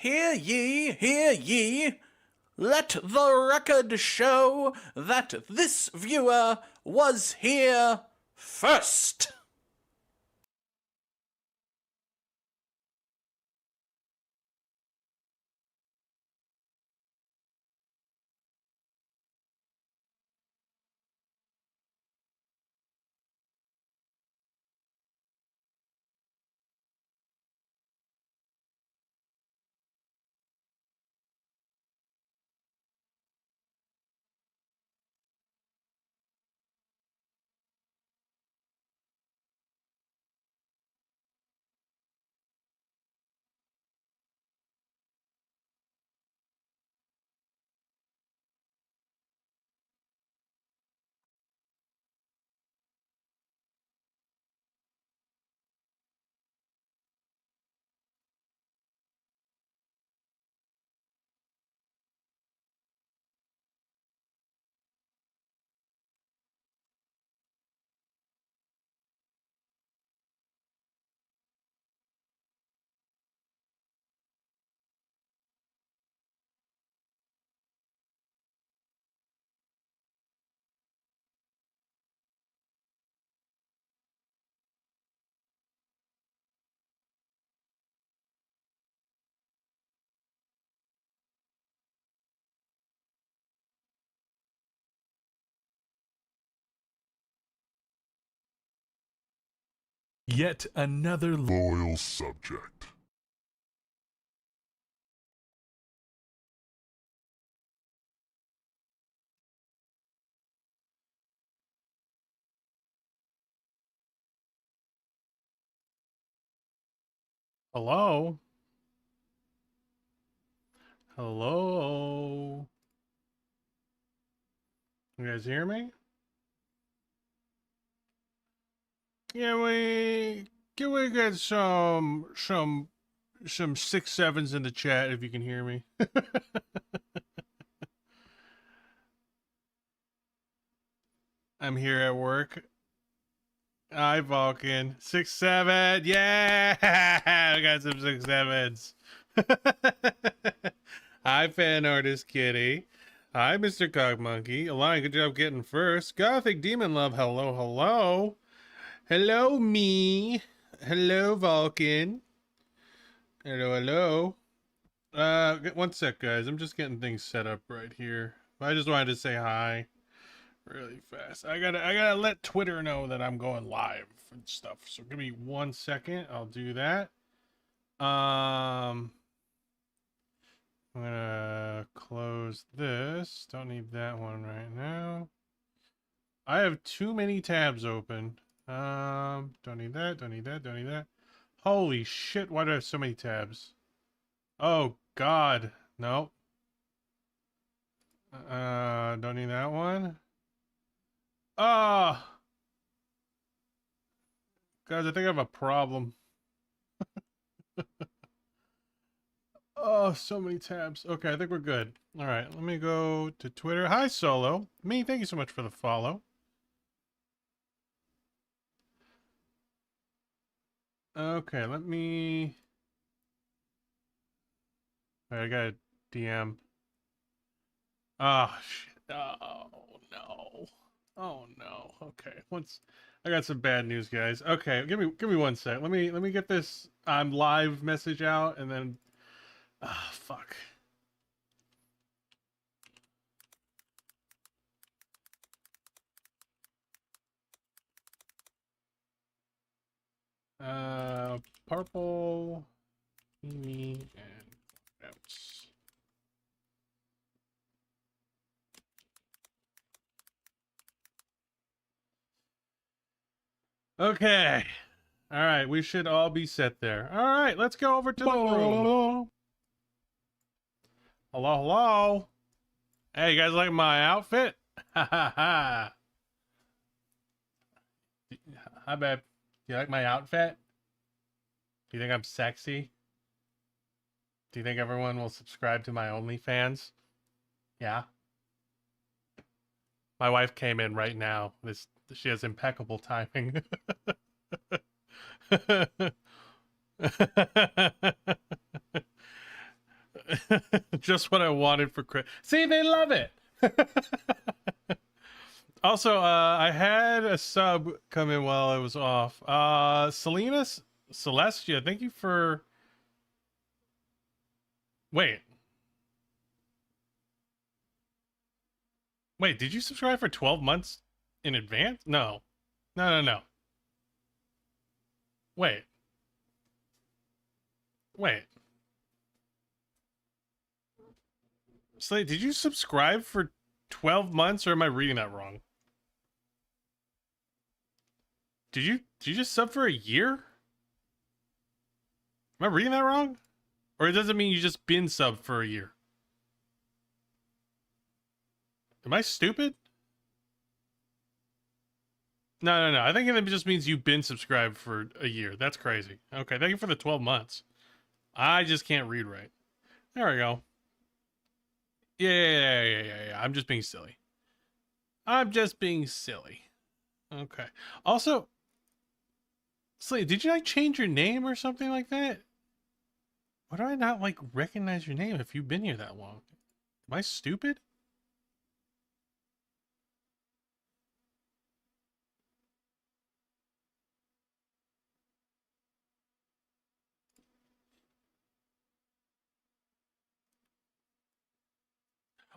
Hear ye, let the record show that this viewer was here first. Yet another loyal subject. Hello? Hello? You guys hear me? Can we get some 6-7s in the chat if you can hear me? I'm here at work. Hi, Vulcan. 6-7. Yeah! We got some 6-7s. Hi, fan artist Kitty. Hi, Mr. Cogmonkey. Alana, good job getting first. Gothic Demon Love, hello, hello. Hello, me. Hello, Vulcan. Hello, hello. 1 sec, guys. I'm just getting things set up right here. I just wanted to say hi really fast. I gotta let Twitter know that I'm going live and stuff. So give me 1 second. I'll do that. I'm gonna close this. Don't need that one right now. I have too many tabs open. Don't need that, don't need that, don't need that. Holy shit, why do I have so many tabs? Oh god, no. Don't need that one. Ah! Guys, I think I have a problem. Oh, so many tabs. Okay, I think we're good. All right, let me go to Twitter. Hi, Solo. Me, thank you so much for the follow. Okay, let me... I got a DM. Oh, shit. Oh, no. Oh, no. Okay, I got some bad news, guys. Okay, give me 1 sec. Let me get this I'm live message out, and then... Ah, fuck. Purple, Mimi, and notes. Okay. All right, we should all be set there. All right, let's go over to the room. Hello, hello. Hey, you guys like my outfit? Ha ha ha. Hi, babe. Do you like my outfit? Do you think I'm sexy? Do you think everyone will subscribe to my OnlyFans? Yeah. My wife came in right now. She has impeccable timing. Just what I wanted for Chris. See, they love it. Also, I had a sub come in while I was off. Selena Celestia, thank you for. Wait. Wait, did you subscribe for 12 months in advance? No. No. Wait. Wait. Slate, did you subscribe for 12 months or am I reading that wrong? Did you just sub for a year? Am I reading that wrong? Or it doesn't mean you just been subbed for a year? Am I stupid? No. I think it just means you've been subscribed for a year. That's crazy. Okay, thank you for the 12 months. I just can't read right. There we go. Yeah. I'm just being silly. Okay. Also, Slade, did you like change your name or something like that? Why do I not like recognize your name if you've been here that long? Am I stupid?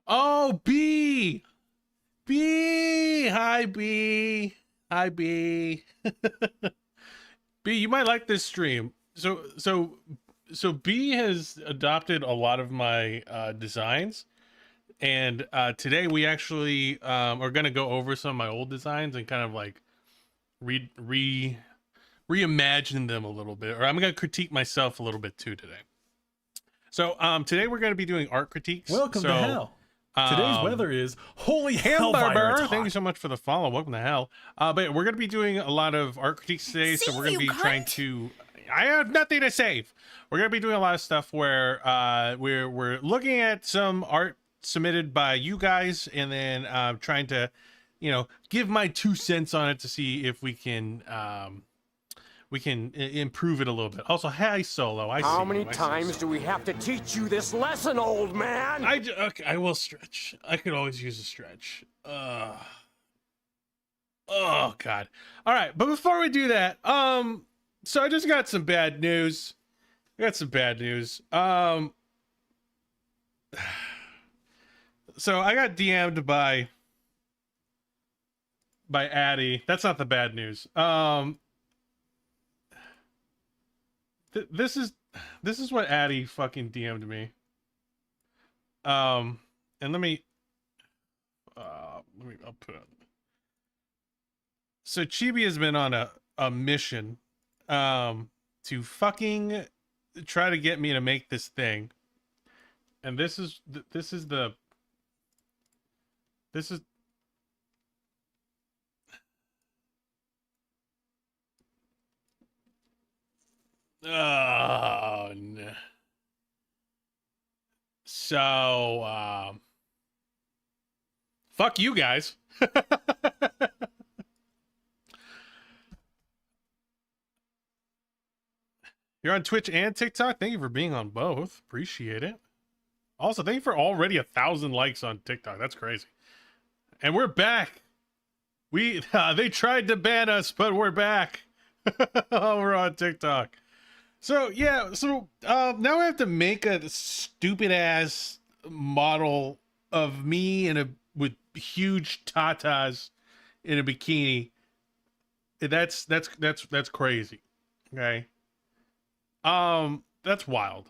Oh, B! B! Hi, B! Hi, B! B, you might like this stream. So B has adopted a lot of my designs, and today we actually are going to go over some of my old designs and kind of like reimagine them a little bit, or I'm going to critique myself a little bit too today. So today we're going to be doing art critiques. Welcome to hell. Today's weather is holy hellfire. Thank you so much for the follow. Welcome to hell. But we're going to be doing a lot of art critiques today, so we're going to be trying to. I have nothing to save. We're going to be doing a lot of stuff where we're looking at some art submitted by you guys, and then trying to, give my 2 cents on it to see if we can improve it a little bit. Also, hi Solo. How many times do we have to teach you this lesson, old man? Okay, I will stretch. I could always use a stretch. Oh God. All right, but before we do that, so I just got some bad news. So I got DM'd by Addy. That's not the bad news. This is what Addy fucking DM'd me. And I'll put it. So Chibi has been on a mission to fucking try to get me to make this thing. And this is oh no. So fuck you guys. You're on Twitch and TikTok. Thank you for being on both. Appreciate it. Also, thank you for already 1,000 likes on TikTok. That's crazy. And we're back. They tried to ban us, but we're back. We're on TikTok. So yeah, now I have to make a stupid ass model of me with huge tatas in a bikini. That's crazy. Okay. That's wild.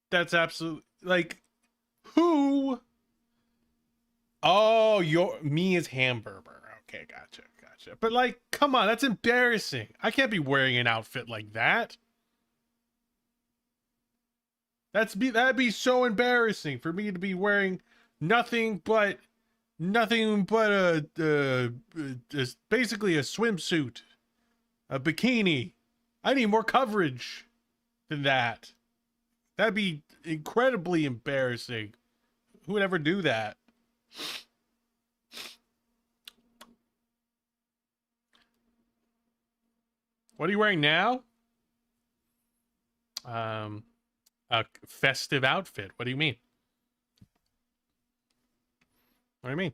That's absolutely like who? Oh, me is Hamburger. Okay, gotcha. But like, come on, that's embarrassing. I can't be wearing an outfit like that. That'd be so embarrassing for me to be wearing nothing but just basically a swimsuit, a bikini. I need more coverage than that. That'd be incredibly embarrassing. Who would ever do that? What are you wearing now? a festive outfit. What do you mean? What do you mean?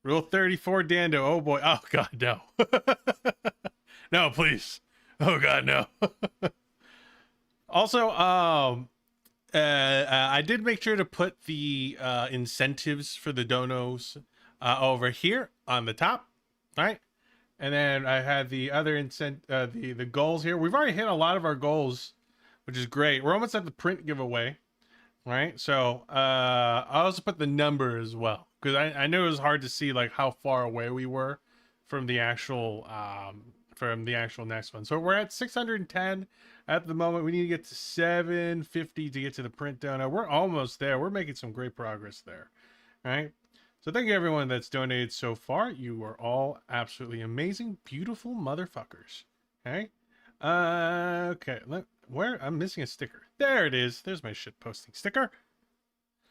Rule 34, Dando. Oh boy. Oh god, no. No, please. Oh god, no. Also, I did make sure to put the incentives for the donos over here on the top. All right. And then I had the other the goals here. We've already hit a lot of our goals, which is great. We're almost at the print giveaway. Right, so I also put the number as well, because I knew it was hard to see like how far away we were from the actual next one. So we're at 610 at the moment. We need to get to 750 to get to the print dono. We're almost there. We're making some great progress there. All right, so thank you everyone that's donated so far. You are all absolutely amazing, beautiful motherfuckers. Okay, okay. Where I'm missing a sticker. There it is. There's my shit posting sticker.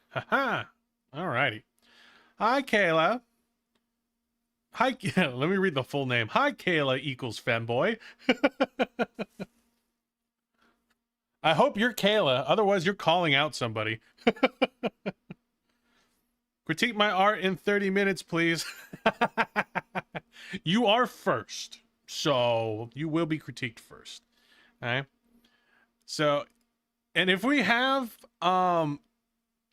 Haha. Alrighty. Hi, Kayla. Hi. Let me read the full name. Hi, Kayla equals femboy. I hope you're Kayla. Otherwise, you're calling out somebody. Critique my art in 30 minutes, please. You are first, so you will be critiqued first. Okay. So, and if we have a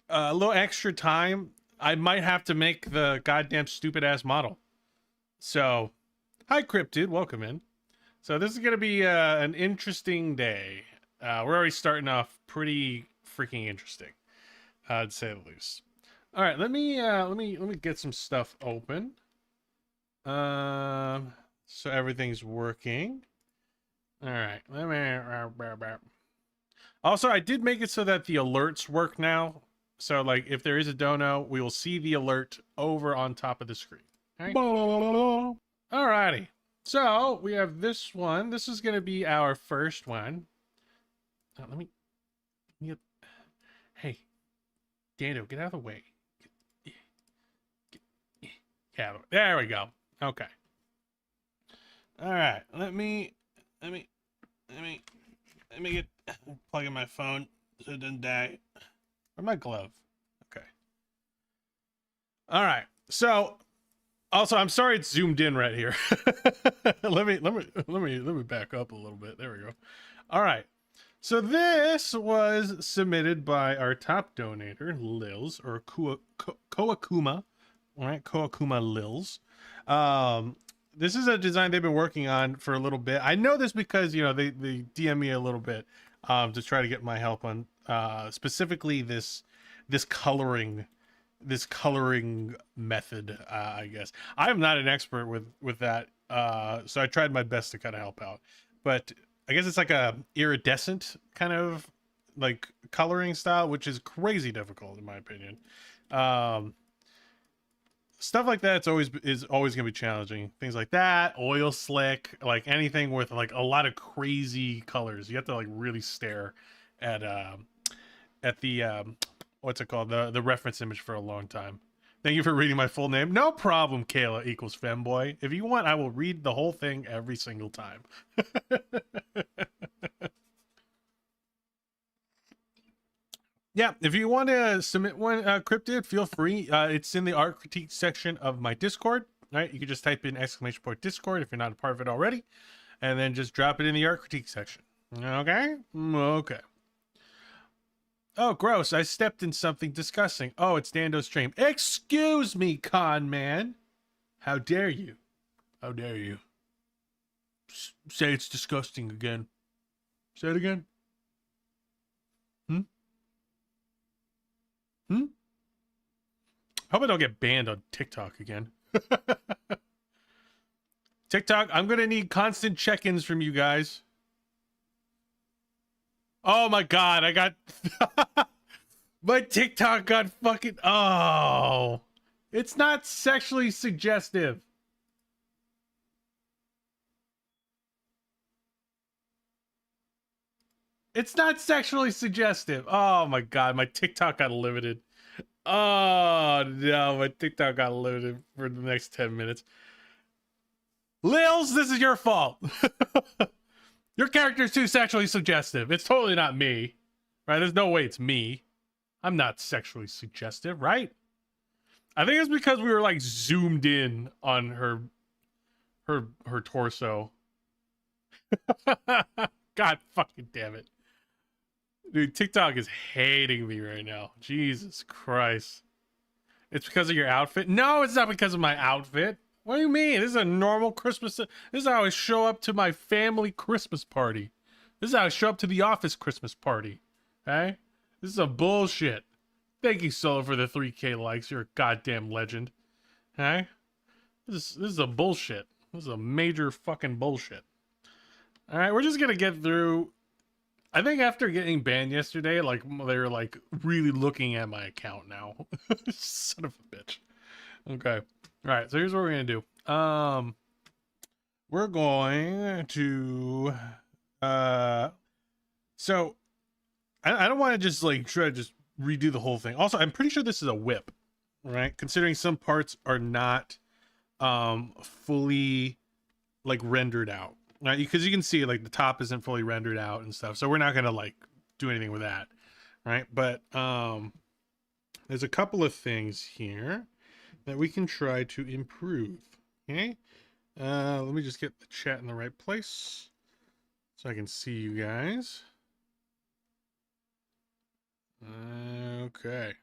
little extra time, I might have to make the goddamn stupid ass model. So, hi Cryptid, welcome in. So this is gonna be an interesting day. We're already starting off pretty freaking interesting, to say the least. All right, let me get some stuff open. So everything's working. All right, let me. Also, I did make it so that the alerts work now. So, like, if there is a dono, we will see the alert over on top of the screen. Right? Alrighty. So, we have this one. This is going to be our first one. Let me get... Hey, Dando, get out of the way. Get out of the way. There we go. Okay. Alright, let me get plug in my phone so it doesn't die. Or my glove. Okay. All right. So, also, I'm sorry it's zoomed in right here. let me back up a little bit. There we go. All right. So this was submitted by our top donator, Lils, or Koakuma. All right, Koakuma Lils. This is a design they've been working on for a little bit. I know this because, you know, they DM me a little bit to try to get my help on specifically this coloring method, I guess. I'm not an expert with that, so I tried my best to kind of help out. But I guess it's like a iridescent kind of like coloring style, which is crazy difficult in my opinion. Stuff like that is always gonna be challenging. Things like that, oil slick, like anything with like a lot of crazy colors. You have to like really stare at the what's it called, the reference image for a long time. Thank you for reading my full name. No problem, Kayla equals femboy. If you want, I will read the whole thing every single time. Yeah, if you want to submit one, Cryptid, feel free. It's in the art critique section of my Discord. Right, you can just type in !Discord if you're not a part of it already, and then just drop it in the art critique section. Okay? Okay. Oh, gross. I stepped in something disgusting. Oh, it's Dando's stream. Excuse me, con man. How dare you? How dare you? Say it's disgusting again. Say it again. Hope I don't get banned on TikTok again. TikTok, I'm going to need constant check-ins from you guys. Oh my god, I got... My TikTok got fucking... Oh. It's not sexually suggestive. It's not sexually suggestive. Oh my god, my TikTok got limited. Oh no, my TikTok got limited for the next 10 minutes. Lils, this is your fault. Your character's too sexually suggestive. It's totally not me. Right? There's no way it's me. I'm not sexually suggestive, right? I think it's because we were like zoomed in on her torso. God fucking damn it. Dude, TikTok is hating me right now. Jesus Christ. It's because of your outfit? No, it's not because of my outfit. What do you mean? This is a normal Christmas. This is how I show up to my family Christmas party. This is how I show up to the office Christmas party. Okay? This is a bullshit. Thank you, Solo, for the 3K likes. You're a goddamn legend. Okay? This is a bullshit. This is a major fucking bullshit. Alright, we're just gonna get through. I think after getting banned yesterday, like, they're like really looking at my account now. Son of a bitch. Okay. Alright, so here's what we're gonna do. We're going to so I don't want to just like try to just redo the whole thing. Also, I'm pretty sure this is a whip, right? Considering some parts are not fully like rendered out, right? Because you can see like the top isn't fully rendered out and stuff. So we're not gonna like do anything with that, right? But there's a couple of things here that we can try to improve. Okay, let me just get the chat in the right place so I can see you guys. Okay.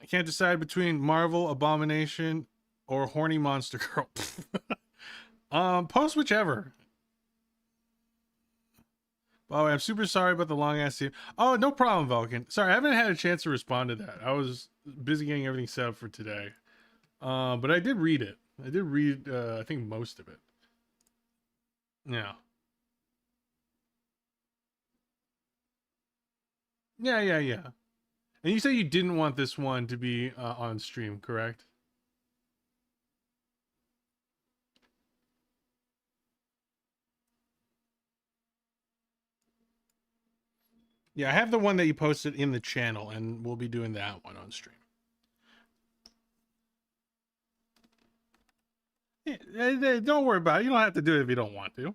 I can't decide between Marvel Abomination or Horny Monster Girl. Post whichever. Oh, I'm super sorry about the long ass scene. Oh, no problem, Vulcan. Sorry, I haven't had a chance to respond to that. I was busy getting everything set up for today. But I did read it. I did read, I think most of it. Yeah. Yeah. And you said you didn't want this one to be on stream, correct? Yeah, I have the one that you posted in the channel, and we'll be doing that one on stream. Yeah, don't worry about it. You don't have to do it if you don't want to. All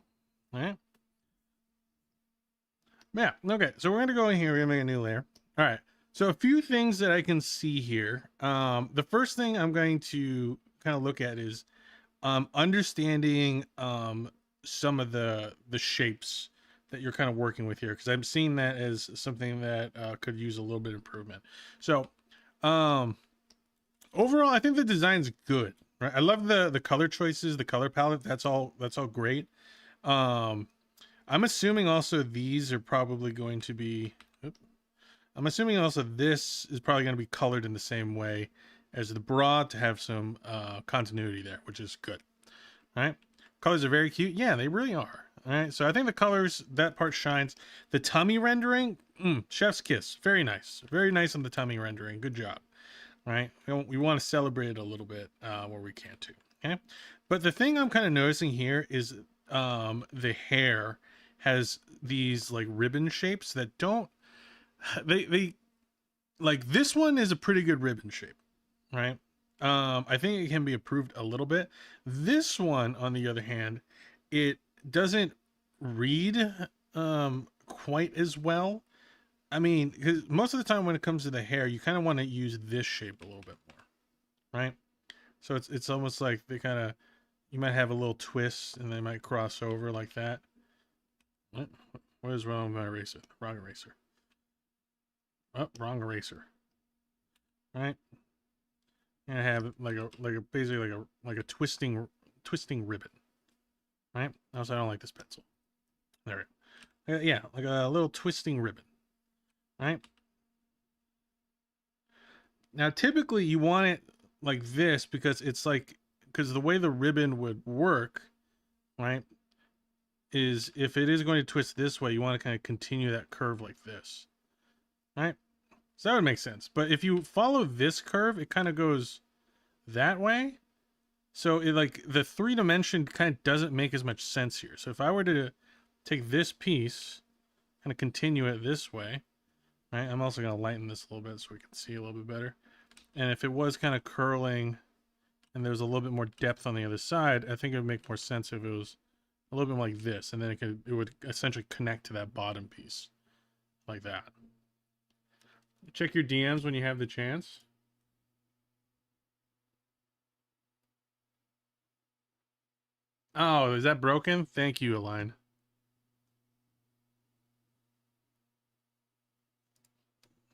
right? Yeah, okay. So we're going to go in here. We're going to make a new layer. All right. So a few things that I can see here. The first thing I'm going to kind of look at is understanding some of the shapes that you're kind of working with here, because I'm seeing that as something that could use a little bit of improvement. So overall, I think the design's good. Right? I love the color choices, the color palette. That's all great. I'm assuming also these are probably going to be. I'm assuming also this is probably going to be colored in the same way as the bra to have some continuity there, which is good. All right, colors are very cute. Yeah, they really are. All right, so I think the colors, that part shines. The tummy rendering, chef's kiss. Very nice on the tummy rendering. Good job. All right, we want to celebrate it a little bit where we can too. Okay, but the thing I'm kind of noticing here is the hair has these like ribbon shapes that don't. They like this one is a pretty good ribbon shape, right? I think it can be improved a little bit. This one, on the other hand, it doesn't read quite as well. I mean, because most of the time when it comes to the hair, you kind of want to use this shape a little bit more, right? So it's almost like they kind of, you might have a little twist and they might cross over like that. What is wrong with my eraser? Wrong eraser. Oh, wrong eraser. Right? And I have basically like a twisting ribbon. Right? Also, I don't like this pencil. There we go. Yeah, like a little twisting ribbon. Right? Now, typically you want it like this because the way the ribbon would work, right, is if it is going to twist this way, you want to kind of continue that curve like this. Right? So that would make sense. But if you follow this curve, it kind of goes that way. So it like the 3-dimension kind of doesn't make as much sense here. So if I were to take this piece, kind of continue it this way, right? I'm also going to lighten this a little bit so we can see a little bit better. And if it was kind of curling and there's a little bit more depth on the other side, I think it would make more sense if it was a little bit more like this, and then it would essentially connect to that bottom piece like that. Check your DMs when you have the chance. Oh, is that broken? Thank you, Aline.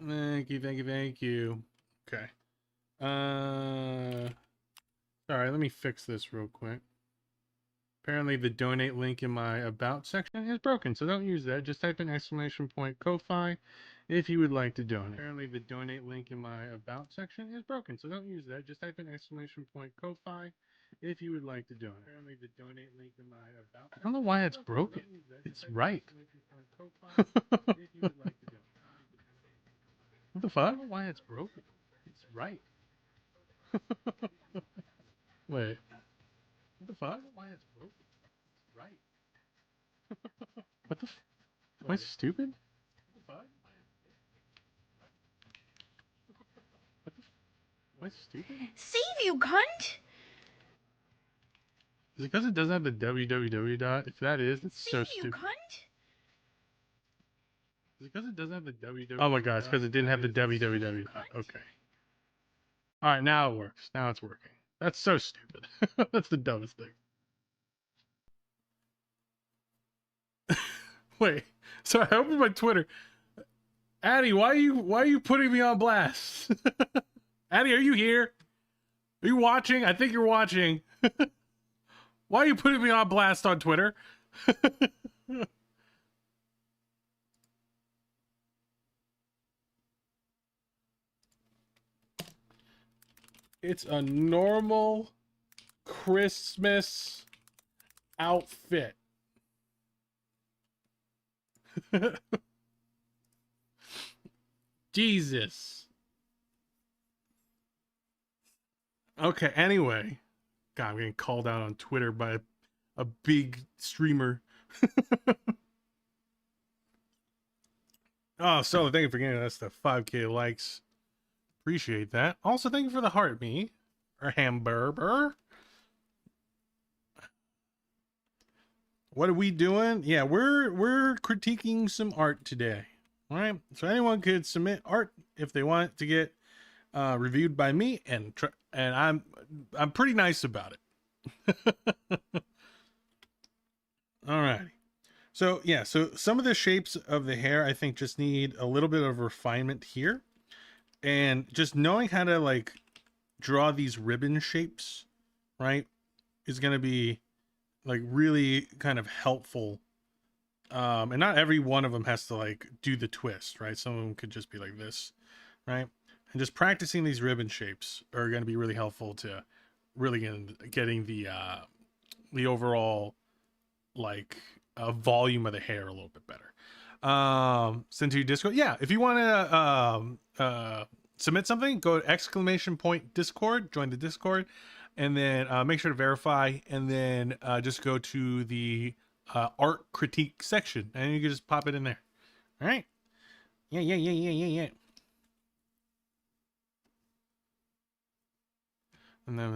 Thank you, thank you, thank you. Okay. Sorry, let me fix this real quick. Apparently the donate link in my about section is broken, so don't use that. Just type in !Ko-Fi if you would like to donate. Apparently the donate link in my about section is broken, so don't use that. Just type in !Ko-Fi if you would like to donate. Apparently the donate link in my about. I don't know why it's broken. It's right. What the fuck? I don't know why it's broken. It's right. Wait. What the fuck? I don't know why it's broken. It's right. What the f- Am I stupid? What the fuck? What the f- Am I stupid? Save you, cunt! Is it because it doesn't have the www dot? If that is, it's so Save you, stupid. cunt! Is it because it doesn't have the www? Oh my god, it's because it didn't have the www dot. Okay. Alright, now it works. Now it's working. That's so stupid. That's the dumbest thing. Wait. So I opened my Twitter. Addie, why are you putting me on blast? Addie, are you here? Are you watching? I think you're watching. Why are you putting me on blast on Twitter? It's a normal Christmas outfit. Jesus. Okay, anyway. God, I'm getting called out on Twitter by a big streamer. Oh, so thank you for getting us to 5K likes. Appreciate that. Also, thank you for the heart, me. Or hamburger. What are we doing? Yeah, we're critiquing some art today. All right. So anyone could submit art if they want to get reviewed by me, and I'm pretty nice about it. All right. So yeah, so some of the shapes of the hair I think just need a little bit of refinement here, and just knowing how to like draw these ribbon shapes, right, is going to be like really kind of helpful. And not every one of them has to like do the twist, right? Some of them could just be like this, right? And just practicing these ribbon shapes are going to be really helpful to really getting the overall like volume of the hair a little bit better. Send to your Discord. Yeah, if you want to submit something, go to !Discord, join the Discord, and then make sure to verify, and then just go to the art critique section, and you can just pop it in there. All right. Yeah. And then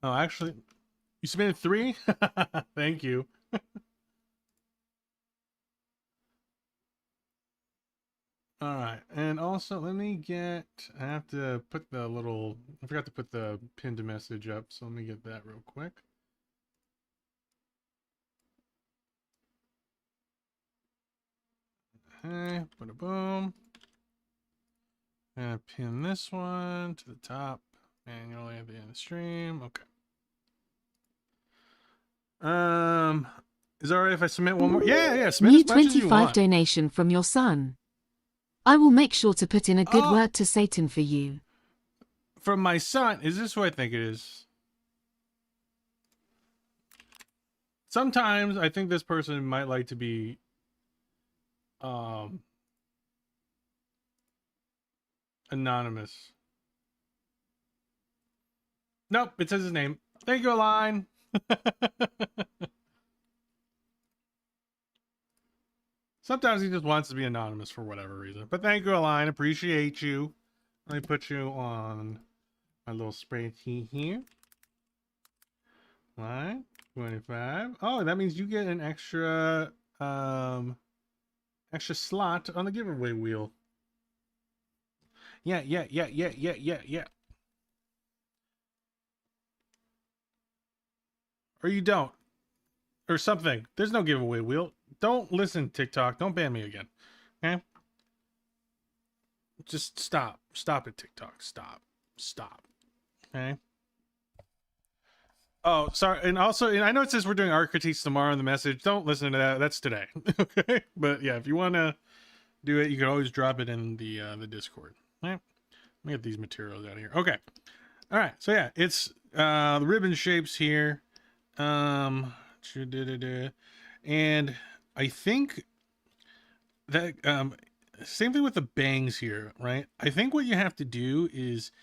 oh, actually, you submitted 3? Thank you. All right, and also let me get, I have to put the little, I forgot to put the pinned message up, so let me get that real quick. Okay, boom. And pin this one to the top manually at the end of the stream. Okay. Is it alright if I submit one more? Yeah, submit New as much as you 25 want. donation from your son. I will make sure to put in a good word to Satan for you. From my son, is this who I think it is? Sometimes I think this person might like to be anonymous. Nope, it says his name. Thank you, Aline. Sometimes he just wants to be anonymous for whatever reason. But thank you, Align. Appreciate you. Let me put you on my little spray tea here. Line 25. Oh, that means you get an extra extra slot on the giveaway wheel. Yeah. Or you don't. Or something. There's no giveaway wheel. Don't listen, TikTok. Don't ban me again. Okay? Just stop. Stop it, TikTok. Stop. Okay? Oh, sorry. And also, and I know it says we're doing art critiques tomorrow in the message. Don't listen to that. That's today. Okay? But yeah, if you want to do it, you can always drop it in the Discord. All right? Let me get these materials out of here. Okay. All right. So yeah, it's the ribbon shapes here. And I think that same thing with the bangs here, right? I think what you have to do is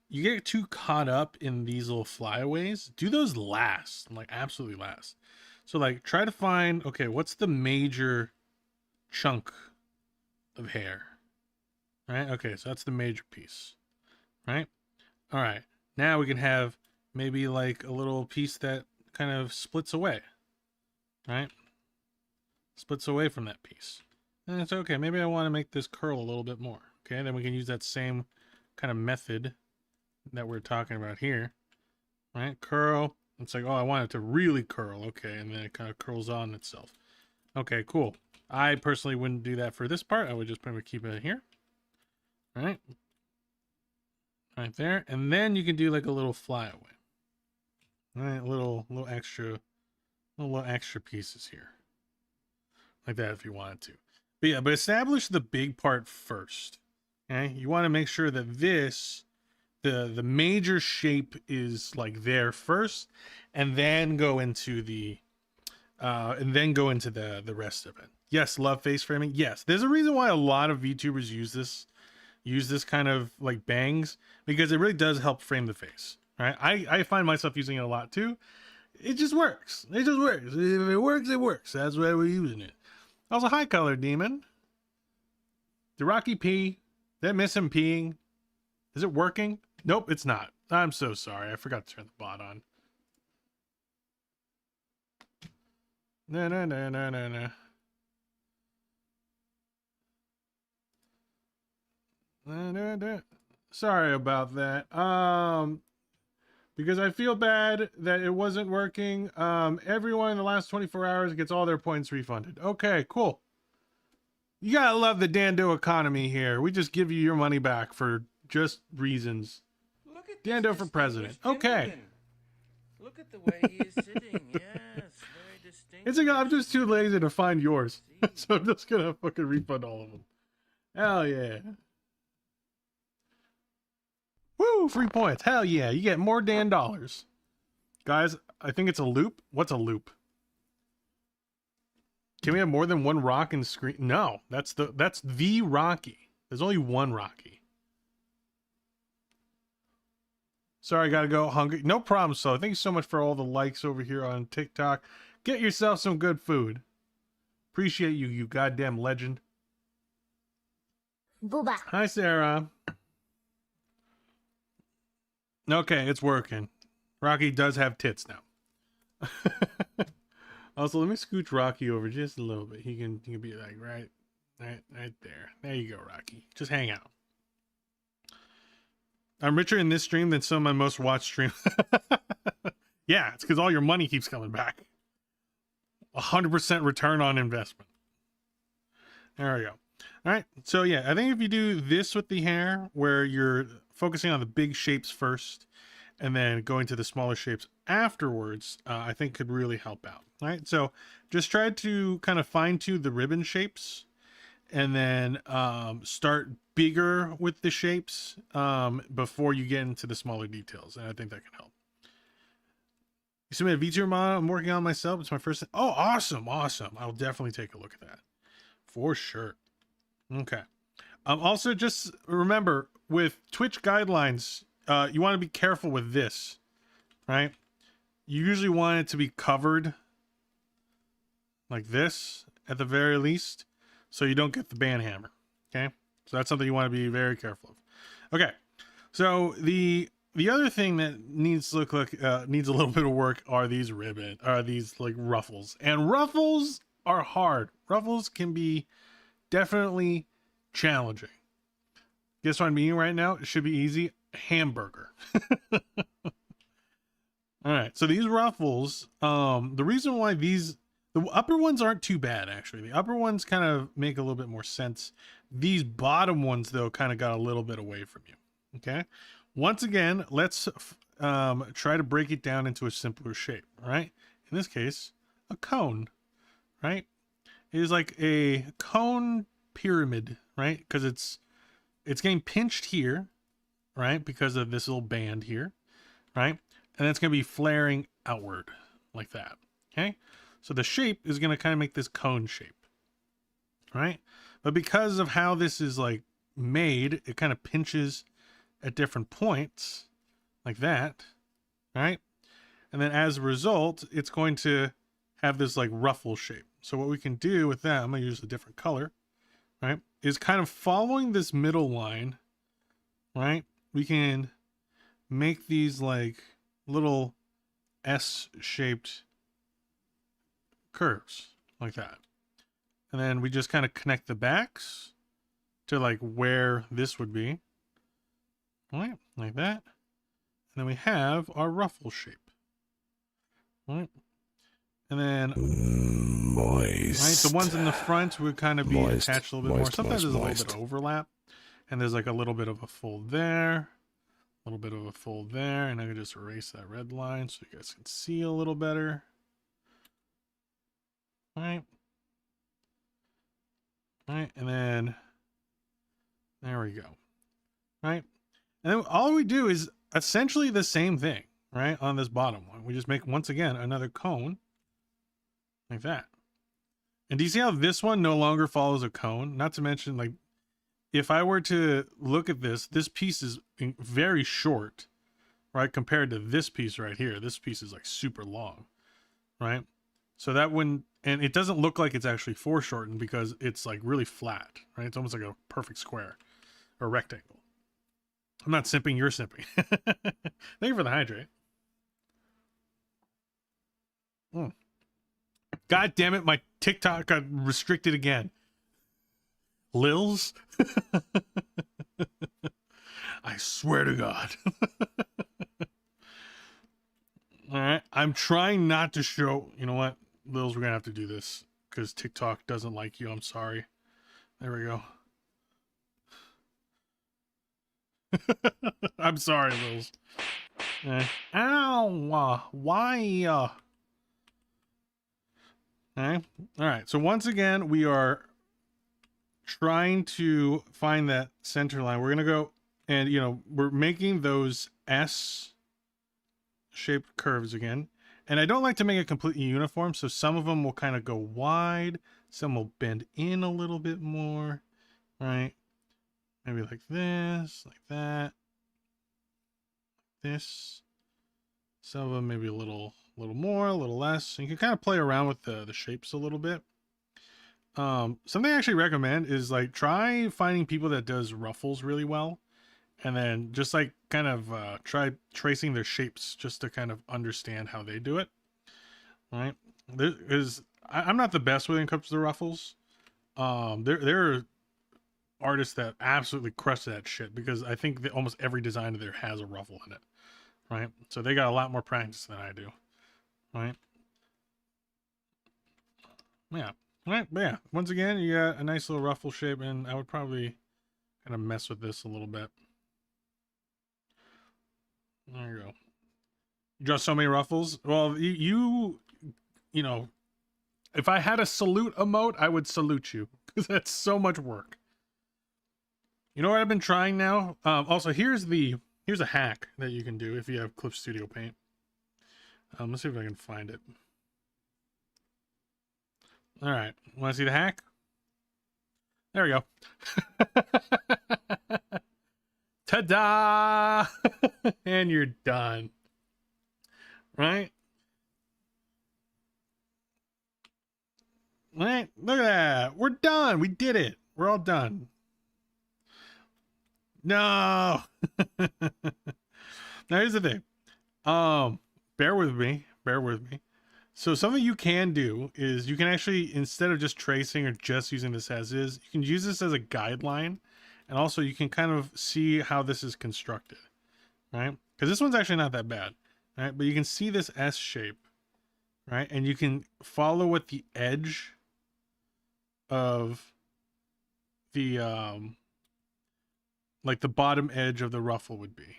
you get too caught up in these little flyaways. Do those last, like absolutely last. So like try to find, okay, what's the major chunk of hair, right? Okay, so that's the major piece, right? All right, now we can have maybe like a little piece that kind of splits away, right? Splits away from that piece. And it's okay, maybe I want to make this curl a little bit more. Okay, then we can use that same kind of method that we're talking about here, right? Curl. It's like, oh, I want it to really curl. Okay, and then it kind of curls on itself. Okay, cool. I personally wouldn't do that for this part. I would just probably keep it here. All right. Right there. And then you can do like a little flyaway. All right, little extra pieces here. Like that if you wanted to. But yeah, but establish the big part first. Okay? You want to make sure that this the major shape is like there first, and then go into the the rest of it. Yes, love face framing. Yes, there's a reason why a lot of VTubers use this kind of like bangs, because it really does help frame the face. Right? I find myself using it a lot too. It just works. It just works. If it works, it works. That's why we're using it. Also, hi, Color Demon. Did Rocky pee? Did I miss him peeing? Is it working? Nope, it's not. I'm so sorry. I forgot to turn the bot on. No. Sorry about that. Because I feel bad that it wasn't working. Everyone in the last 24 hours gets all their points refunded. Okay, cool. You gotta love the Dando economy here. We just give you your money back for just reasons. Look at Dando for president. Okay. Look at the way he is sitting. Yes, very distinct. It's like I'm just too lazy to find yours. So I'm just gonna fucking refund all of them. Hell yeah. Woo, free points. Hell yeah. You get more Dan dollars. Guys, I think it's a loop. What's a loop? Can we have more than one rock in screen? No, that's the Rocky. There's only one Rocky. Sorry, gotta go hungry. No problem, so thank you so much for all the likes over here on TikTok. Get yourself some good food. Appreciate you, you goddamn legend. Booba. Hi, Sarah. Okay, it's working. Rocky does have tits now. Also, let me scooch Rocky over just a little bit. He can be like right there. There you go, Rocky. Just hang out. I'm richer in this stream than some of my most watched streams. Yeah, it's because all your money keeps coming back. 100% return on investment. There we go. All right. So yeah, I think if you do this with the hair, where you're focusing on the big shapes first, and then going to the smaller shapes afterwards, I think could really help out. All right. So just try to kind of fine tune the ribbon shapes, and then start bigger with the shapes before you get into the smaller details. And I think that can help. You submit a VTuber model I'm working on myself. It's my first. Oh, awesome. Awesome. I'll definitely take a look at that for sure. Okay. Also, just remember with Twitch guidelines, you want to be careful with this, right? You usually want it to be covered like this at the very least. so you don't get the band hammer. Okay, so that's something you want to be very careful of. Okay, so the other thing that needs to look like needs a little bit of work are these like ruffles, and ruffles are hard. Ruffles can be definitely challenging. Guess what I'm eating right now? It should be easy. Hamburger. All right, so these ruffles, the reason why the upper ones aren't too bad, actually. The upper ones kind of make a little bit more sense. These bottom ones, though, kind of got a little bit away from you. Okay, once again, let's try to break it down into a simpler shape. All right, in this case, a cone. Right, it is like a cone pyramid, right? Because it's getting pinched here, right? Because of this little band here, right? And it's going to be flaring outward like that. Okay, so the shape is going to kind of make this cone shape, right? But because of how this is like made, it kind of pinches at different points like that, right? And then as a result, it's going to have this like ruffle shape. So what we can do with that, I'm going to use a different color, right? Is kind of following this middle line, right? We can make these like little S-shaped curves like that. And then we just kind of connect the backs to like where this would be. Right, like that. And then we have our ruffle shape. Right. And then moist. Right, the ones in the front would kind of be Moist, attached a little bit moist, more. Sometimes moist, there's a little moist. bit of overlap. And there's like a little bit of a fold there. A little bit of a fold there. And I can just erase that red line so you guys can see a little better. Right. Right, and then there we go. Right. And then all we do is essentially the same thing, right? On this bottom one, we just make, once again, another cone like that. And do you see how this one no longer follows a cone? Not to mention, like, if I were to look at this piece is very short, right? Compared to this piece right here. This piece is like super long, right? So that wouldn't, and it doesn't look like it's actually foreshortened because it's like really flat, right? It's almost like a perfect square or rectangle. I'm not simping, you're simping. Thank you for the hydrate. God damn it, my TikTok got restricted again. Lils? I swear to God. Alright, I'm trying not to show, you know what? Lils, we're gonna have to do this because TikTok doesn't like you. I'm sorry. There we go. I'm sorry, Lils. Ow! Why? Okay. All right. So once again, we are trying to find that center line. We're gonna go and we're making those S-shaped curves again. And I don't like to make it completely uniform, so some of them will kind of go wide, some will bend in a little bit more, right? Maybe like this, like that, this. Some of them maybe a little more, a little less. So you can kind of play around with the shapes a little bit. Something I actually recommend is like try finding people that does ruffles really well, and then just like kind of try tracing their shapes just to kind of understand how they do it. All right, I'm not the best when it comes to the ruffles. There are artists that absolutely crush that shit because I think that almost every design there has a ruffle in it, right? So they got a lot more practice than I do, right? Yeah, right. But yeah, once again, you got a nice little ruffle shape, and I would probably kind of mess with this a little bit. There you go. You draw so many ruffles. Well, you know, if I had a salute emote, I would salute you because that's so much work. You know what I've been trying now? Also, here's a hack that you can do if you have Clip Studio Paint. Let's see if I can find it. All right, want to see the hack? There we go. Ta-da! And you're done. Right? Right? Look at that. We're done. We did it. We're all done. No. Now here's the thing. Bear with me. Bear with me. So something you can do is you can actually, instead of just tracing or just using this as is, you can use this as a guideline. And also you can kind of see how this is constructed, right? Because this one's actually not that bad, right? But you can see this S shape, right? And you can follow what the edge of the, like the bottom edge of the ruffle would be,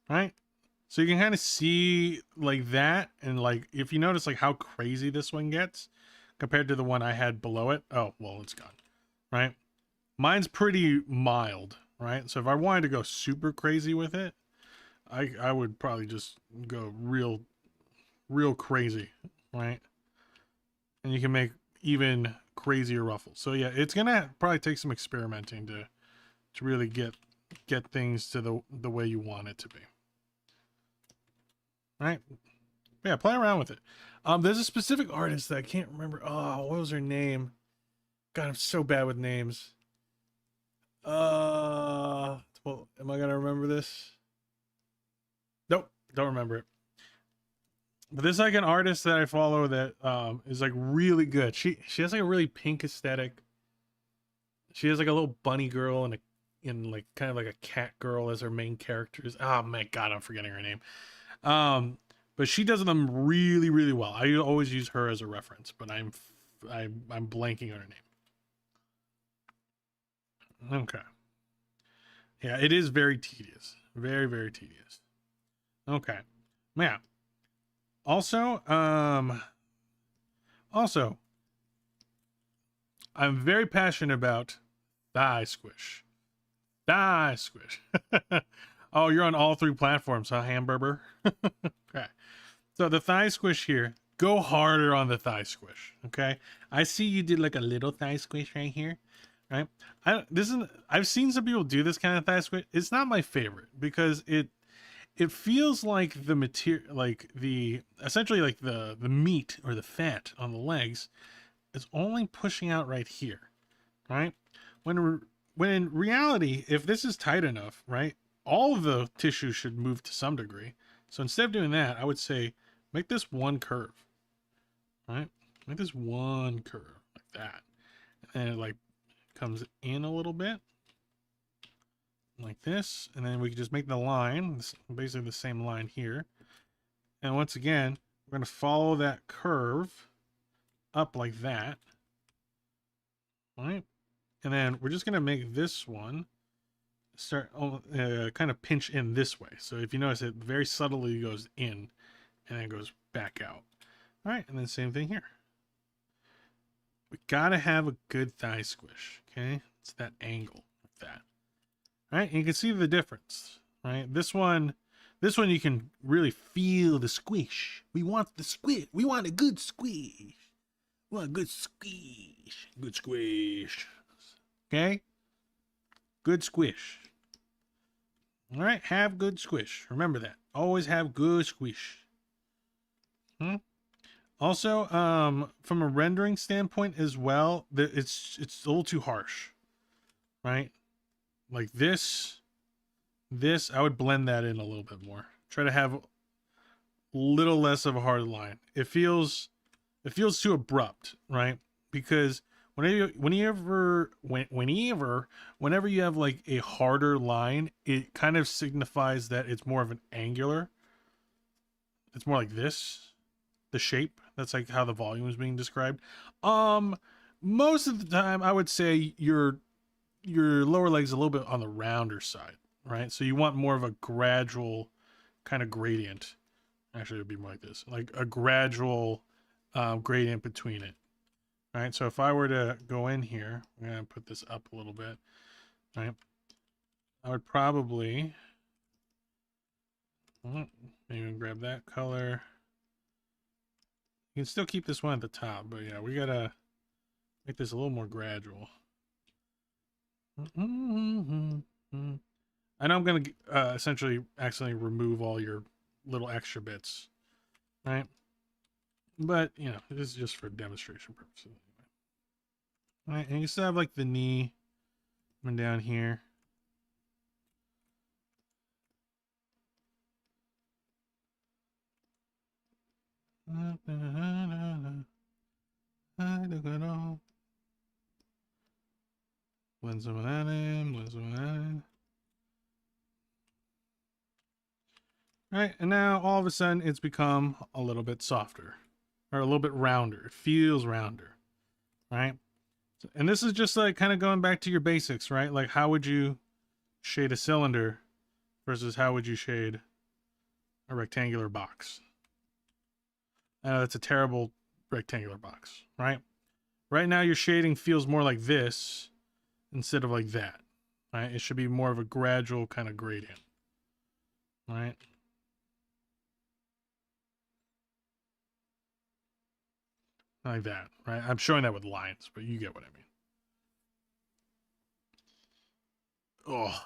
right? So you can kind of see like that. And like, if you notice like how crazy this one gets compared to the one I had below it. Oh, well, it's gone, right? Mine's pretty mild, right? So if I wanted to go super crazy with it, I would probably just go real crazy, right? And you can make even crazier ruffles. So yeah, it's gonna probably take some experimenting to really get things to the way you want it to be. Right? Yeah, play around with it. There's a specific artist that I can't remember. Oh, what was her name? God, I'm so bad with names. Well, am I gonna remember this? Nope, don't remember it. But there's like an artist that I follow that is like really good. She has like a really pink aesthetic. She has like a little bunny girl and like kind of like a cat girl as her main characters. Oh my god, I'm forgetting her name. But she does them really, really well. I always use her as a reference, but I'm blanking on her name. Okay. Yeah, it is very tedious. Very, very tedious. Okay. Yeah. Also, I'm very passionate about thigh squish. Thigh squish. Oh, you're on all three platforms, huh, Hamburger? Okay. So the thigh squish here, go harder on the thigh squish. Okay. I see you did like a little thigh squish right here. Right. I've seen some people do this kind of thigh squish. It's not my favorite because it feels like the material, like essentially like the meat or the fat on the legs is only pushing out right here. Right. When in reality, if this is tight enough, right, all of the tissue should move to some degree. So instead of doing that, I would say make this one curve, right? Make this one curve like that. And it like comes in a little bit like this. And then we can just make the line, basically the same line here. And once again, we're going to follow that curve up like that, right? And then we're just going to make this one start kind of pinch in this way. So if you notice, it very subtly goes in and then goes back out. All right, and then same thing here. We gotta have a good thigh squish. Okay, it's that angle like that. All right, and you can see the difference. Right, this one you can really feel the squish. We want the squish. We want a good squish. We want a good squish. Good squish. Okay. Good squish. All right, have good squish. Remember that. Always have good squish. Also, from a rendering standpoint as well, it's a little too harsh, right? Like this, I would blend that in a little bit more. Try to have a little less of a hard line. It feels too abrupt, right? Because whenever you have like a harder line, it kind of signifies that it's more of an angular. It's more like this, the shape. That's like how the volume is being described. Most of the time, I would say your lower leg's a little bit on the rounder side, right? So you want more of a gradual kind of gradient. Actually, it would be more like this, like a gradual gradient between it. All right, so if I were to go in here, I'm going to put this up a little bit, right? I would probably maybe grab that color. You can still keep this one at the top, but yeah, we got to make this a little more gradual. I know I'm going to essentially accidentally remove all your little extra bits, right? But, you know, this is just for demonstration purposes. All right, and you still have like the knee coming down here. Blend some of that in, blend some of that in. All right, and now all of a sudden it's become a little bit softer or a little bit rounder. It feels rounder, right? And this is just like kind of going back to your basics, right? Like how would you shade a cylinder versus how would you shade a rectangular box? I know that's a terrible rectangular box, right? Right now your shading feels more like this instead of like that, right? It should be more of a gradual kind of gradient, right? Like that, right? I'm showing that with lines, but you get what I mean. Oh.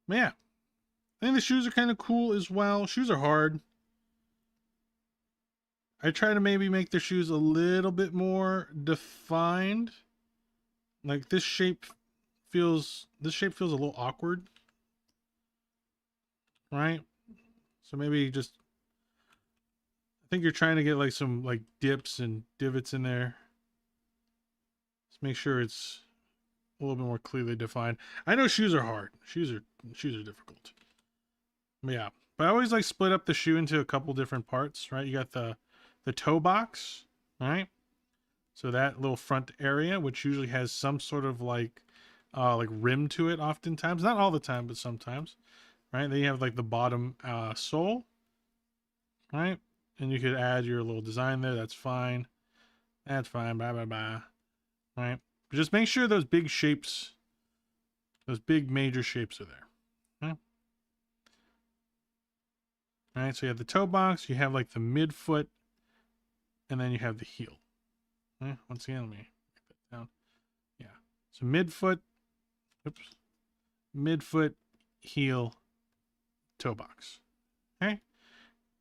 Yeah. I think the shoes are kind of cool as well. Shoes are hard. I try to maybe make the shoes a little bit more defined. Like this shape feels a little awkward. Right? So maybe just I think you're trying to get like some like dips and divots in there. Let's make sure it's a little bit more clearly defined. I know shoes are hard. Shoes are difficult. Yeah. But I always like split up the shoe into a couple different parts, right? You got the toe box, right? So that little front area, which usually has some sort of like rim to it oftentimes. Not all the time, but sometimes. Right? Then you have like the bottom sole. Right? And you could add your little design there. That's fine. That's fine. Blah, blah, blah. Right? But just make sure those big shapes, those big major shapes are there. Okay? All right, so you have the toe box, you have like the midfoot, and then you have the heel. Okay? Once again, let me write that down. Yeah. So midfoot, oops, midfoot, heel, toe box. Okay?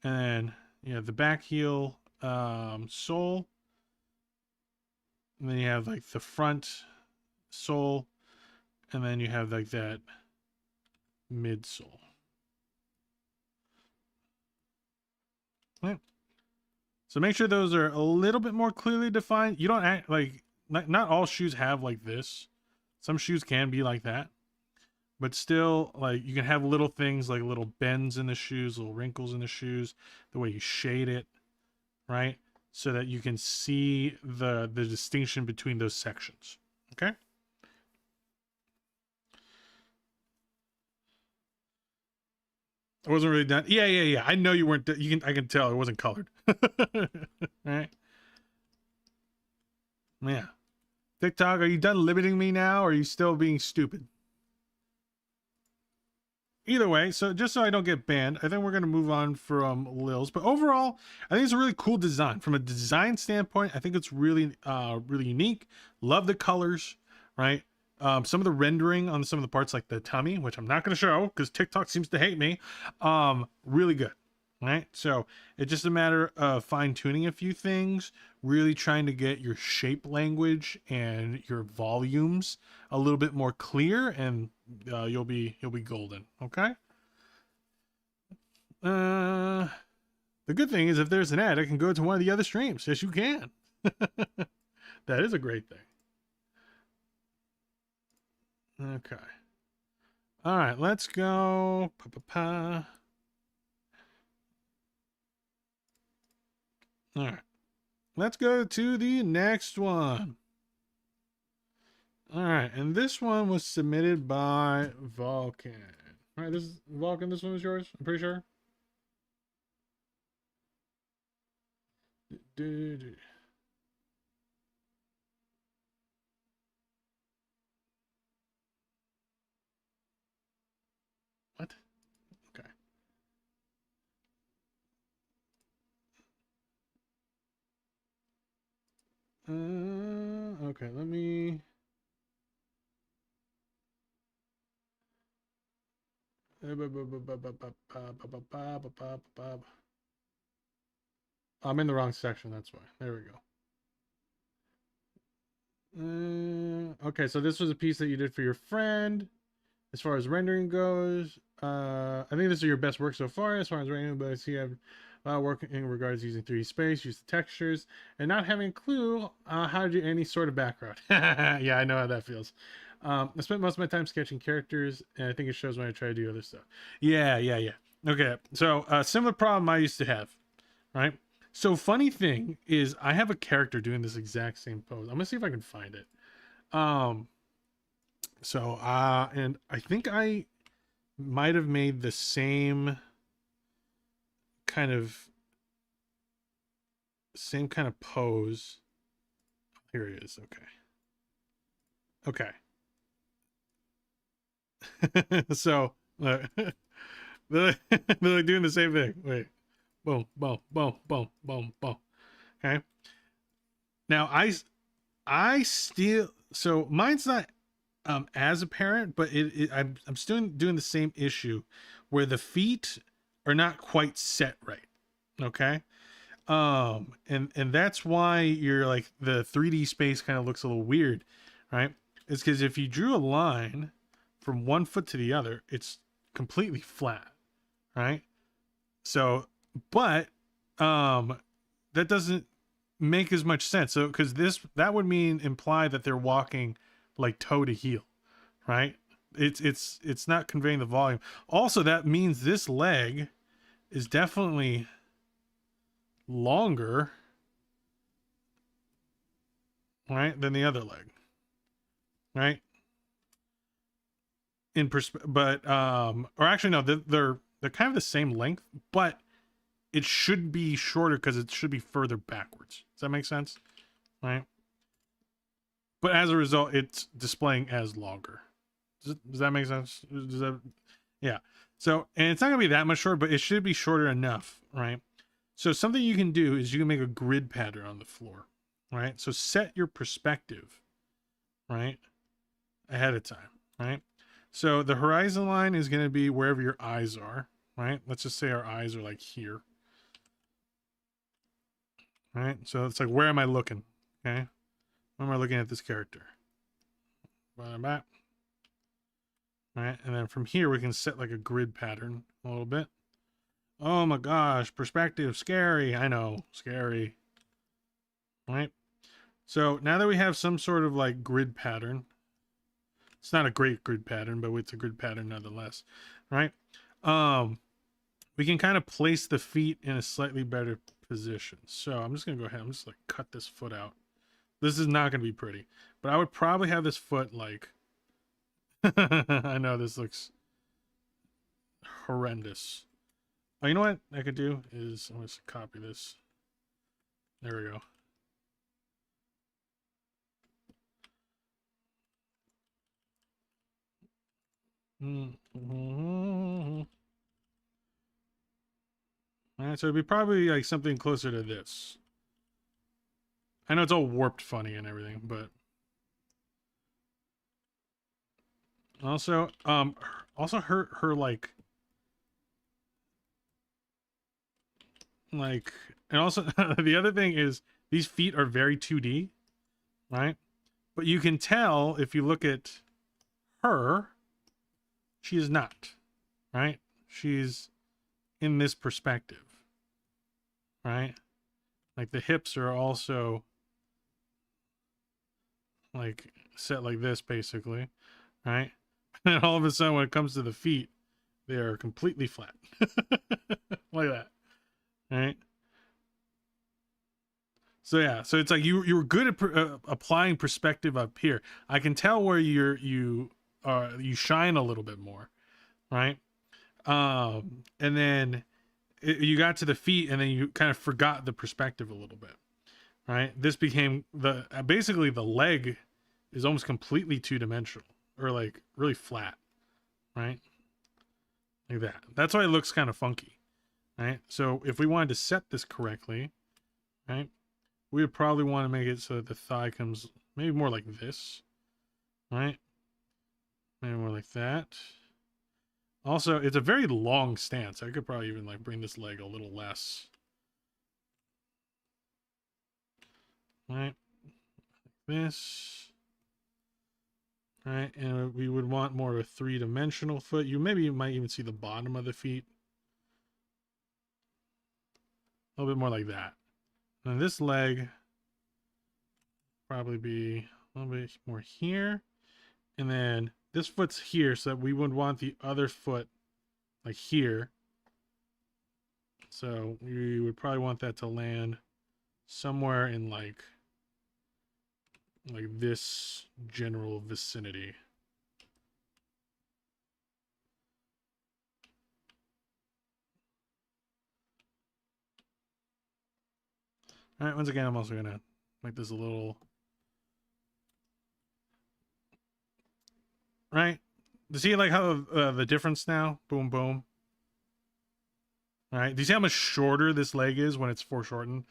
And then you have the back heel sole. And then you have like the front sole. And then you have like that midsole. Right? So make sure those are a little bit more clearly defined. You don't act like not all shoes have like this. Some shoes can be like that. But still, like, you can have little things like little bends in the shoes, little wrinkles in the shoes, the way you shade it, right? So that you can see the distinction between those sections. Okay? I wasn't really done. Yeah. I know you weren't. I can tell it wasn't colored. Right? Yeah. TikTok, are you done limiting me now, or are you still being stupid? Either way, so just so I don't get banned, I think we're going to move on from Lils. But overall, I think it's a really cool design. From a design standpoint, I think it's really, really unique. Love the colors, right? Some of the rendering on some of the parts, like the tummy, which I'm not going to show because TikTok seems to hate me, really good, right? So it's just a matter of fine-tuning a few things, really trying to get your shape language and your volumes a little bit more clear, and you'll be golden. Okay. The good thing is if there's an ad, I can go to one of the other streams. Yes, you can. That is a great thing. Okay. All right, let's go. All right. Let's go to the next one. All right, and this one was submitted by Vulcan. All right, this is Vulcan. This one was yours. I'm pretty sure. What? Okay. Okay. Let me. I'm in the wrong section, that's why. There we go. Okay, so this was a piece that you did for your friend. As far as rendering goes, I think this is your best work so far. As far as rendering, but I see you have work in regards to using 3D space, use the textures, and not having a clue how to do any sort of background. Yeah, I know how that feels. I spent most of my time sketching characters, and I think it shows when I try to do other stuff. Yeah. Okay, so similar problem I used to have, right? So funny thing is, I have a character doing this exact same pose. I'm gonna see if I can find it. So and I think I might have made the same kind of pose. Here it is. Okay. So they're like doing the same thing. Wait. Boom, boom, boom, boom, boom, boom. Okay. Now I still, so mine's not as apparent, but I'm still doing the same issue where the feet are not quite set right. Okay. And that's why you're like, the 3D space kind of looks a little weird, right? It's because if you drew a line from one foot to the other, it's completely flat, right? So, but that doesn't make as much sense. So, because that would imply that they're walking like toe to heel, right? It's not conveying the volume. Also, that means this leg is definitely longer, right, than the other leg, right? But or actually no, they're kind of the same length, but it should be shorter because it should be further backwards. Does that make sense? Right? But as a result, it's displaying as longer. Does that make sense? Does that? Yeah. So, and it's not gonna be that much shorter, but it should be shorter enough, right? So something you can do is you can make a grid pattern on the floor, right? So set your perspective, right, ahead of time, right? So the horizon line is going to be wherever your eyes are, right? Let's just say our eyes are like here, right? So it's like, where am I looking? Okay. Where am I looking at this character? Back. Right. And then from here, we can set like a grid pattern a little bit. Oh my gosh, perspective, scary. I know, scary. Right? So now that we have some sort of like grid pattern, it's not a great grid pattern, but it's a grid pattern nonetheless, right? We can kind of place the feet in a slightly better position. So I'm just gonna go ahead, I'm just like cut this foot out. This is not gonna be pretty, but I would probably have this foot like, I know this looks horrendous. Oh, you know what I could do is I'm just copy this. There we go. All right, so it'd be probably like something closer to this. I know it's all warped funny and everything, but also her like and also the other thing is these feet are very 2D, right? But you can tell if you look at her, she is not, right? She's in this perspective, right? Like the hips are also like set like this basically, right? And all of a sudden when it comes to the feet, they are completely flat. Like that, right? So yeah, so it's like you were good at applying perspective up here. I can tell where you shine a little bit more, right? And then you got to the feet, and then you kind of forgot the perspective a little bit, right? This became basically the leg is almost completely two-dimensional, or like really flat, right? Like that. That's why it looks kind of funky, right? So if we wanted to set this correctly, right, we would probably want to make it so that the thigh comes maybe more like this, right? Maybe more like that. Also, it's a very long stance. I could probably even like bring this leg a little less. Right. This. Right, and we would want more of a three-dimensional foot. You might even see the bottom of the feet. A little bit more like that. And this leg probably be a little bit more here. And then this foot's here, so that we would want the other foot like here. So we would probably want that to land somewhere in like this general vicinity. All right, once again, I'm also gonna make this a little, right? Do you see like how the difference now? Boom, boom. All right, do you see how much shorter this leg is when it's foreshortened?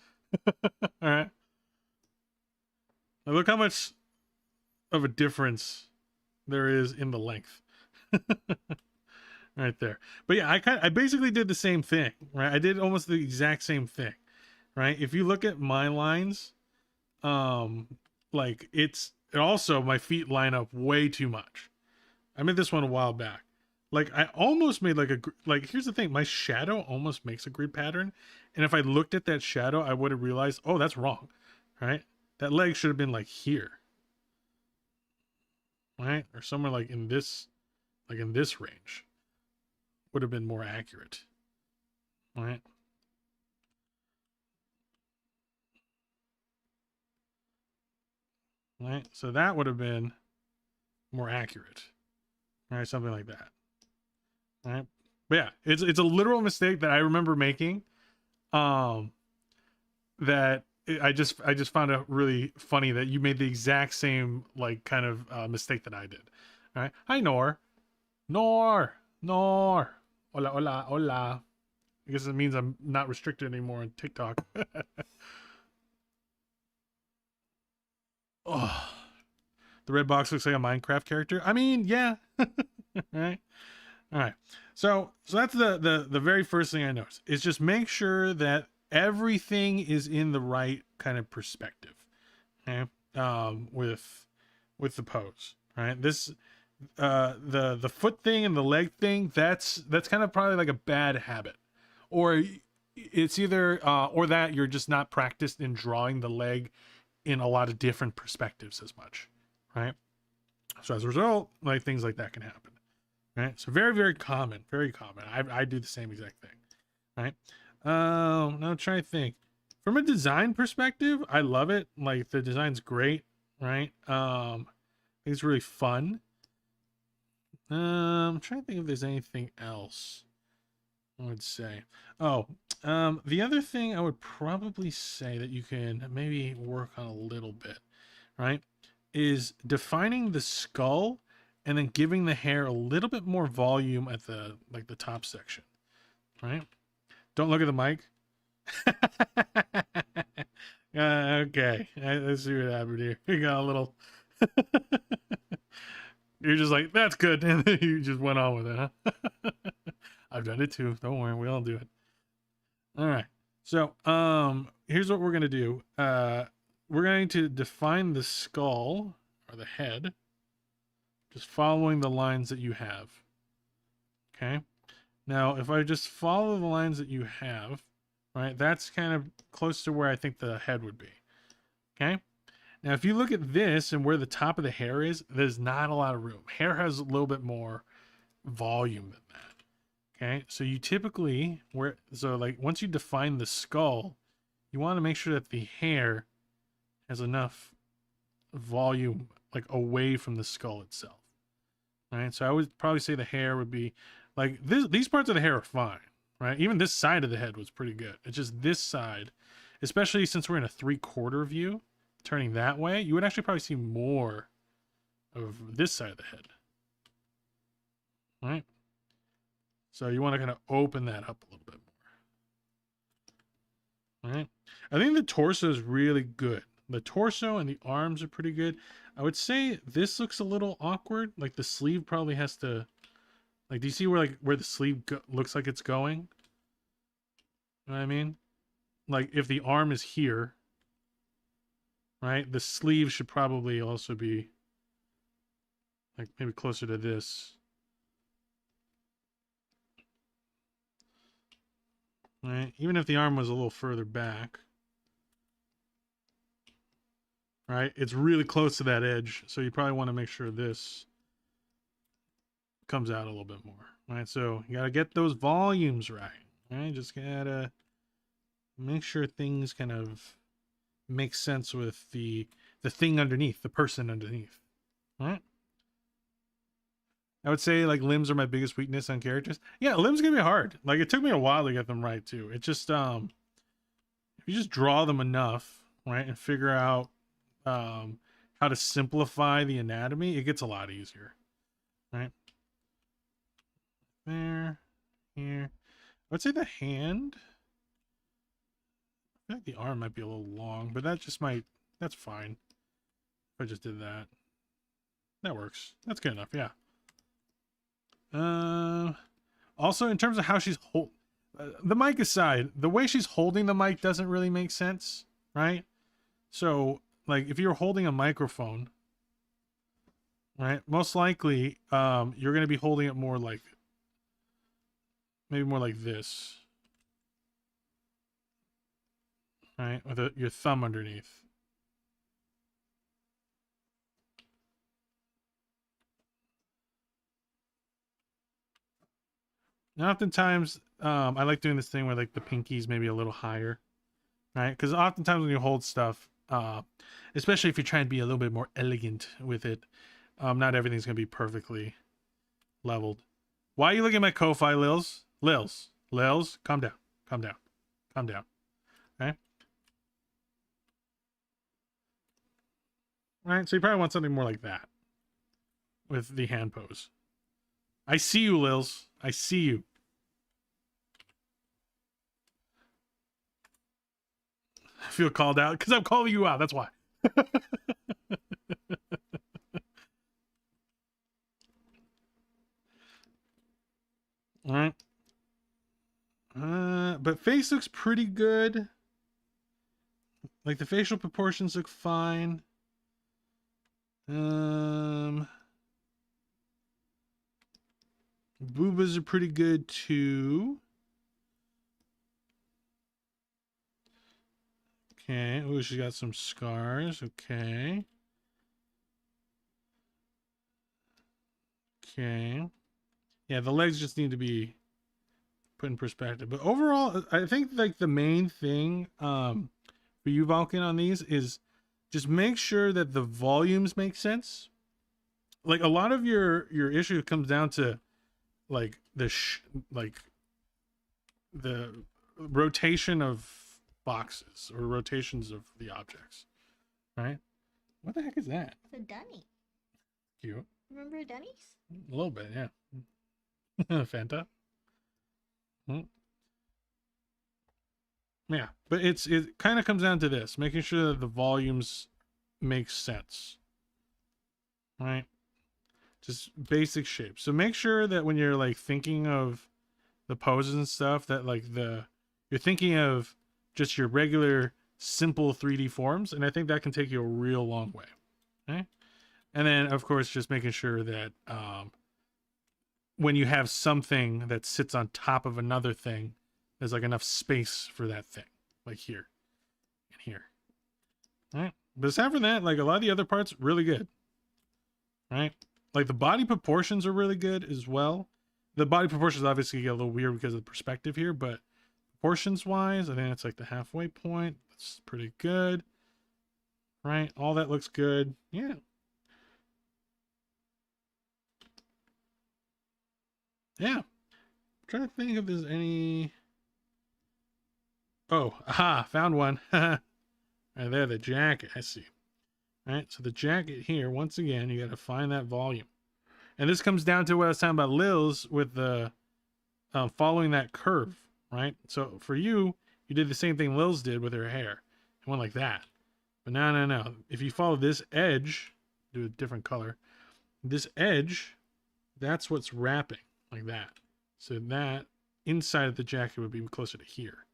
All right. Now look how much of a difference there is in the length. Right there. But yeah, I basically did the same thing, right? I did almost the exact same thing, right? If you look at my lines, like it also, my feet line up way too much. I made this one a while back. Like I almost made like here's the thing, my shadow almost makes a grid pattern, and if I looked at that shadow, I would have realized, oh, that's wrong, right? That leg should have been like here, right? Or somewhere like in this range would have been more accurate, right? Right, so that would have been more accurate, right? Something like that, right? But yeah, it's a literal mistake that I remember making, that I just found it really funny that you made the exact same like kind of mistake that I did. All right, hi Nor, hola, hola. I guess it means I'm not restricted anymore on TikTok. Oh, the red box looks like a Minecraft character. I mean, yeah. Right. All right. So that's the very first thing I noticed is just make sure that everything is in the right kind of perspective. Okay. With the pose. Right. This the foot thing and the leg thing, that's kind of probably like a bad habit. Or it's either or that you're just not practiced in drawing the leg in a lot of different perspectives as much, right? So as a result, like things like that can happen, right? So very, very common, very common. I do the same exact thing, right? Now I'm trying to think. From a design perspective, I love it. Like the design's great, right? I think it's really fun. I'm trying to think if there's anything else I would say. Oh, the other thing I would probably say that you can maybe work on a little bit, right, is defining the skull and then giving the hair a little bit more volume at the top section, right? Don't look at the mic. Okay, let's see what happened here. You got a little. You're just like, that's good, and then you just went on with it, huh? I've done it too. Don't worry, we all do it. All right. So, here's what we're gonna do. We're going to define the skull or the head, just following the lines that you have. Okay. Now, if I just follow the lines that you have, right, that's kind of close to where I think the head would be. Okay. Now, if you look at this and where the top of the hair is, there's not a lot of room. Hair has a little bit more volume than that. Okay, so you typically, like once you define the skull, you want to make sure that the hair has enough volume like away from the skull itself. All right, so I would probably say the hair would be like these parts of the hair are fine, right? Even this side of the head was pretty good. It's just this side, especially since we're in a 3/4 view, turning that way, you would actually probably see more of this side of the head. All right. So you want to kind of open that up a little bit more. All right. I think the torso is really good. The torso and the arms are pretty good. I would say this looks a little awkward. Like the sleeve probably has to Like, do you see where the sleeve looks like it's going? You know what I mean? Like, if the arm is here, right, the sleeve should probably also be like maybe closer to this. Right? Even if the arm was a little further back. Right? It's really close to that edge, so you probably want to make sure this comes out a little bit more. Right? So you gotta get those volumes right. Right? Just gotta make sure things kind of make sense with the thing underneath, the person underneath. Right? I would say like limbs are my biggest weakness on characters. Yeah, limbs can be hard. Like it took me a while to get them right too. It just if you just draw them enough, right, and figure out how to simplify the anatomy, it gets a lot easier. Right? There, here. I would say the hand. I feel like the arm might be a little long, but that just might, that's fine. If I just did that. That works. That's good enough, yeah. Also, in terms of how she's the mic aside, the way she's holding the mic doesn't really make sense, right? So, like, if you're holding a microphone, right, most likely, you're going to be holding it more like, maybe more like this, right, with your thumb underneath. And oftentimes, I like doing this thing where like the pinky's maybe a little higher, right? Because oftentimes when you hold stuff, especially if you're trying to be a little bit more elegant with it, not everything's gonna be perfectly leveled. Why are you looking at my Ko-Fi, Lils? Lils, calm down, calm down, calm down. Okay. Right. So you probably want something more like that with the hand pose. I see you, Lils. I see you. I feel called out because I'm calling you out. That's why. All right. But face looks pretty good. Like the facial proportions look fine. Boobas are pretty good too. Okay. Oh, she's got some scars. Okay. Okay. Yeah, the legs just need to be put in perspective. But overall, I think like the main thing for you, Vulcan, on these is just make sure that the volumes make sense. Like a lot of your issue comes down to like the rotation of boxes or rotations of the objects, right? What the heck is that? It's a dunny. Cute. Remember dunnies? A little bit, yeah. Fanta. Yeah, but it kind of comes down to this, making sure that the volumes make sense, right? Just basic shapes. So make sure that when you're like thinking of the poses and stuff, that like you're thinking of just your regular simple 3D forms, and I think that can take you a real long way. Okay, and then of course just making sure that when you have something that sits on top of another thing, there's like enough space for that thing, like here and here. All right, but aside from that, like a lot of the other parts, really good. Right. Like the body proportions are really good as well. The body proportions obviously get a little weird because of the perspective here, but proportions wise, I think it's like the halfway point. That's pretty good. Right? All that looks good. Yeah. Yeah. I'm trying to think if there's any. Oh, aha, found one. Right there, the jacket. I see. All right, so the jacket here, once again, you got to find that volume. And this comes down to what I was talking about Lil's with the following that curve, right? So for you, you did the same thing Lil's did with her hair. It went like that. But no. If you follow this edge, do a different color. This edge, that's what's wrapping. like that. So that inside of the jacket would be closer to here,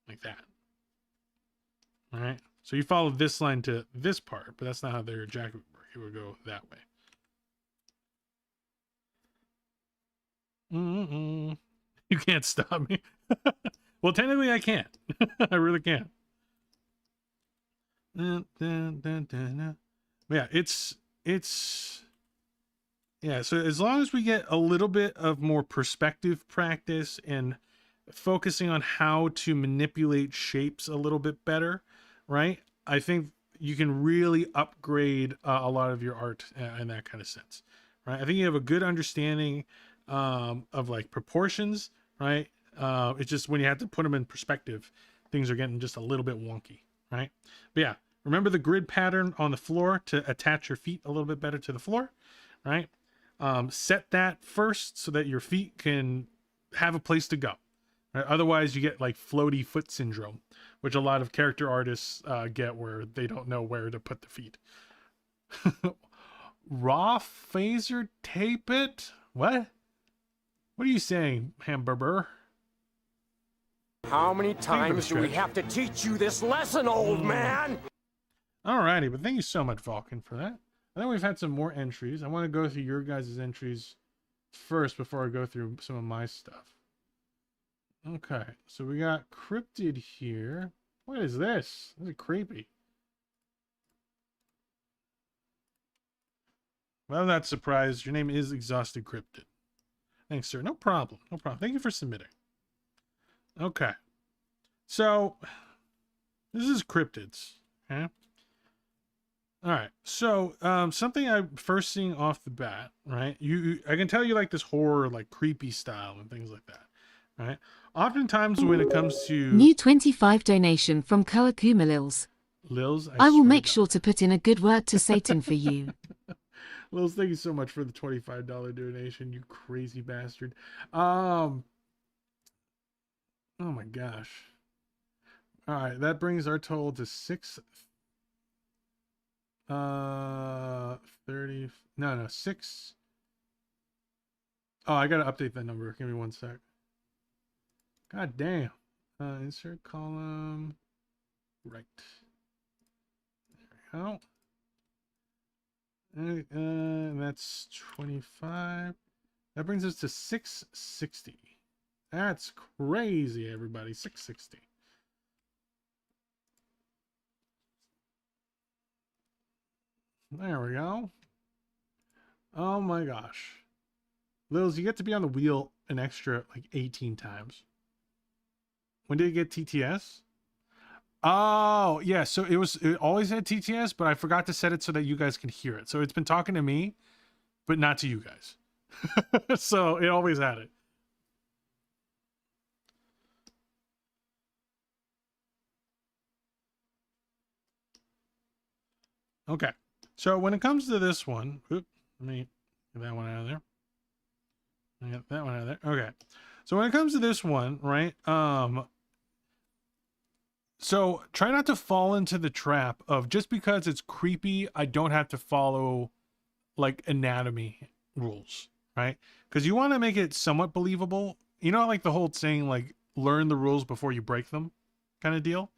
like that. All right. So you follow this line to this part, but that's not how their jacket would work. It would go that way. You can't stop me. Well, technically I can't. I really can't. Yeah, it's yeah, so as long as we get a little bit of more perspective practice and focusing on how to manipulate shapes a little bit better, right? I think you can really upgrade a lot of your art in that kind of sense, right? I think you have a good understanding of like proportions, right? It's just when you have to put them in perspective, things are getting just a little bit wonky, right? But yeah, remember the grid pattern on the floor to attach your feet a little bit better to the floor, right? Set that first so that your feet can have a place to go. Right? Otherwise, you get like floaty foot syndrome, which a lot of character artists get, where they don't know where to put the feet. Raw phaser tape it? What? What are you saying, Hamburger? How many times do we have to teach you this lesson, old man? Alrighty, but thank you so much, Vulcan, for that. I think we've had some more entries. I want to go through your guys' entries first before I go through some of my stuff. Okay, so we got Cryptid here. What is this? This is creepy. Well, I'm not surprised. Your name is Exhausted Cryptid. Thanks, sir. No problem. No problem. Thank you for submitting. Okay. So, this is Cryptids. Okay. All right. So, something I'm first seeing off the bat, right? I can tell you like this horror, like creepy style and things like that, right? Oftentimes when it comes to New 25 donation from Koakumalils. Lils, I will swear make to sure to put in a good word to Satan for you. Lils, thank you so much for the $25 donation, you crazy bastard. Oh my gosh. All right, that brings our total to 6. Oh, I gotta update that number. Give me one sec. God damn. Insert column. Right. There we go. And that's 25. That brings us to 660. That's crazy, everybody. 660. There we go. Oh my gosh. Lils, you get to be on the wheel an extra like 18 times. When did it get TTS? Oh, yeah. So it always had TTS, but I forgot to set it so that you guys can hear it. So it's been talking to me, but not to you guys. So it always had it. Okay. So when it comes to this one, let me get that one out of there. I got that one out of there. Okay. So when it comes to this one, right? So try not to fall into the trap of just because it's creepy, I don't have to follow like anatomy rules, right? Because you want to make it somewhat believable. You know, like the whole saying, like, learn the rules before you break them kind of deal,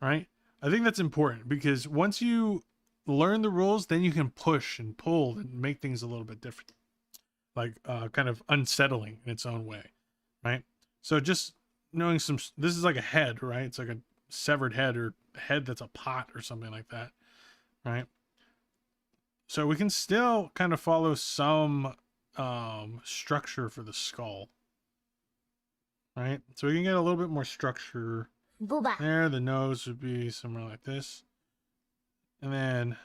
right? I think that's important because once you learn the rules, then you can push and pull and make things a little bit different, like kind of unsettling in its own way, right? So just knowing this is like a head, right? It's like a severed head or head that's a pot or something like that, right? So we can still kind of follow some structure for the skull, right? So we can get a little bit more structure there. The nose would be somewhere like this, and then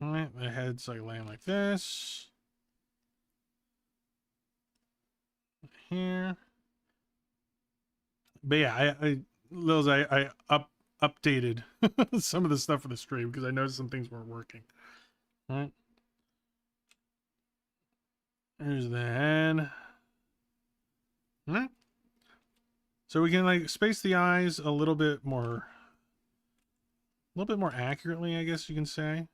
all right, the head's like laying like this here. But yeah, I updated some of the stuff for the stream because I noticed some things weren't working. All right. There's the head. All right. So we can like space the eyes a little bit more accurately, I guess you can say,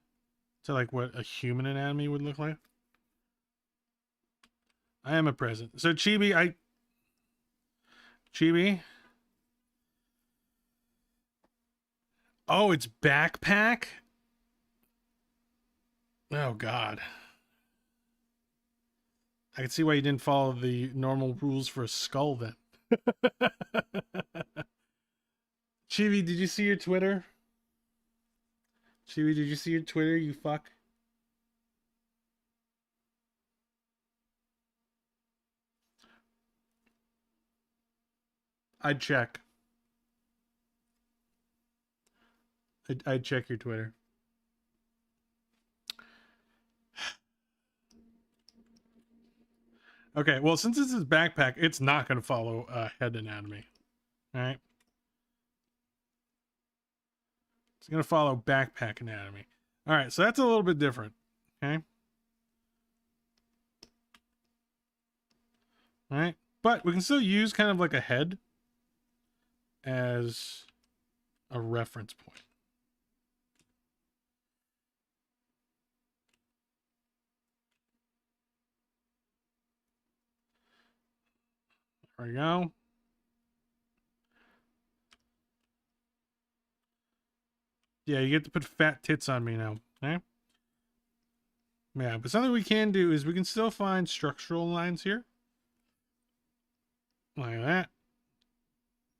to like what a human anatomy would look like. I am a present. So Chibi. Oh, it's backpack? Oh, God. I can see why you didn't follow the normal rules for a skull then. Chibi, did you see your Twitter? Chibi, did you see your Twitter, you fuck? I'd check. I'd check your Twitter. Okay, well, since this is backpack, it's not going to follow head anatomy. All right. It's going to follow backpack anatomy. All right, so that's a little bit different. Okay. All right. But we can still use kind of like a head as a reference point. There we go. Yeah, you get to put fat tits on me now. Okay. Yeah, but something we can do is we can still find structural lines here. Like that.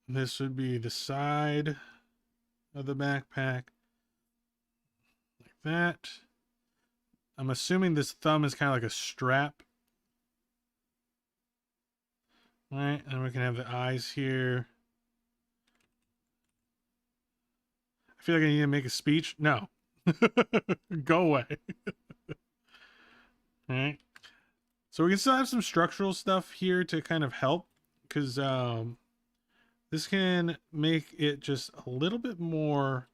This would be the side of the backpack. Like that. I'm assuming this thumb is kind of like a strap. All right, and we can have the eyes here. I feel like I need to make a speech. No. Go away. All right. So we can still have some structural stuff here to kind of help, because this can make it just a little bit more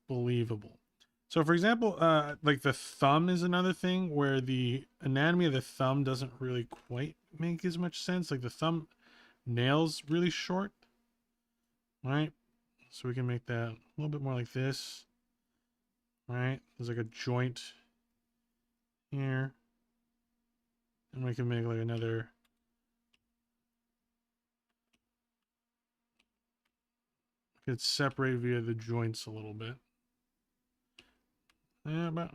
believable. So for example, like the thumb is another thing where the anatomy of the thumb doesn't really quite make as much sense. Like the thumb nail's really short, right? So we can make that a little bit more like this, right? There's like a joint here. And we can make like another. We could separate via the joints a little bit. Yeah, about.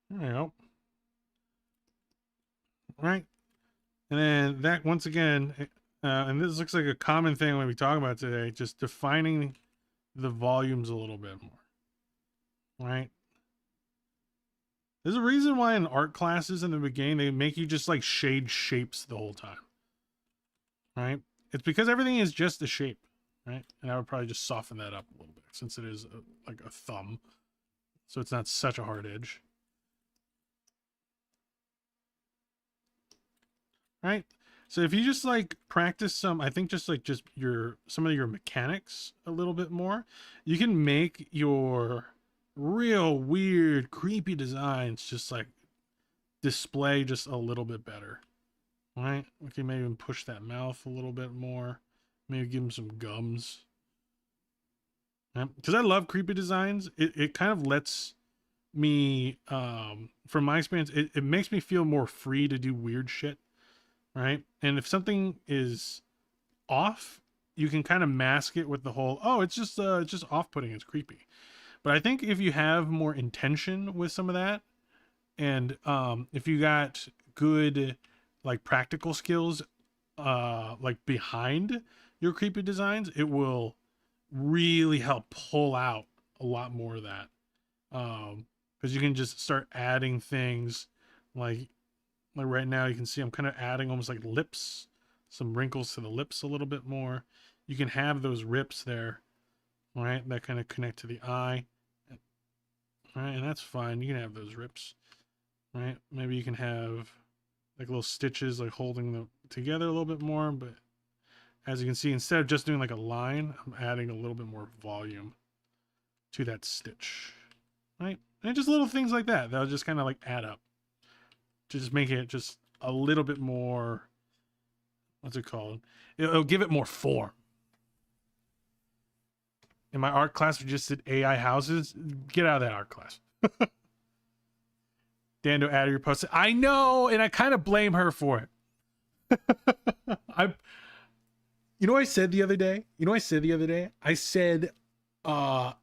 There we go. Right. And then that once again, and this looks like a common thing when we talk about today, just defining the volumes a little bit more. Right. There's a reason why in art classes in the beginning, they make you just like shade shapes the whole time. Right? It's because everything is just a shape. Right? And I would probably just soften that up a little bit since it is like a thumb. So it's not such a hard edge. Right? So if you just like practice some, I think just some of your mechanics a little bit more, you can make your real weird creepy designs just like display just a little bit better. All right, we can maybe even push that mouth a little bit more, maybe give him some gums, because I love creepy designs. It kind of lets me from my experience, it makes me feel more free to do weird shit, right? And if something is off, you can kind of mask it with the whole, oh, it's just off-putting, it's creepy. But I think if you have more intention with some of that, and if you got good like practical skills like behind your creepy designs, it will really help pull out a lot more of that. Because you can just start adding things like right now you can see I'm kind of adding almost like lips, some wrinkles to the lips a little bit more. You can have those rips there, right? That kind of connect to the eye. Right, and that's fine. You can have those rips, right? Maybe you can have like little stitches like holding them together a little bit more, but as you can see, instead of just doing like a line, I'm adding a little bit more volume to that stitch, right? And just little things like that, that'll just kind of like add up to just make it just a little bit more, what's it called? It'll give it more form. in my art class we just did AI houses. Get out of that art class. Dando added your post. I know, and I kind of blame her for it. You know what I said the other day? I said, I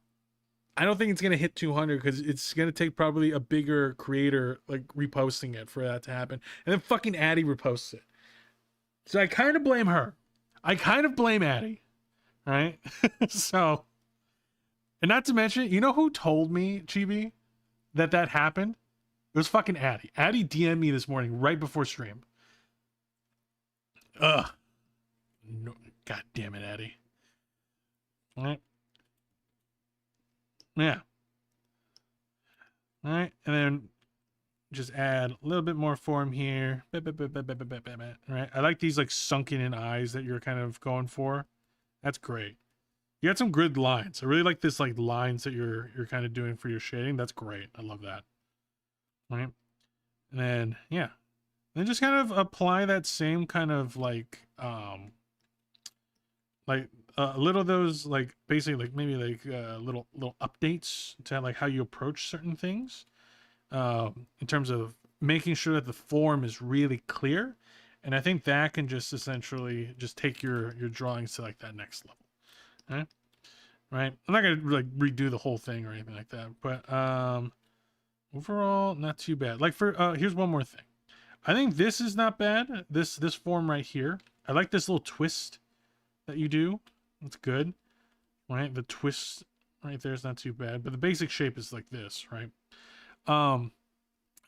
don't think it's gonna hit 200 because it's gonna take probably a bigger creator like reposting it for that to happen. And then fucking Addie reposts it. So I kind of blame her. I kind of blame Addie. Right? So, and not to mention, you know who told me, Chibi, that happened? It was fucking Addie. Addie DM'd me this morning right before stream. Ugh. No, God damn it, Addie. All right. Yeah. All right. And then just add a little bit more form here. All right. I like these like sunken in eyes that you're kind of going for. That's great. You got some good lines. I really like this like lines that you're kind of doing for your shading. That's great. I love that. All right. And then, yeah. And then just kind of apply that same kind of like a little of those like basically like maybe like little updates to like how you approach certain things in terms of making sure that the form is really clear. And I think that can just essentially just take your drawings to like that next level. Okay? Right? I'm not gonna like redo the whole thing or anything like that, but overall not too bad. Like for here's one more thing. I think this is not bad. This form right here. I like this little twist that you do. That's good. Right? The twist right there is not too bad, but the basic shape is like this, right?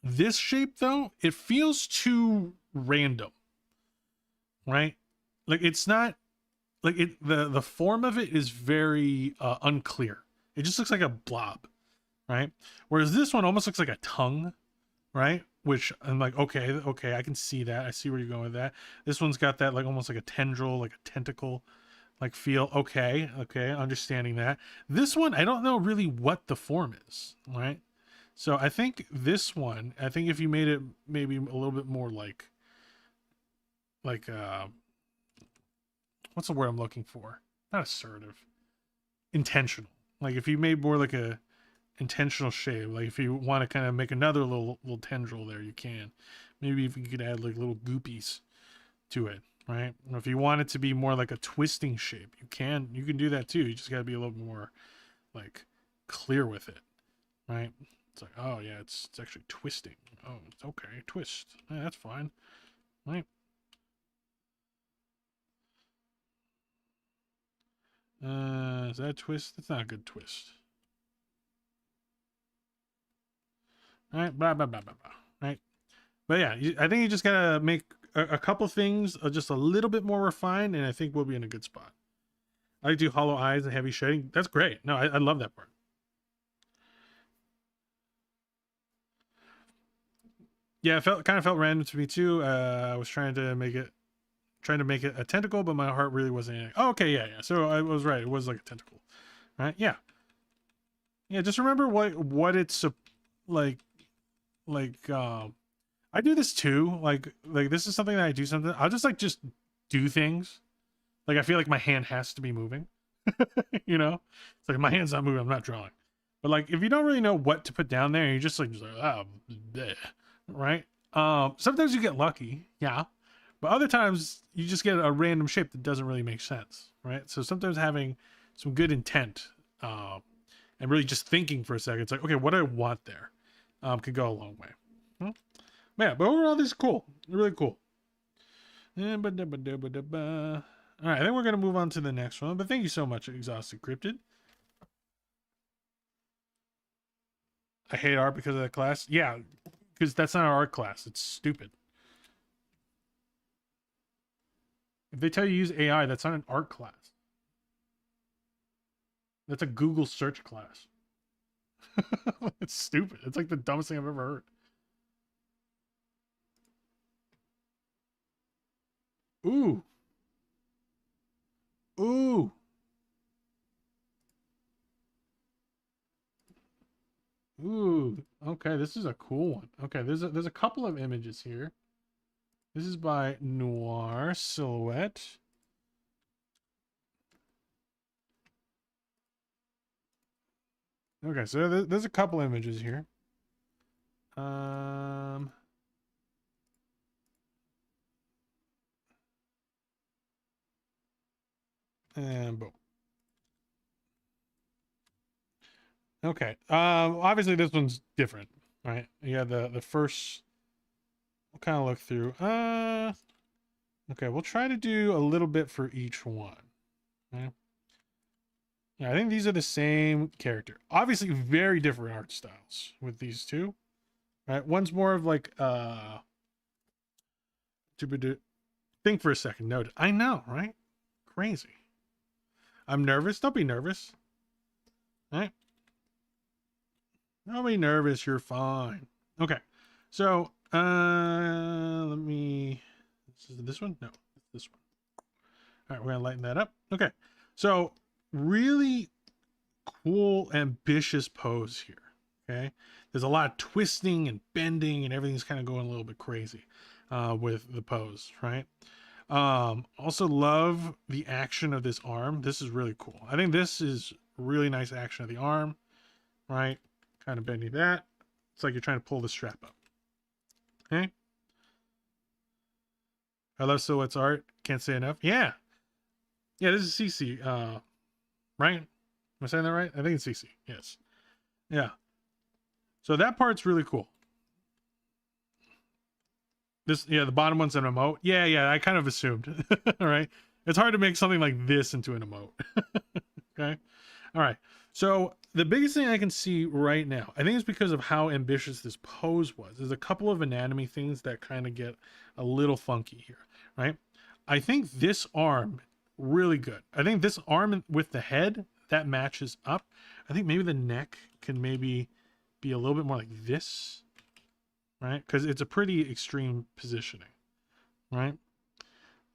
This shape though, it feels too random. Right? Like it's not like it the form of it is very unclear. It just looks like a blob, right? Whereas this one almost looks like a tongue, right? Which I'm like, okay, I can see that. I see where you're going with that. This one's got that like almost like a tendril, like a tentacle like feel. Okay, understanding that. This one, I don't know really what the form is, right? So I think this one, if you made it maybe a little bit more like what's the word I'm looking for? Not assertive. Intentional. Like if you made more like a intentional shape, like if you want to kind of make another little tendril there, you can. Maybe if you could add like little goopies to it, right? Or if you want it to be more like a twisting shape, you can do that too. You just got to be a little more like clear with it, right? It's like, oh yeah, it's actually twisting. Oh, it's okay, twist. Yeah, that's fine, right? Is that a twist? That's not a good twist. All right, blah blah blah blah blah. Right, but yeah, I think you just gotta make a couple things just a little bit more refined, and I think we'll be in a good spot. I do hollow eyes and heavy shading. That's great. No, I love that part. Yeah, it kind of felt random to me too. I was trying to make it a tentacle, but my heart really wasn't in it. Oh, okay, yeah. So I was right. It was like a tentacle, right? Yeah. Just remember what it's like. I do this too. Like this is something that I do. I'll just do things. Like I feel like my hand has to be moving. You know, it's like my hand's not moving. I'm not drawing. But like if you don't really know what to put down there, you're just like oh, bleh, right? Sometimes you get lucky, yeah. But other times you just get a random shape that doesn't really make sense, right? So sometimes having some good intent and really just thinking for a second, it's like, okay, what do I want there? Could go a long way. Yeah, but overall, this is cool. Really cool. All right, I think we're going to move on to the next one. But thank you so much, Exhausted Cryptid. I hate art because of that class. Yeah, because that's not our art class. It's stupid. If they tell you use AI, that's not an art class. That's a Google search class. It's stupid. It's like the dumbest thing I've ever heard. Ooh. Ooh. Ooh. Okay, this is a cool one. Okay, there's a couple of images here. This is by Noir Silhouette. Okay, so there's a couple images here. And boom. Okay. Obviously this one's different, right? You have the first. We'll kind of look through. Okay, we'll try to do a little bit for each one. Okay. Yeah, I think these are the same character. Obviously, very different art styles with these two. Right? One's more of like think for a second. Note. I know, right? Crazy. I'm nervous. Don't be nervous. All right? Don't be nervous. You're fine. Okay. So, let me. Is it this one? No, it's this one. All right, we're gonna lighten that up. Okay. So, really cool, ambitious pose here. Okay. There's a lot of twisting and bending, and everything's kind of going a little bit crazy with the pose, right? Also love the action of this arm. This is really cool. I think this is really nice action of the arm, right? Kind of bending that. It's like you're trying to pull the strap up. Okay. I love Silhouette's art. Can't say enough. Yeah. Yeah, this is CC. Right? Am I saying that right? I think it's CC. Yes. Yeah. So that part's really cool. This, yeah, the bottom one's an emote. Yeah, I kind of assumed. All right. It's hard to make something like this into an emote. Okay. All right. So the biggest thing I can see right now, I think it's because of how ambitious this pose was. There's a couple of anatomy things that kind of get a little funky here, right? I think this arm, really good. I think this arm with the head, that matches up. I think maybe the neck can maybe be a little bit more like this, right? Because it's a pretty extreme positioning, right?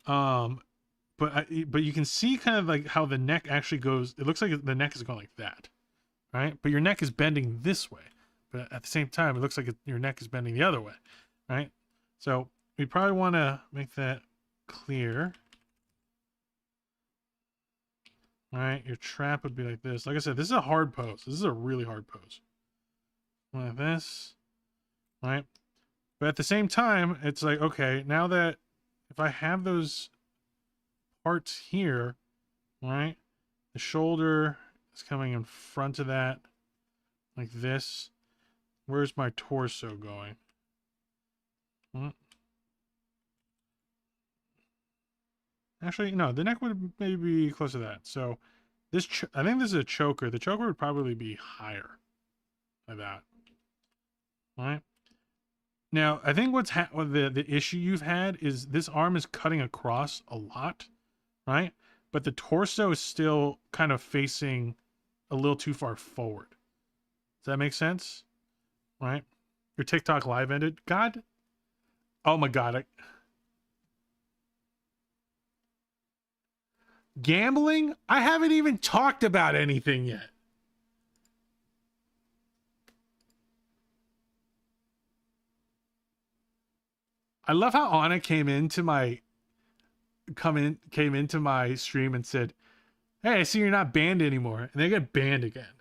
But you can see kind of like how the neck actually goes. It looks like the neck is going like that, right? But your neck is bending this way, but at the same time, it looks like your neck is bending the other way, right? So we probably want to make that clear. All right, your trap would be like this. Like I said, this is a hard pose. This is a really hard pose. Like this, right? But at the same time, it's like, okay, now that if I have those parts here, right? The shoulder is coming in front of that, like this. Where's my torso going? Actually, no, the neck would maybe be close to that. So this, I think this is a choker. The choker would probably be higher, like that. All right. Now, I think what's the issue you've had is this arm is cutting across a lot, right? But the torso is still kind of facing a little too far forward. Does that make sense? Right? Your TikTok live ended. God. Oh my God. Gambling? I haven't even talked about anything yet. I love how Anna came into my stream and said, "Hey, I see you're not banned anymore," and they get banned again.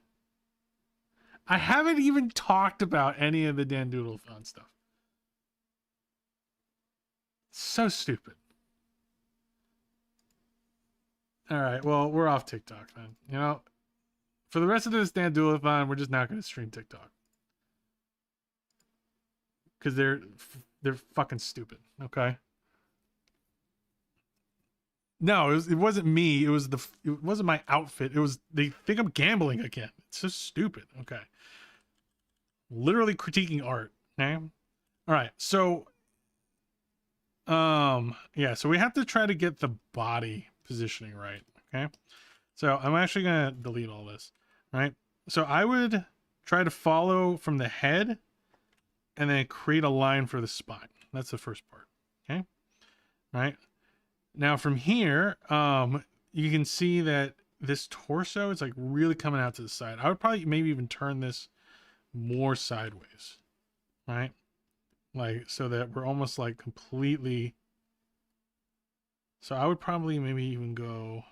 I haven't even talked about any of the Dandoodlathon stuff. So stupid. All right, well, we're off TikTok then. You know, for the rest of this Dandoodlathon, we're just not going to stream TikTok because they're fucking stupid. Okay. No, it wasn't me. It wasn't my outfit. It was, they think I'm gambling again. It's so stupid. Okay. Literally critiquing art. Okay. All right. So, yeah, so we have to try to get the body positioning right. Okay. So I'm actually going to delete all this. Right. So I would try to follow from the head and then create a line for the spine. That's the first part. Okay. Right. Now from here, you can see that this torso is like really coming out to the side. I would probably maybe even turn this more sideways, right? Like, so that we're almost like completely. So I would probably maybe even go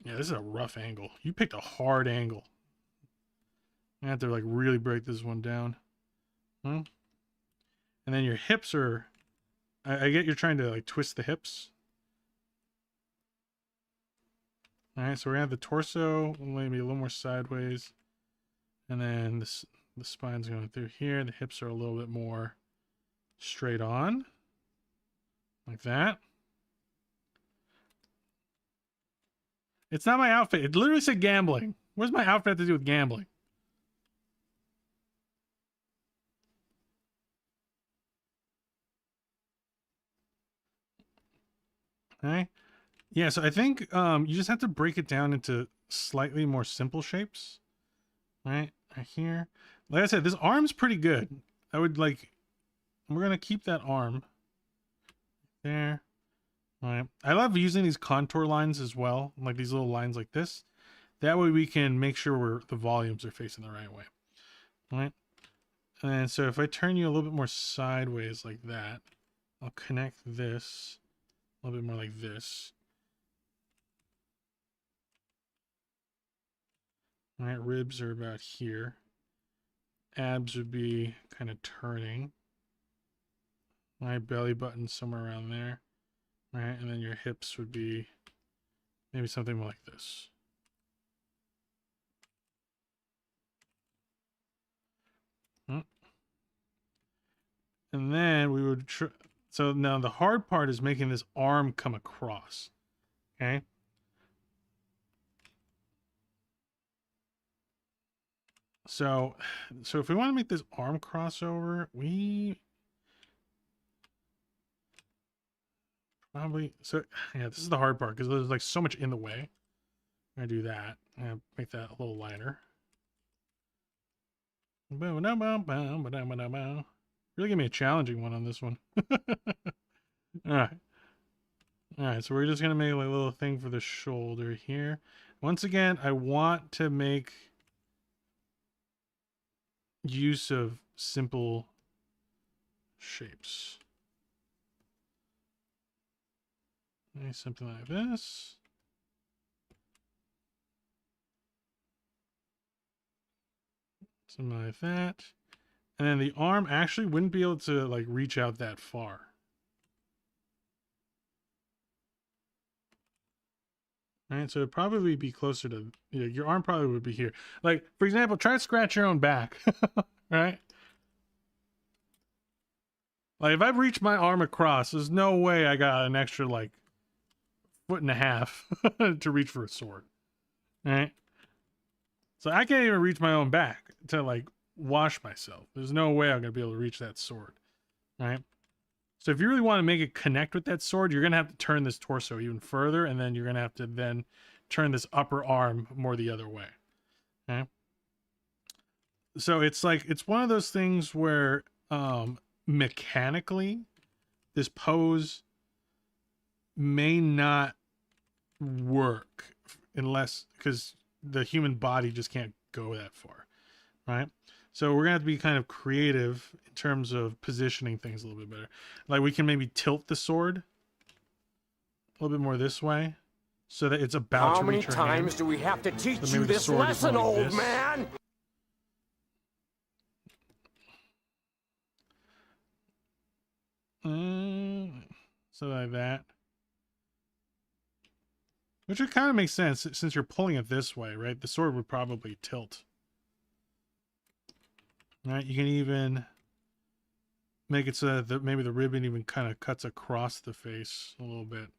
Yeah, this is a rough angle. You picked a hard angle. I have to like really break this one down. Hmm? And then your hips are, I get you're trying to like twist the hips. All right, so we're gonna have the torso maybe a little more sideways, and then the spine's going through here. The hips are a little bit more straight on, like that. It's not my outfit. It literally said gambling. What does my outfit have to do with gambling? Okay. Yeah, so I think you just have to break it down into slightly more simple shapes. Right here. Like I said, this arm's pretty good. I would like, we're going to keep that arm there. All right. I love using these contour lines as well, like these little lines like this. That way we can make sure the volumes are facing the right way. All right. And so if I turn you a little bit more sideways like that, I'll connect this a little bit more like this. All right, ribs are about here. Abs would be kind of turning. My belly button somewhere around there. All right, and then your hips would be maybe something like this. And then we would, so now the hard part is making this arm come across. Okay. So if we want to make this arm crossover, we probably, so yeah, this is the hard part because there's like so much in the way. I'm gonna do that. I'm gonna make that a little lighter. Really give me a challenging one on this one. All right, so we're just gonna make a little thing for the shoulder here. Once again, I want to make use of simple shapes. Maybe something like this. Something like that. And then the arm actually wouldn't be able to like reach out that far. Right, so it'd probably be closer to, your arm probably would be here. Like, for example, try to scratch your own back, right? Like, if I reach my arm across, there's no way I got an extra, like, 1.5 feet to reach for a sword, right? So I can't even reach my own back to, like, wash myself. There's no way I'm going to be able to reach that sword, right? So if you really want to make it connect with that sword, you're going to have to turn this torso even further, and then you're going to have to then turn this upper arm more the other way. Okay? So it's like, it's one of those things where mechanically, this pose may not work unless, because the human body just can't go that far, right? So we're gonna have to be kind of creative in terms of positioning things a little bit better. Like we can maybe tilt the sword a little bit more this way, so that it's about to reach her hand. How many times do we have to teach you this lesson, old man? So like that. Which would kind of make sense since you're pulling it this way, right? The sword would probably tilt. Right, you can even make it so that maybe the ribbon even kind of cuts across the face a little bit.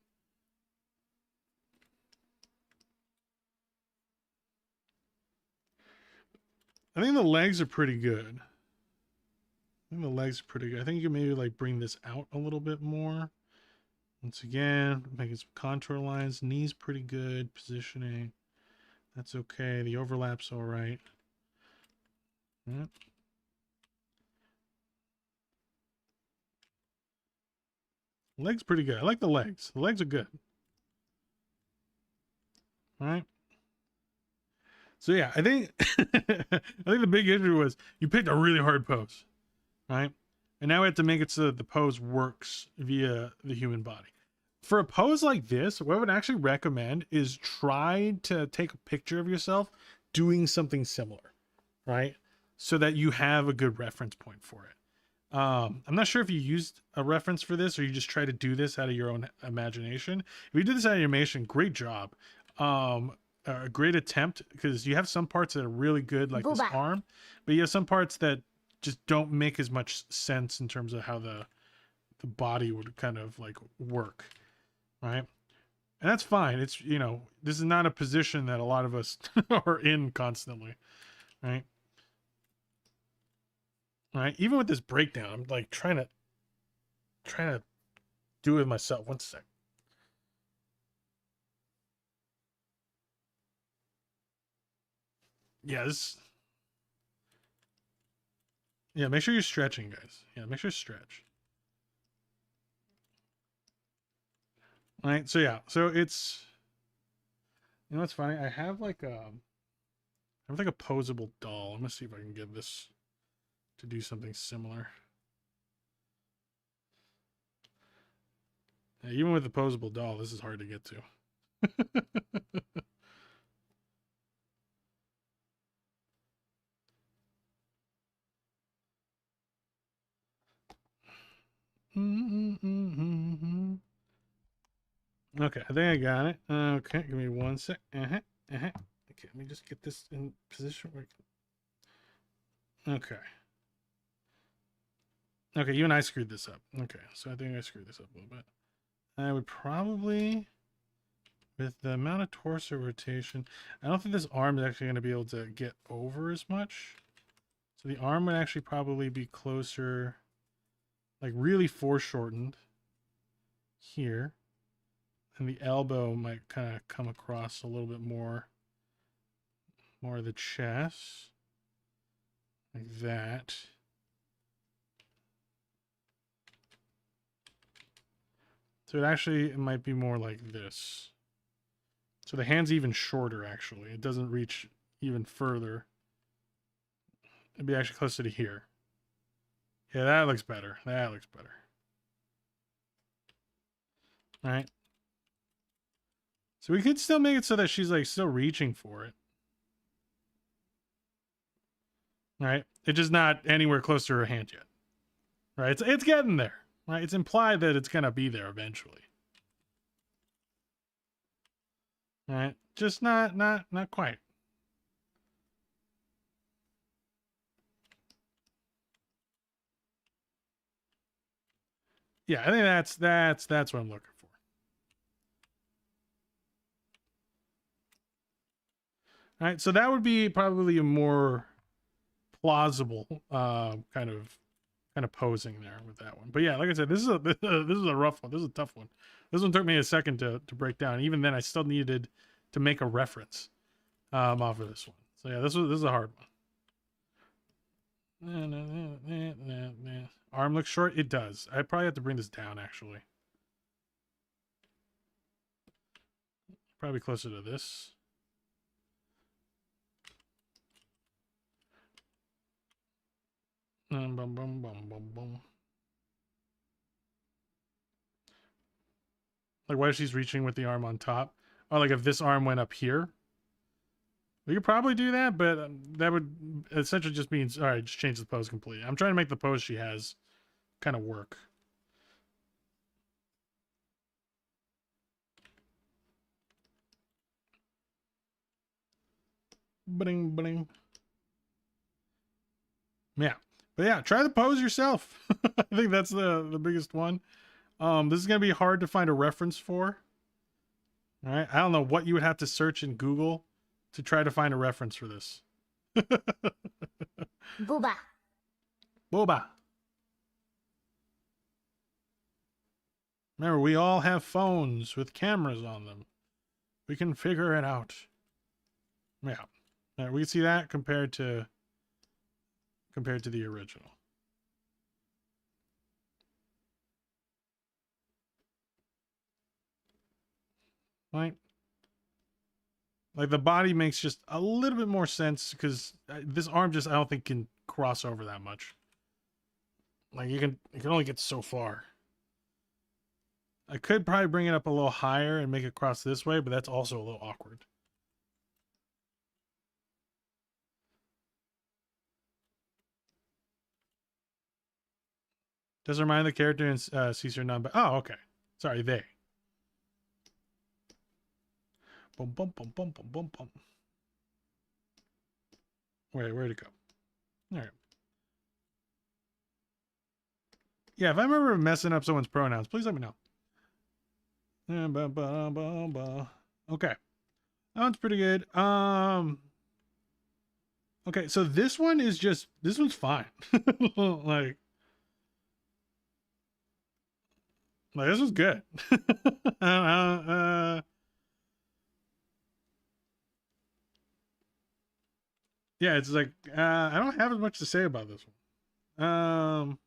I think the legs are pretty good. I think you can maybe like bring this out a little bit more. Once again, making some contour lines. Knees pretty good. Positioning. That's okay. The overlap's all right. Yep. Legs pretty good. I like the legs. The legs are good. All right. So yeah, I think the big issue was you picked a really hard pose, right? And now we have to make it so that the pose works via the human body. For a pose like this, what I would actually recommend is try to take a picture of yourself doing something similar, right? So that you have a good reference point for it. I'm not sure if you used a reference for this or you just try to do this out of your own imagination. If you did this out of your imagination, great job. A great attempt, because you have some parts that are really good, like this arm, but you have some parts that just don't make as much sense in terms of how the body would kind of like work, right? And that's fine. It's, you know, this is not a position that a lot of us are in constantly, right? Right? Even with this breakdown, I'm like trying to do it myself. One sec. Yeah, yeah, make sure you're stretching, guys. Yeah, make sure you stretch. All right, so yeah, so it's, you know what's funny? I have like a posable doll. I'm gonna see if I can get this to do something similar. Yeah, even with the posable doll, this is hard to get to. Okay, I think I got it. Okay, give me one sec. Okay, let me just get this in position. Okay. Okay, you and I screwed this up. Okay, so I think I screwed this up a little bit. I would probably, with the amount of torso rotation, I don't think this arm is actually going to be able to get over as much. So the arm would actually probably be closer, like really foreshortened here. And the elbow might kind of come across a little bit more of the chest. Like that. So it might be more like this. So the hand's even shorter, actually. It doesn't reach even further. It'd be actually closer to here. Yeah, that looks better. That looks better. All right. So we could still make it so that she's like still reaching for it. All right. It's just not anywhere close to her hand yet. Right? It's getting there. Right? It's implied that it's going to be there eventually. All right? Just not quite. Yeah, I think that's what I'm looking for. All right, so that would be probably a more plausible kind of posing there with that one. But yeah, like I said, this is a rough one. This is a tough one. This one took me a second to break down. Even then, I still needed to make a reference off of this one. So yeah, this is a hard one. Arm looks short. It does. I probably have to bring this down actually. Probably closer to this. Bum, bum, bum, bum, bum. Like, why she's reaching with the arm on top? Oh, like if this arm went up here, we could probably do that, but that would essentially just means, all right, just change the pose completely. I'm trying to make the pose she has kind of work. Bling, bling. Yeah. But yeah, try the pose yourself. I think that's the biggest one. This is going to be hard to find a reference for. All right. I don't know what you would have to search in Google to try to find a reference for this. Booba. Boba. Remember, we all have phones with cameras on them. We can figure it out. Yeah. Right, we can see that compared to the original. Right? Like the body makes just a little bit more sense because this arm just I don't think can cross over that much. Like you can only get so far. I could probably bring it up a little higher and make it cross this way, but that's also a little awkward. Does remind the character in Caesar non. Oh, okay. Sorry, they. Boom, boom, boom, boom, boom, boom, boom. Where'd it go? All right. Yeah, if I remember messing up someone's pronouns, please let me know. Okay. That one's pretty good. Okay, so this one's fine. like this was good. Yeah, it's like I don't have as much to say about this one.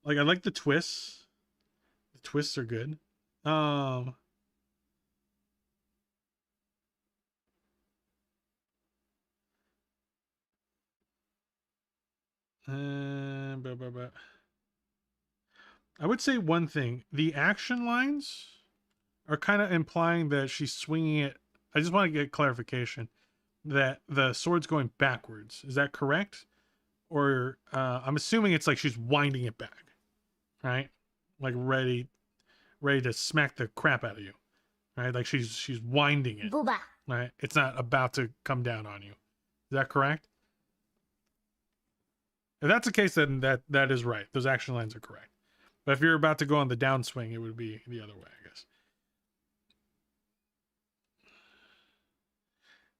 Like I like the twists. The twists are good. I would say one thing: the action lines are kind of implying that she's swinging it. I just want to get clarification that the sword's going backwards. Is that correct? Or I'm assuming it's like she's winding it back, right? Like ready to smack the crap out of you, right? Like she's winding it, Booba. right? It's not about to come down on you. Is that correct? If that's the case, then that is right. Those action lines are correct. But if you're about to go on the downswing, it would be the other way, I guess.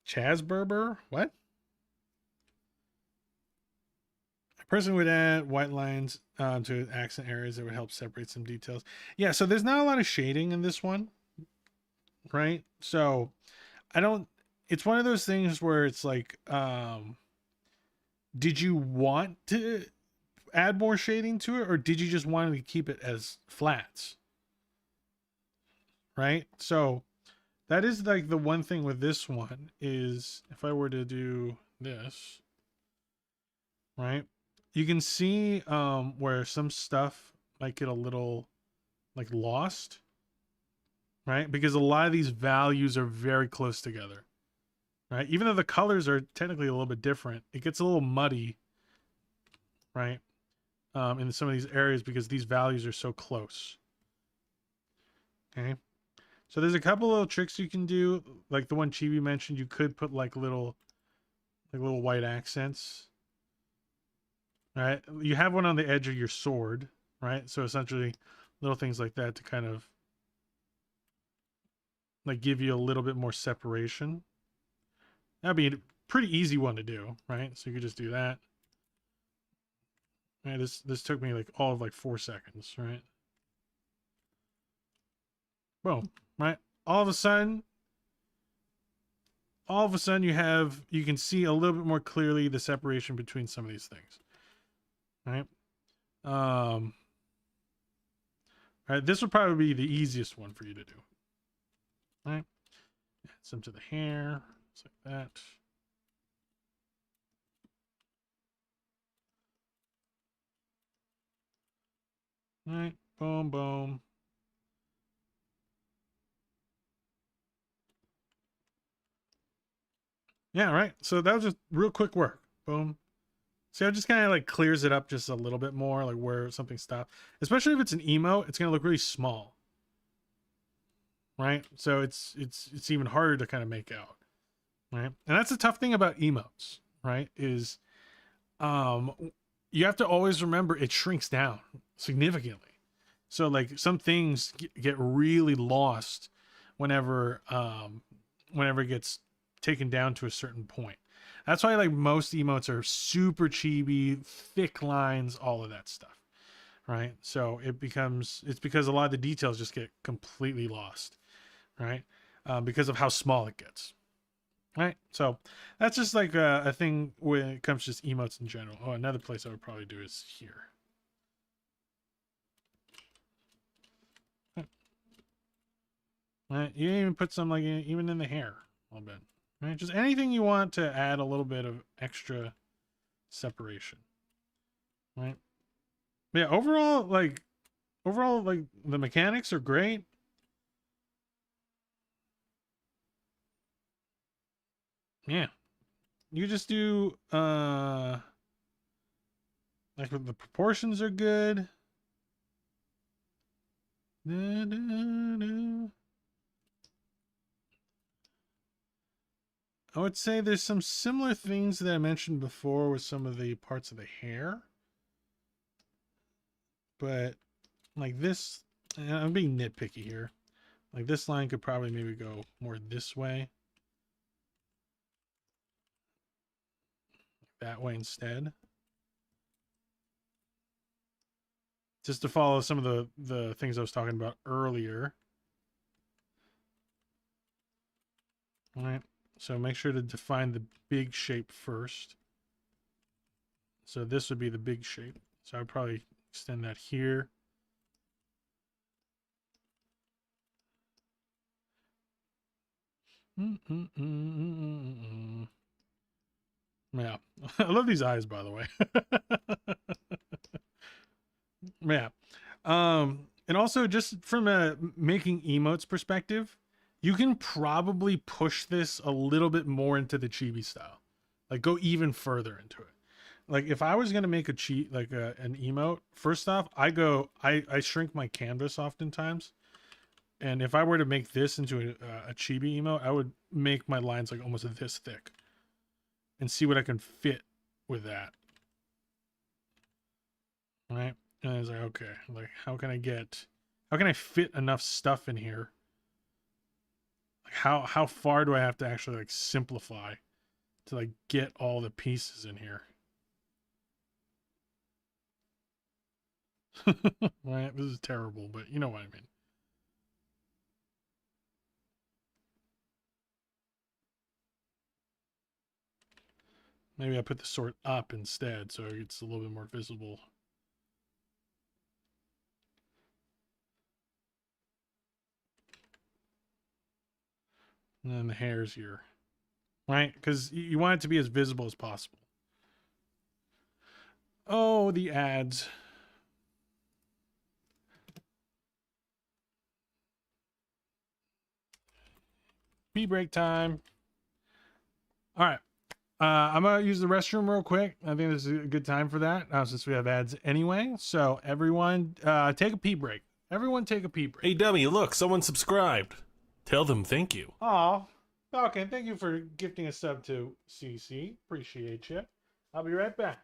Chaz Berber? What? A person would add white lines to accent areas that would help separate some details. Yeah, so there's not a lot of shading in this one, right? So it's one of those things where it's like, did you want to add more shading to it, or did you just want to keep it as flats? Right? So that is like the one thing with this one is if I were to do this, right? You can see where some stuff might get a little like lost, right? Because a lot of these values are very close together, right? Even though the colors are technically a little bit different, it gets a little muddy, right? In some of these areas because these values are so close. Okay. So there's a couple little tricks you can do, like the one Chibi mentioned. You could put like little white accents, right? You have one on the edge of your sword, right? So essentially little things like that to kind of like give you a little bit more separation. That'd be a pretty easy one to do, right? So you could just do that. Right, this took me like all of like 4 seconds, right? Boom, right? All of a sudden you can see a little bit more clearly the separation between some of these things, right? All right, this would probably be the easiest one for you to do, right? Add some to the hair, just like that. All right, boom, boom. Yeah, right. So that was just real quick work. Boom. See how it just kind of like clears it up just a little bit more, like where something stopped. Especially if it's an emote, it's gonna look really small. Right? So it's even harder to kind of make out. Right? And that's the tough thing about emotes, right? Is you have to always remember it shrinks down significantly. So like some things get really lost whenever it gets taken down to a certain point. That's why like most emotes are super chibi, thick lines, all of that stuff, right? So it's because a lot of the details just get completely lost, right? Because of how small it gets, right? So that's just like a thing when it comes to just emotes in general. Oh, another place I would probably do is here. Right? You even put some like even in the hair a little bit. Right? Just anything you want to add a little bit of extra separation. Right? But yeah, overall overall, like, the mechanics are great. Yeah. You just do, like, the proportions are good. Da, da, da. I would say there's some similar things that I mentioned before with some of the parts of the hair. But, like, this, and I'm being nitpicky here. Like, this line could probably maybe go more this way. That way instead. Just to follow some of the things I was talking about earlier. All right. So make sure to define the big shape first. So this would be the big shape. So I'd probably extend that here. Yeah. I love these eyes, by the way. Yeah. And also just from a making emotes perspective, you can probably push this a little bit more into the chibi style. Like go even further into it. Like if I was gonna make an emote, first off, I shrink my canvas oftentimes, and if I were to make this into a chibi emote, I would make my lines like almost this thick, and see what I can fit with that. Right, and I was like, okay, like how can I fit enough stuff in here? Like how far do I have to actually like simplify to like get all the pieces in here? Right, this is terrible, but you know what I mean. Maybe I put the sort up instead so it's a little bit more visible. And then the hairs here. Right? Because you want it to be as visible as possible. Oh, the ads. Pee break time. All right. I'm going to use the restroom real quick. I think this is a good time for that since we have ads anyway. So everyone take a pee break. Everyone take a pee break. Hey, dummy, look, someone subscribed. Tell them thank you. Aw. Falcon, thank you for gifting a sub to CC. Appreciate you. I'll be right back.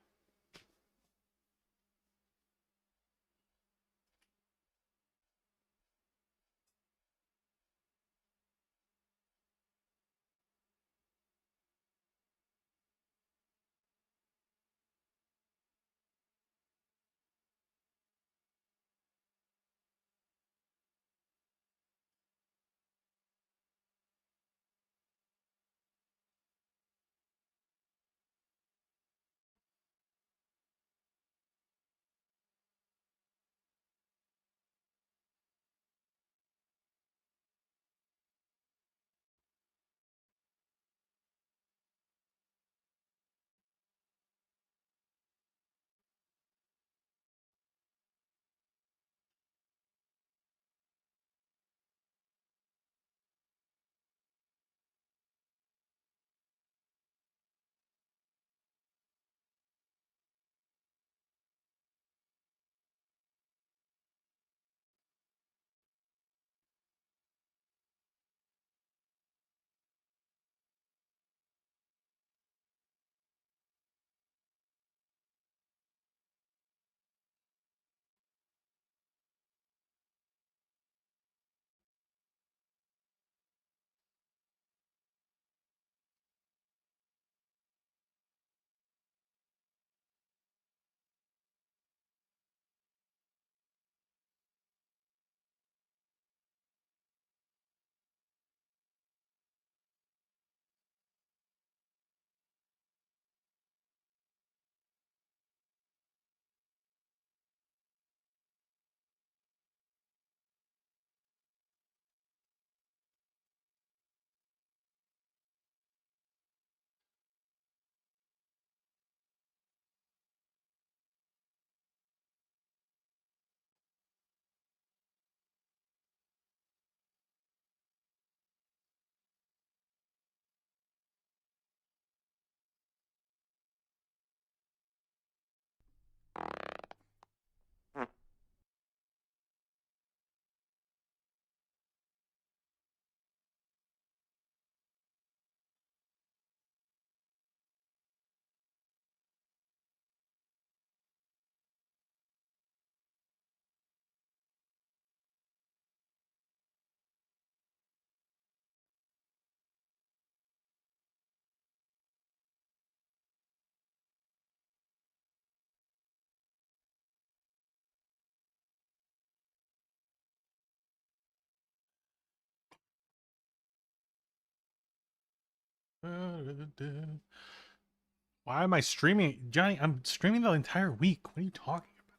Why am I streaming? Johnny, I'm streaming the entire week. What are you talking about?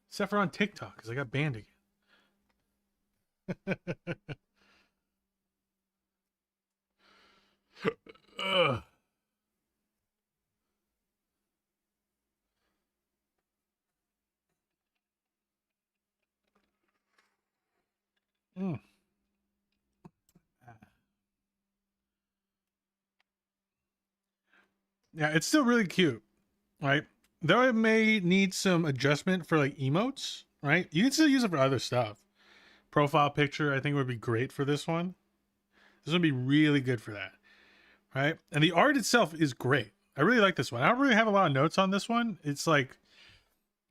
Except for on TikTok, because I got banned again. Ugh. Mm. Yeah, it's still really cute, right? Though it may need some adjustment for like emotes, right? You can still use it for other stuff. Profile picture, I think would be great for this one. This would be really good for that, right? And the art itself is great. I really like this one. I don't really have a lot of notes on this one. It's like,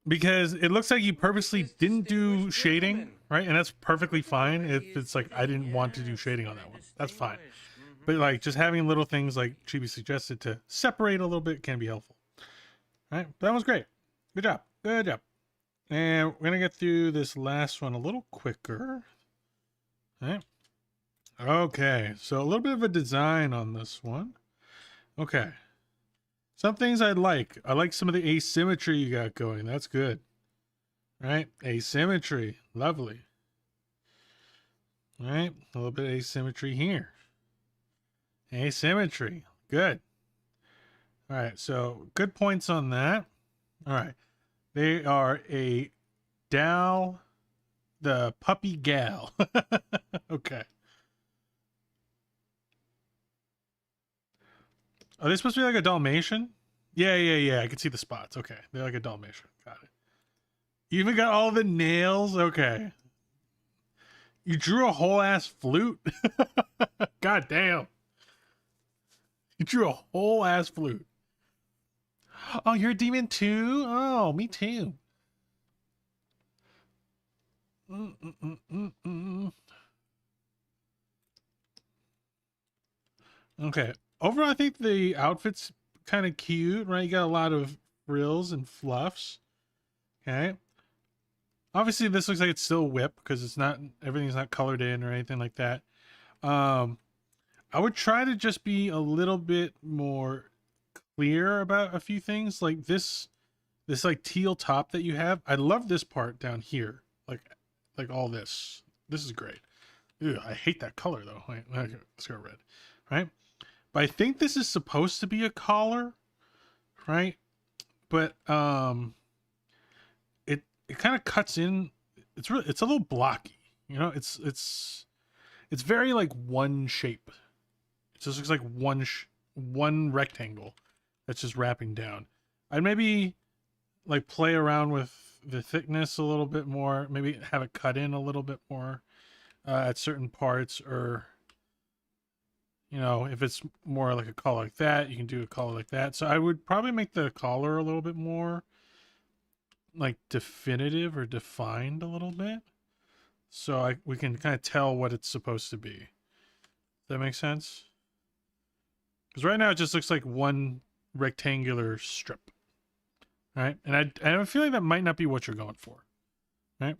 because it looks like you purposely didn't do shading, right? And that's perfectly fine if it's like, I didn't want to do shading on that one. That's fine. But like just having little things like Chibi suggested to separate a little bit can be helpful. All right, that was great. Good job. Good job. And we're going to get through this last one a little quicker. All right. Okay, so a little bit of a design on this one. Okay. Some things I like. I like some of the asymmetry you got going. That's good. All right, asymmetry. Lovely. All right, a little bit of asymmetry here. Asymmetry. Good. All right, so good points on that. All right. They are a Dal, the puppy gal. Okay. Are they supposed to be like a Dalmatian? Yeah. I can see the spots. Okay. They're like a Dalmatian. Got it. You even got all the nails? Okay. You drew a whole ass flute? God damn. You drew a whole ass flute. Oh, you're a demon too? Oh, me too. Okay. Overall, I think the outfit's kind of cute, right? You got a lot of frills and fluffs. Okay. Obviously, this looks like it's still whip because it's not, everything's not colored in or anything like that. I would try to just be a little bit more clear about a few things, like this like teal top that you have. I love this part down here, like all this. This is great. Ew, I hate that color though. Wait, okay, let's go red, right? But I think this is supposed to be a collar, right? But it kind of cuts in. It's a little blocky, you know. It's very like one shape. It just looks like one rectangle that's just wrapping down. I'd maybe like play around with the thickness a little bit more. Maybe have it cut in a little bit more at certain parts, or you know, if it's more like a collar like that, you can do a collar like that. So I would probably make the collar a little bit more like definitive or defined a little bit, so we can kind of tell what it's supposed to be. Does that make sense? Because right now it just looks like one rectangular strip, right? And I have a feeling that might not be what you're going for, right?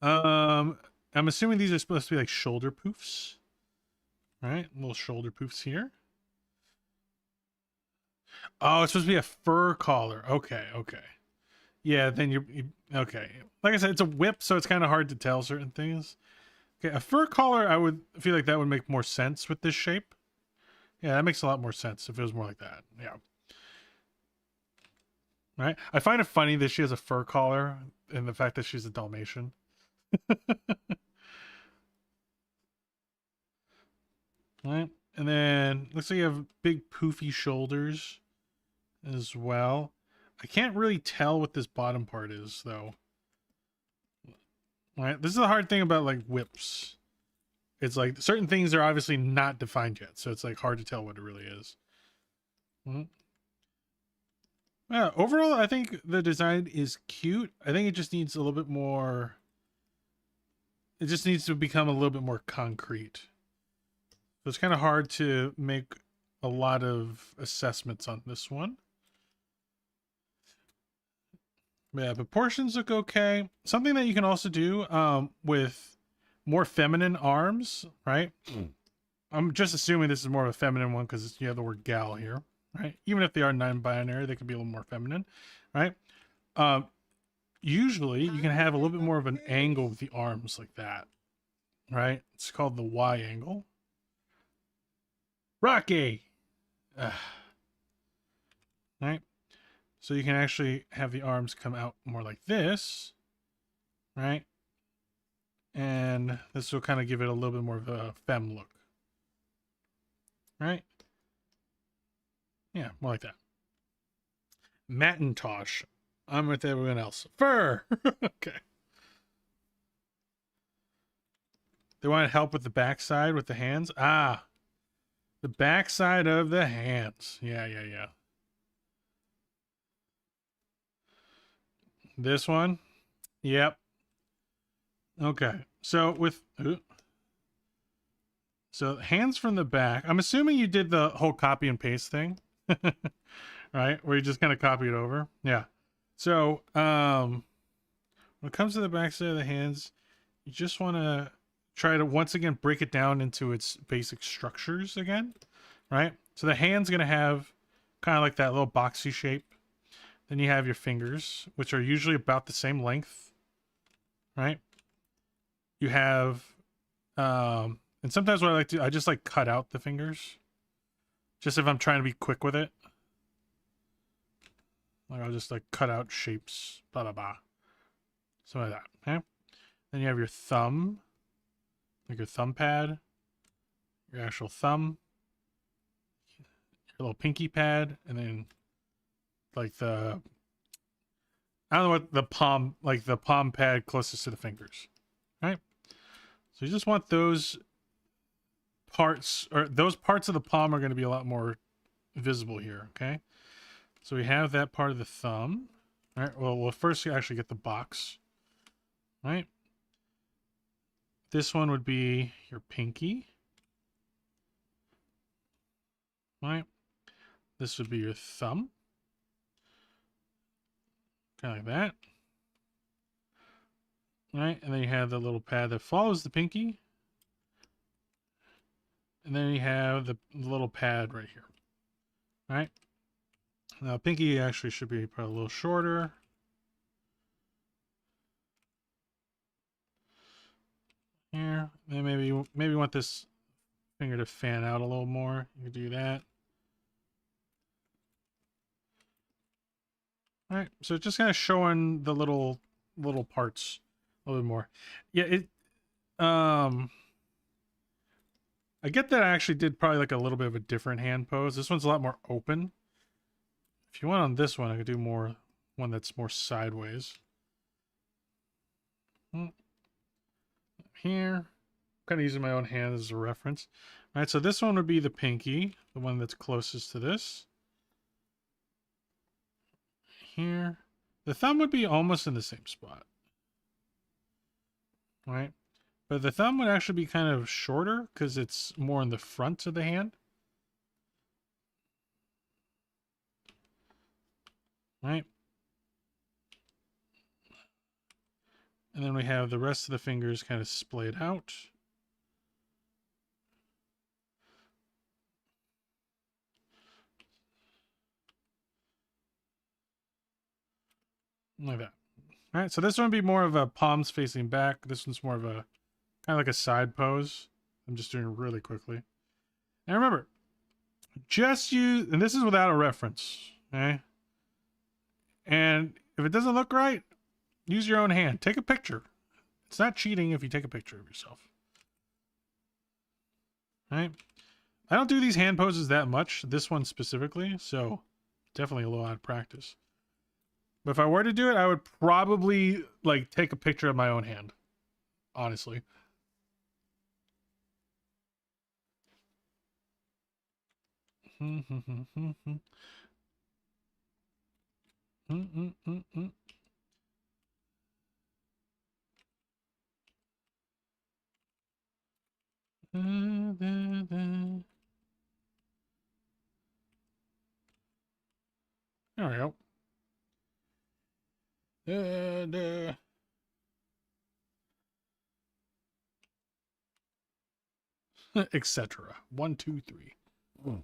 I'm assuming these are supposed to be like shoulder poofs, right? Little shoulder poofs here. Oh, it's supposed to be a fur collar. Okay. Yeah, then you okay. Like I said, it's a whip, so it's kind of hard to tell certain things. Okay, a fur collar, I would feel like that would make more sense with this shape. Yeah, that makes a lot more sense if it was more like that. Yeah. Right? I find it funny that she has a fur collar and the fact that she's a Dalmatian. Right? And then looks like you have big poofy shoulders as well. I can't really tell what this bottom part is though. Right? This is the hard thing about like whips. It's like certain things are obviously not defined yet, so it's like hard to tell what it really is. Yeah, overall, I think the design is cute. I think it just needs a little bit more. It just needs to become a little bit more concrete. So it's kind of hard to make a lot of assessments on this one. Yeah, proportions look okay. Something that you can also do with more feminine arms, right? I'm just assuming this is more of a feminine one because you have the word gal here, right? Even if they are non-binary, they could be a little more feminine, right? Usually you can have a little bit more of an angle with the arms like that, right? It's called the Y angle. Rocky! Right? So you can actually have the arms come out more like this, right? And this will kind of give it a little bit more of a femme look. Right? Yeah, more like that. Macintosh. I'm with everyone else. Fur! Okay. They want help with the backside with the hands? Ah. The backside of the hands. Yeah. This one? Yep. Okay. So with... So hands from the back. I'm assuming you did the whole copy and paste thing. Right? Where you just kind of copy it over. Yeah. So when it comes to the backside of the hands, you just want to try to once again break it down into its basic structures again. Right? So the hand's going to have kind of like that little boxy shape. Then you have your fingers, which are usually about the same length. Right? You have and sometimes what I like to do, I just like cut out the fingers. Just if I'm trying to be quick with it. Like I'll just like cut out shapes, blah, blah, blah. Something like that, okay? Then you have your thumb. Like your thumb pad. Your actual thumb. Your little pinky pad. And then like the... I don't know what the palm... Like the palm pad closest to the fingers. Right? So you just want those... parts, or those parts of the palm are going to be a lot more visible here, okay? So we have that part of the thumb. All right, well, we'll first actually get the box, right? This one would be your pinky, right? This would be your thumb, kind of like that, right? And then you have the little pad that follows the pinky. And then you have the little pad right here. Right? Now, pinky actually should be probably a little shorter. Here. Then maybe you want this finger to fan out a little more. You can do that. All right. So just kind of showing the little parts a little bit more. Yeah, I get that I actually did probably like a little bit of a different hand pose. This one's a lot more open. If you want on this one, I could do one that's more sideways. Here. I'm kind of using my own hand as a reference. All right, so this one would be the pinky, the one that's closest to this. Here. The thumb would be almost in the same spot. All right. But the thumb would actually be kind of shorter because it's more in the front of the hand. Right? And then we have the rest of the fingers kind of splayed out. Like that. All right, so this one would be more of a palms facing back. This one's more of a kind of like a side pose. I'm just doing it really quickly. And remember, just use, and this is without a reference, okay? And if it doesn't look right, use your own hand. Take a picture. It's not cheating if you take a picture of yourself. All right? I don't do these hand poses that much, this one specifically, so definitely a little out of practice. But if I were to do it, I would probably like take a picture of my own hand, honestly. There we go. etc. 1, 2, 3. Boom,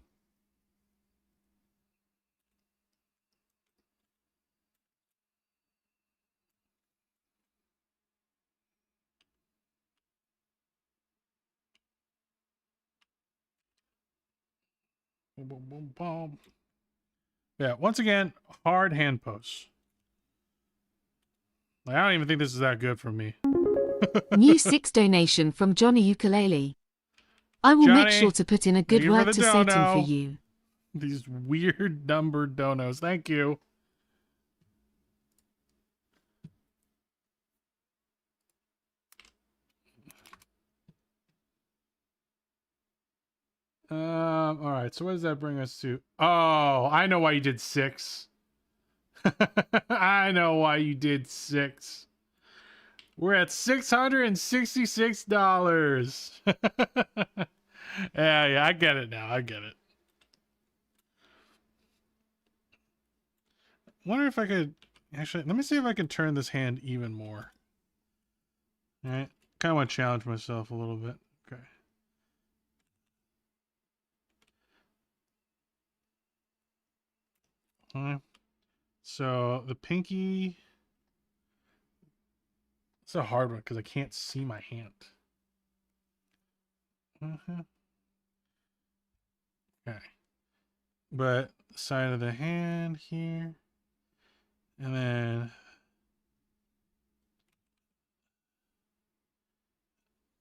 boom, boom, boom. Yeah, once again, hard hand pose. Like, I don't even think this is that good for me. New 6 donation from Johnny Ukulele. I will make Johnny, sure to put in a thank good you for word the to Satan for dono. you. These weird numbered donos. Thank you. All right. So what does that bring us to? Oh, I know why you did 6. I know why you did 6. We're at $666. Yeah, I get it now. I get it. Wonder if I could actually, let me see if I can turn this hand even more. All right. Kind of want to challenge myself a little bit. Okay. All right. So the pinky, it's a hard one because I can't see my hand. Okay. But side of the hand here. And then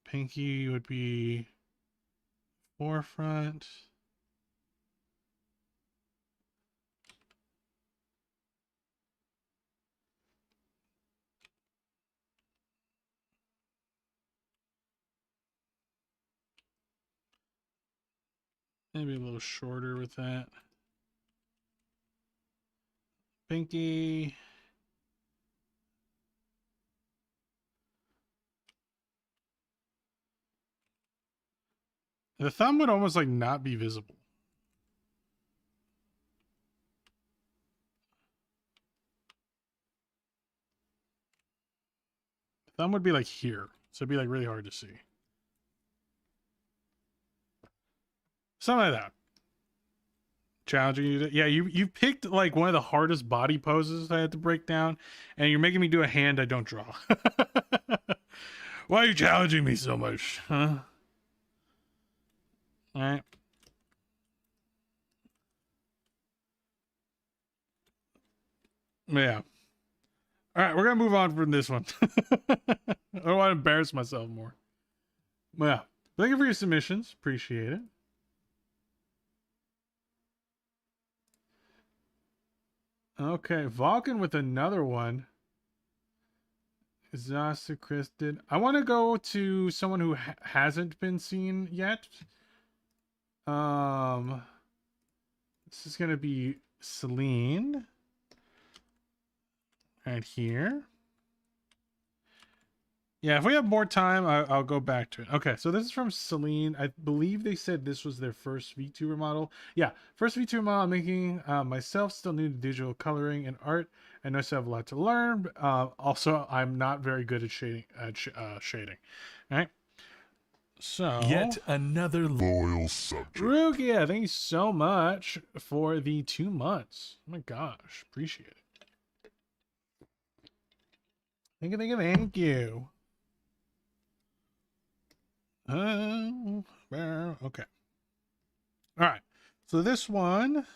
pinky would be forefront. Maybe a little shorter with that. Pinky. The thumb would almost like not be visible. The thumb would be like here. So it'd be like really hard to see. Something like that. Challenging you to, yeah, you picked like one of the hardest body poses I had to break down, and you're making me do a hand I don't draw. Why are you challenging me so much? Huh? All right. Yeah. All right, we're gonna move on from this one. I don't want to embarrass myself more. Yeah. Thank you for your submissions. Appreciate it. Okay, Vulcan with another one. Zasa Chris did. I want to go to someone who hasn't been seen yet. This is gonna be Celine. Right here. Yeah, if we have more time, I'll go back to it. Okay, so this is from Celine. I believe they said this was their first VTuber model. Yeah, first VTuber model I'm making myself. Still new to digital coloring and art. I know I still have a lot to learn. Also, I'm not very good at shading. Shading. All right. So Yet another Loyal subject. Rukia, thank you so much for the 2 months. Oh my gosh, appreciate it. Thank you, thank you, thank you. Okay. All right. So this one.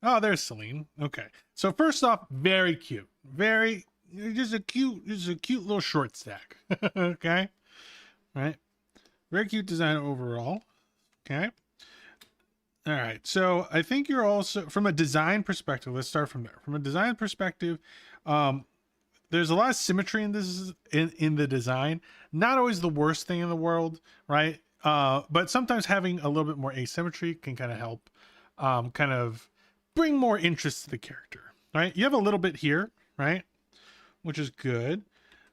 Oh, there's Celine. Okay. So first off, very cute. Just a cute little short stack. Okay. All right. Very cute design overall. Okay. All right. So I think you're also, from a design perspective, let's start from there. From a design perspective, there's a lot of symmetry in this in the design. Not always the worst thing in the world, right? But sometimes having a little bit more asymmetry can kind of help kind of bring more interest to the character, right? You have a little bit here, right? Which is good,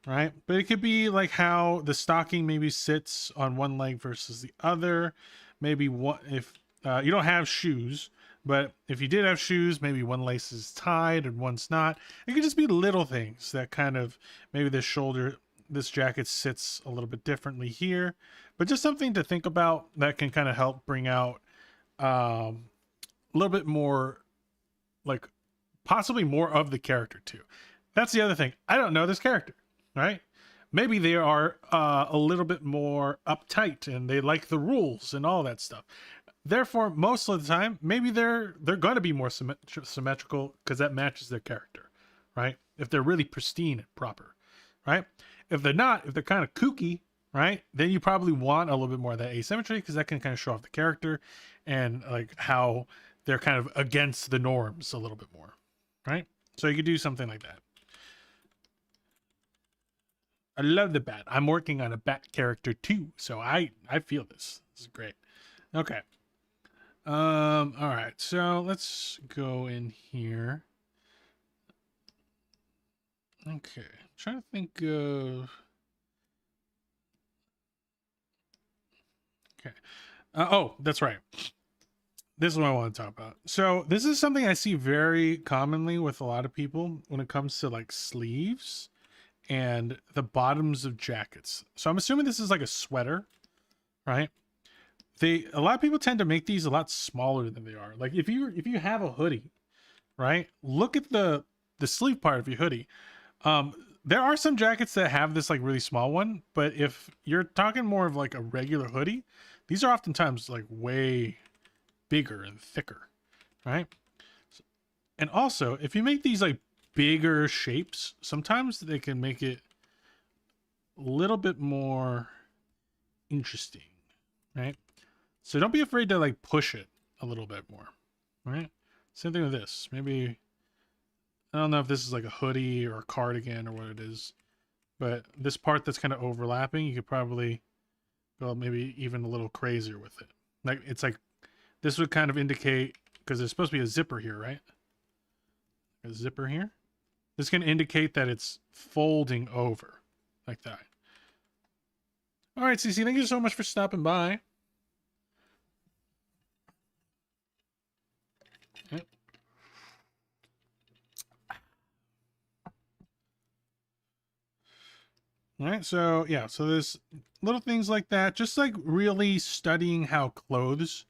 right? But it could be like how the stocking maybe sits on one leg versus the other. Maybe what if you don't have shoes, but if you did have shoes, maybe one lace is tied and one's not. It could just be little things that kind of, maybe the shoulder this jacket sits a little bit differently here, but just something to think about that can kind of help bring out a little bit more, like possibly more of the character too. That's the other thing. I don't know this character, right? Maybe they are a little bit more uptight and they like the rules and all that stuff. Therefore, most of the time, maybe they're going to be more symmetrical because that matches their character, right? If they're really pristine and proper, right? If they're not, if they're kind of kooky, right, then you probably want a little bit more of that asymmetry because that can kind of show off the character and like how they're kind of against the norms a little bit more, right? So you could do something like that. I love the bat. I'm working on a bat character too, so I feel this. This is great. Okay. All right. So let's go in here. Okay. I'm trying to think of. Okay. Oh, that's right. This is what I want to talk about. So this is something I see very commonly with a lot of people when it comes to like sleeves and the bottoms of jackets. So I'm assuming this is like a sweater, right? A lot of people tend to make these a lot smaller than they are. Like if you have a hoodie, right? Look at the sleeve part of your hoodie. There are some jackets that have this like really small one, but if you're talking more of like a regular hoodie, these are oftentimes like way bigger and thicker, right? And also, if you make these like bigger shapes, sometimes they can make it a little bit more interesting, right? So don't be afraid to like push it a little bit more, right? Same thing with this. Maybe, I don't know if this is like a hoodie or a cardigan or what it is, but this part that's kind of overlapping, you could probably go maybe even a little crazier with it. Like it's like, this would kind of indicate, because there's supposed to be a zipper here, right? A zipper here. This can indicate that it's folding over like that. All right, CC, thank you so much for stopping by. Yep. All right, so yeah, so there's little things like that, just like really studying how clothes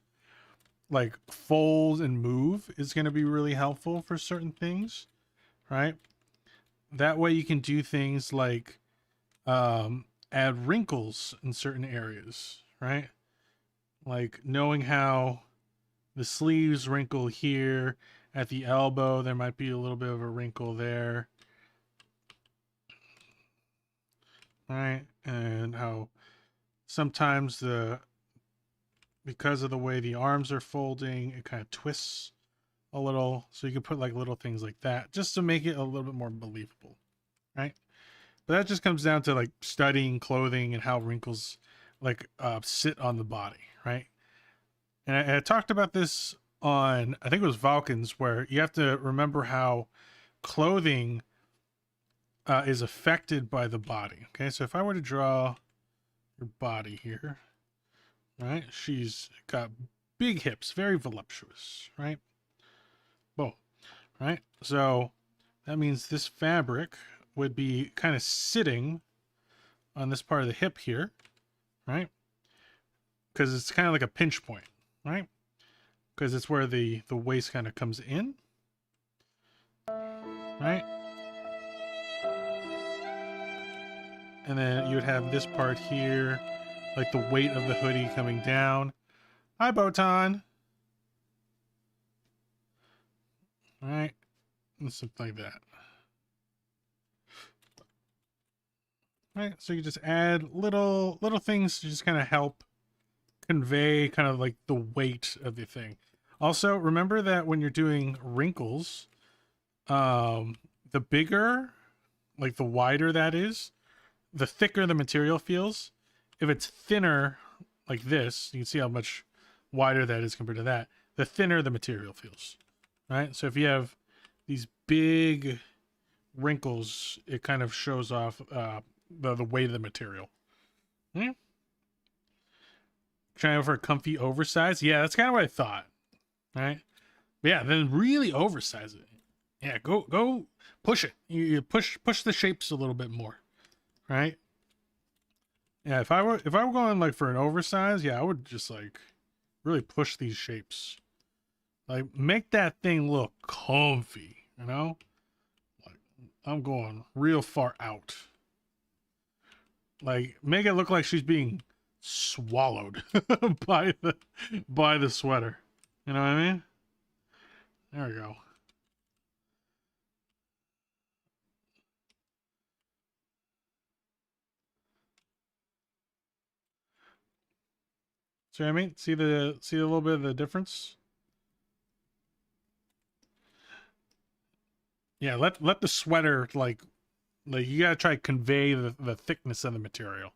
like fold and move is going to be really helpful for certain things, right? That way you can do things like add wrinkles in certain areas, right? Like knowing how the sleeves wrinkle here at the elbow, there might be a little bit of a wrinkle there, right? And how sometimes because of the way the arms are folding, it kind of twists a little. So you can put like little things like that just to make it a little bit more believable, right? But that just comes down to like studying clothing and how wrinkles like sit on the body, right? And I talked about this on, I think it was Vulcans, where you have to remember how clothing is affected by the body. Okay, so if I were to draw your body here, right? She's got big hips, very voluptuous, right? Boom, right? So that means this fabric would be kind of sitting on this part of the hip here, right? Because it's kind of like a pinch point, right? Because it's where the waist kind of comes in, right? And then you would have this part here, like the weight of the hoodie coming down. Hi, Botan. All right, and something like that. All right, so you just add little things to just kind of help convey kind of like the weight of the thing. Also, remember that when you're doing wrinkles, the bigger, like the wider that is, the thicker the material feels. If it's thinner like this, you can see how much wider that is compared to that. The thinner the material feels, right? So if you have these big wrinkles, it kind of shows off the weight of the material. Trying for a comfy oversize. Yeah, that's kind of what I thought, right? But yeah, then really oversize it. Yeah, go push it. You push the shapes a little bit more, right? Yeah, if I were going like for an oversize, yeah, I would just like really push these shapes. Like make that thing look comfy, you know? Like I'm going real far out. Like make it look like she's being swallowed by the sweater. You know what I mean? There we go. See what I mean? See a little bit of the difference? Yeah, let the sweater like you gotta try to convey the thickness of the material.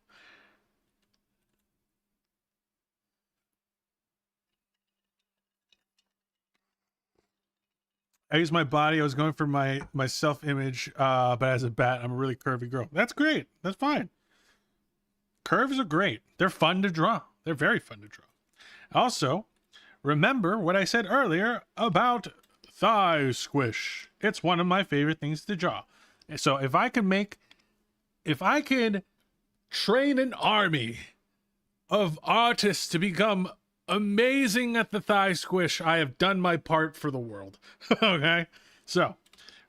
I use my body. I was going for my self-image, but as a bat, I'm a really curvy girl. That's great. That's fine. Curves are great. They're fun to draw. They're very fun to draw. Also, remember what I said earlier about thigh squish. It's one of my favorite things to draw. So if I could train an army of artists to become amazing at the thigh squish, I have done my part for the world. Okay? So,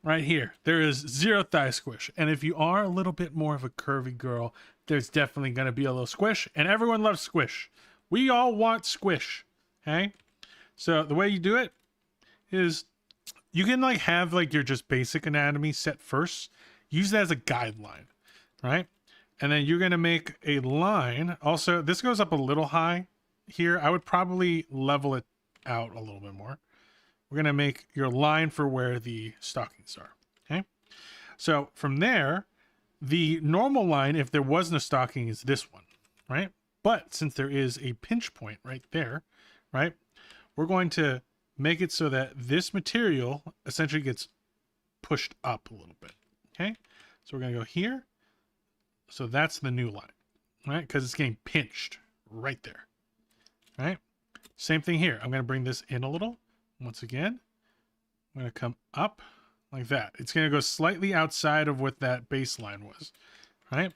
right here, there is 0 thigh squish. And if you are a little bit more of a curvy girl, there's definitely going to be a little squish. And everyone loves squish. We all want squish. Okay? So, the way you do it is you can like have like your just basic anatomy set first. Use that as a guideline, right? And then you're going to make a line. Also, this goes up a little high here. I would probably level it out a little bit more. We're going to make your line for where the stockings are. Okay. So from there, the normal line, if there wasn't a stocking, is this one, right? But since there is a pinch point right there, right, we're going to make it so that this material essentially gets pushed up a little bit. Okay. So we're going to go here. So that's the new line, right? Because it's getting pinched right there, right? Same thing here. I'm going to bring this in a little. Once again, I'm going to come up like that. It's going to go slightly outside of what that baseline was, right?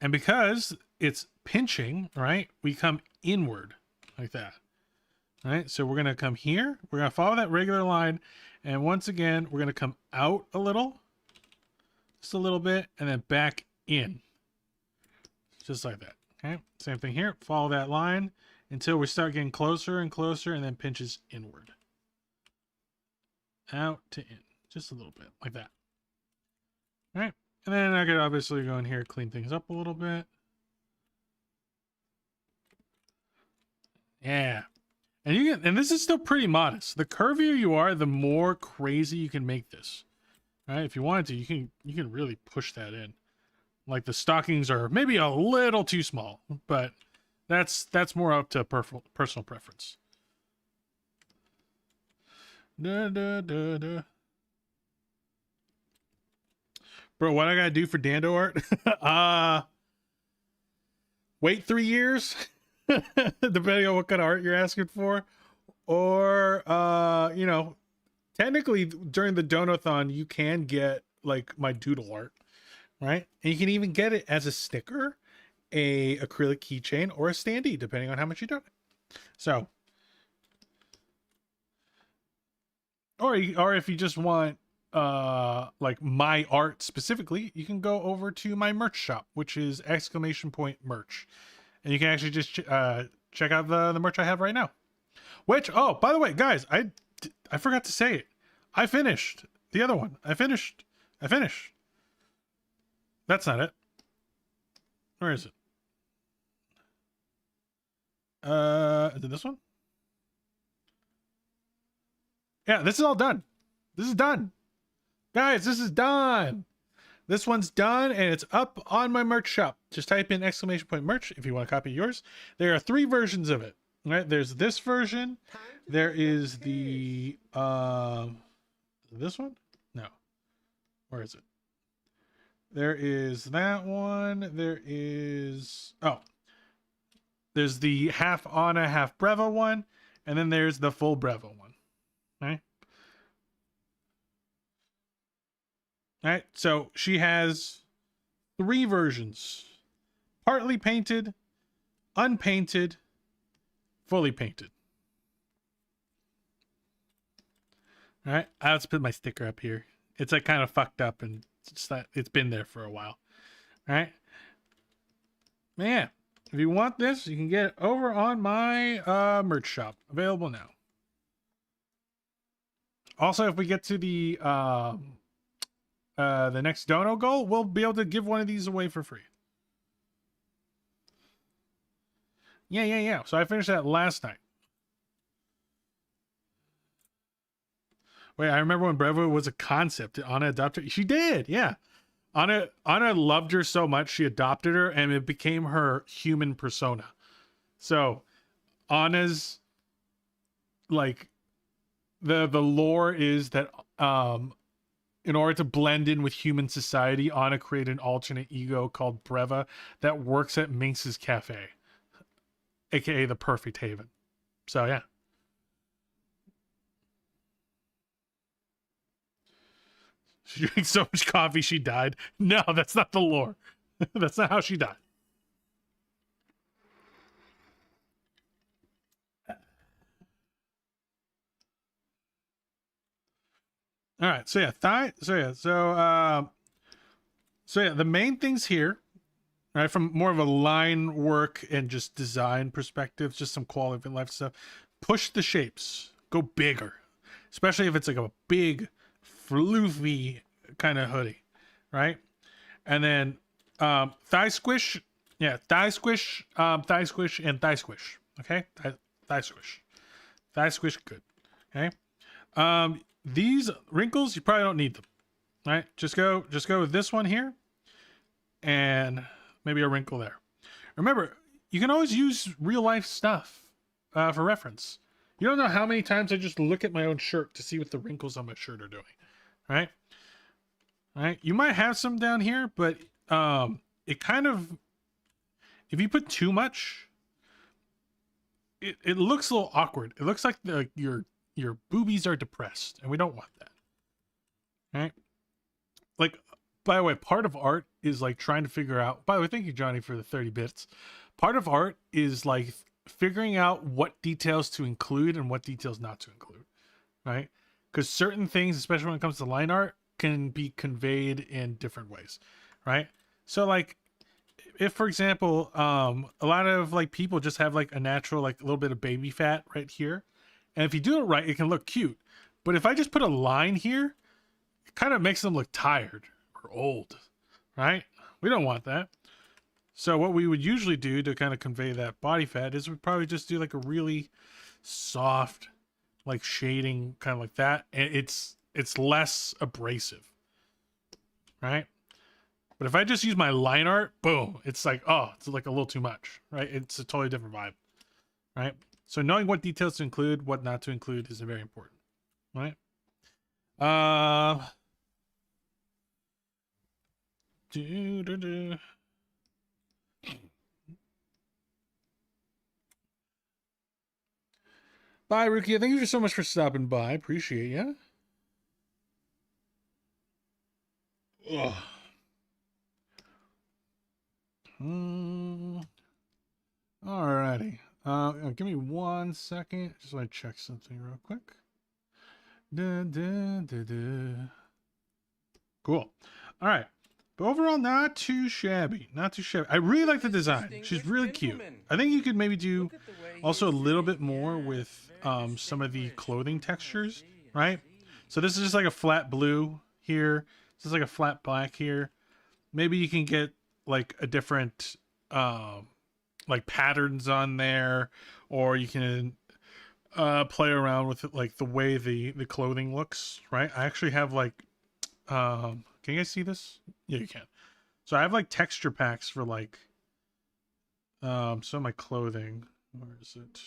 And because it's pinching, right, we come inward like that, right? So we're going to come here. We're going to follow that regular line. And once again, we're going to come out a little, just a little bit, and then back in. Just like that. Okay. Same thing here. Follow that line until we start getting closer and closer, and then pinches inward. Out to in. Just a little bit. Like that. All right. And then I could obviously go in here, clean things up a little bit. Yeah. And you can, and this is still pretty modest. The curvier you are, the more crazy you can make this. All right. If you wanted to, you can really push that in. Like the stockings are maybe a little too small, but that's more up to personal preference. Bro, what I gotta do for Dando art? Wait 3 years, depending on what kind of art you're asking for, or you know, technically during the Donathon you can get like my doodle art. Right? And you can even get it as a sticker, a acrylic keychain, or a standee, depending on how much you do it. So, or if you just want like my art specifically, you can go over to my merch shop, which is !merch. And you can actually just check out the merch I have right now. Which, oh, by the way, guys, I forgot to say it. I finished the other one. I finished. That's not it. Where is it? Is it this one? Yeah, this is all done. This is done. Guys, this is done. This one's done and it's up on my merch shop. Just type in !merch if you want to copy yours. There are 3 versions of it. Right? There's this version. There is the this one? No. Where is it? There is that one. There is... Oh. There's the half Anna, half Breva one. And then there's the full Breva one. Right? Alright, so she has 3 versions. partly painted, unpainted, fully painted. All right, I'll just put my sticker up here. It's like kind of fucked up and it's that it's been there for a while. All right, man. If you want this, you can get it over on my merch shop. Available now. Also, if we get to the next dono goal, we'll be able to give one of these away for free. Yeah. So I finished that last night. Wait, I remember when Breva was a concept. Anna adopted. She did, yeah. Anna loved her so much she adopted her, and it became her human persona. So Anna's like the lore is that in order to blend in with human society, Anna created an alternate ego called Breva that works at Minx's Cafe, aka the Perfect Haven. So yeah. She drank so much coffee she died. No, that's not the lore. That's not how she died. All right, so yeah, the main things here, right, from more of a line work and just design perspective, just some quality of life stuff. Push the shapes, go bigger, especially if it's like a big, floofy kind of hoodie, right? And then thigh squish, yeah, thigh squish, and thigh squish. Okay, thigh squish, good. Okay. These wrinkles, you probably don't need them, right? Just go with this one here and maybe a wrinkle there. Remember, you can always use real life stuff for reference. You don't know how many times I just look at my own shirt to see what the wrinkles on my shirt are doing, right? All right. You might have some down here, but it kind of, if you put too much, it looks a little awkward. It looks like your boobies are depressed, and we don't want that. Right? Like, by the way, part of art is like trying to figure out, by the way, thank you, Johnny, for the 30 bits. Part of art is like figuring out what details to include and what details not to include, right? Because certain things, especially when it comes to line art, can be conveyed in different ways, right? So like, if for example, a lot of like people just have like a natural, like a little bit of baby fat right here. And if you do it right, it can look cute. But if I just put a line here, it kind of makes them look tired or old, right? We don't want that. So what we would usually do to kind of convey that body fat is we'd probably just do like a really soft, like shading, kind of like that. And it's less abrasive, right? But if I just use my line art, boom, it's like, oh, it's like a little too much, right? It's a totally different vibe, right? So knowing what details to include, what not to include is very important, right? Bye, Rukia. Thank you so much for stopping by. Appreciate you. Ugh. Alrighty. Give me 1 second. Just want to check something real quick. Cool. All right. But overall, not too shabby. Not too shabby. I really like the design. She's really cute. I think you could maybe do also a little bit more with some of the clothing textures, right? So this is just like a flat blue here. This is like a flat black here. Maybe you can get like a different like patterns on there, or you can play around with it, like the way the clothing looks, right? I actually have like can you guys see this? Yeah, you can. So I have like texture packs for like some of my clothing. Where is it?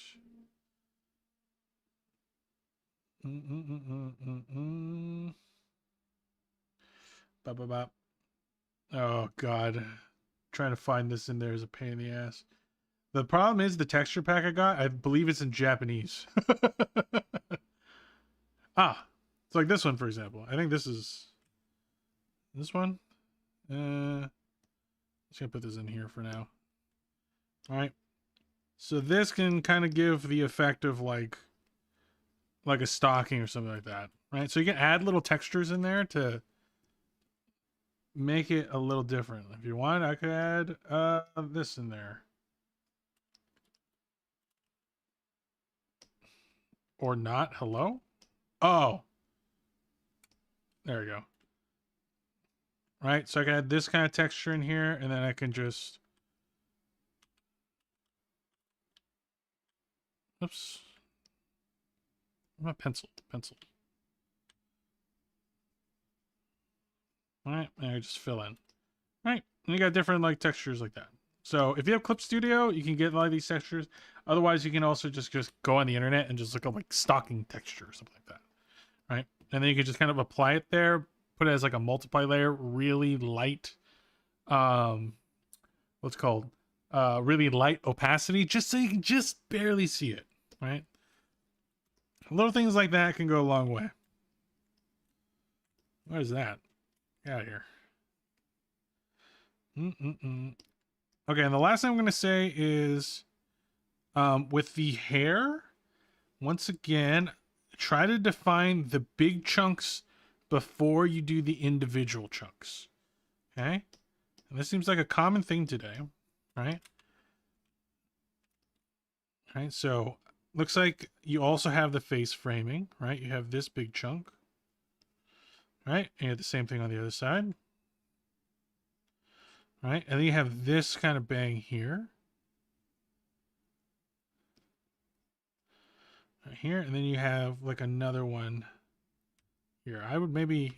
Oh god, trying to find this in there is a pain in the ass. The problem is the texture pack I got, I believe it's in Japanese. It's like this one, for example. I think this is this one. Just gonna put this in here for now. All right. So this can kind of give the effect of like a stocking or something like that, right? So you can add little textures in there to make it a little different. If you want, I could add this in there. Or not. Hello? Oh. There we go. Right? So I can add this kind of texture in here, and then I can just... Oops. My pencil. Alright, and I just fill in. Right, and you got different like textures like that. So if you have Clip Studio, you can get a lot of these textures. Otherwise, you can also just go on the internet and just look up like stocking texture or something like that. Right, and then you can just kind of apply it there, put it as like a multiply layer, really light, what's it called? Really light opacity, just so you can just barely see it. Right, little things like that can go a long way. What is that? Get out of here. Okay, and the last thing I'm going to say is with the hair, once again, try to define the big chunks before you do the individual chunks. Okay? And this seems like a common thing today, right? Right, so looks like you also have the face framing, right? You have this big chunk, right? And you have the same thing on the other side. Right, and then you have this kind of bang here. Right here, and then you have like another one here. I would maybe,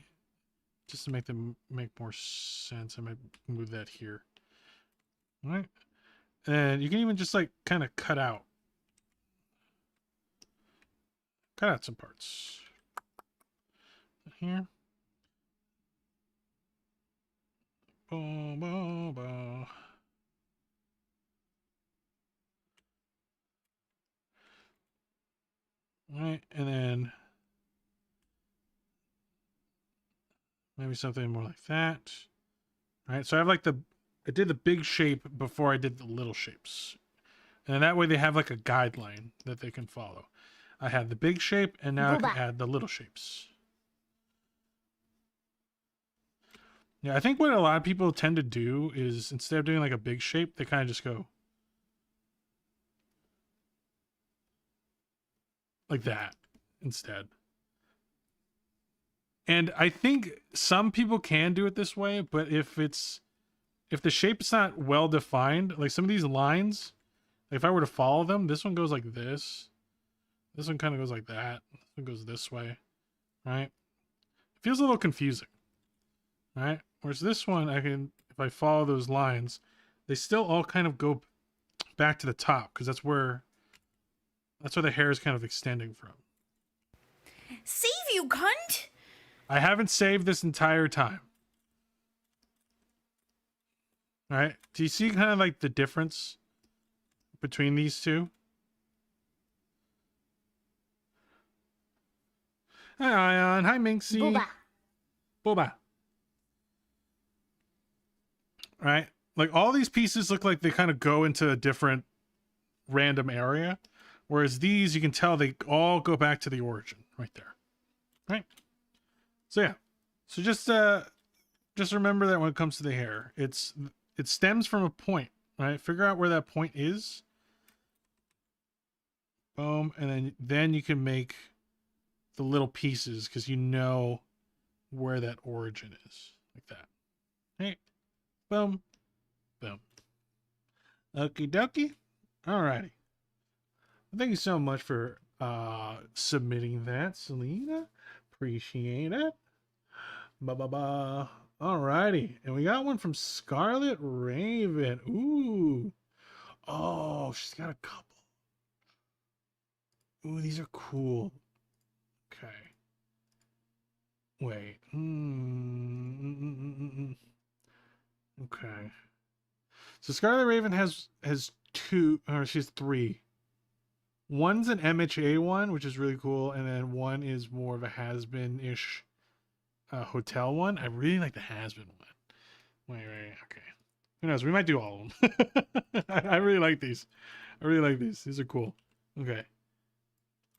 just to make them make more sense, I might move that here. All right, and you can even just like kind of cut out some parts. Here. Boom, boom, boom. Right, and then maybe something more like that. All right, so I have like I did the big shape before I did the little shapes. And that way they have like a guideline that they can follow. I have the big shape, and now I can add the little shapes. Yeah, I think what a lot of people tend to do is instead of doing like a big shape, they kind of just go like that instead. And I think some people can do it this way, but if the shape's not well defined, like some of these lines, like if I were to follow them, this one goes like this. This one kind of goes like that. This one goes this way, right? It feels a little confusing, right? Whereas this one, if I follow those lines, they still all kind of go back to the top because that's where the hair is kind of extending from. Save you, cunt! I haven't saved this entire time. All right. Do you see kind of like the difference between these two? Hi, Ion. Hi, Minxie. Booba. Boba. Right? Like all these pieces look like they kind of go into a different random area. Whereas these, you can tell they all go back to the origin right there. Right? So yeah. So just remember that when it comes to the hair, it stems from a point, right? Figure out where that point is. Boom. And then you can make the little pieces because you know where that origin is. Like that. Hey. Boom. Boom. Okie dokie. Alrighty. Thank you so much for submitting that, Selena. Appreciate it. Ba-ba-ba. Alrighty. And we got one from Scarlet Raven. Ooh. Oh, she's got a couple. Ooh, these are cool. Okay. Wait. Okay. So Scarlet Raven has two, or she's three. One's an MHA one, which is really cool, and then one is more of a has-been-ish hotel one. I really like the has-been one. Wait, okay. Who knows? We might do all of them. I really like these. I really like these. These are cool. Okay.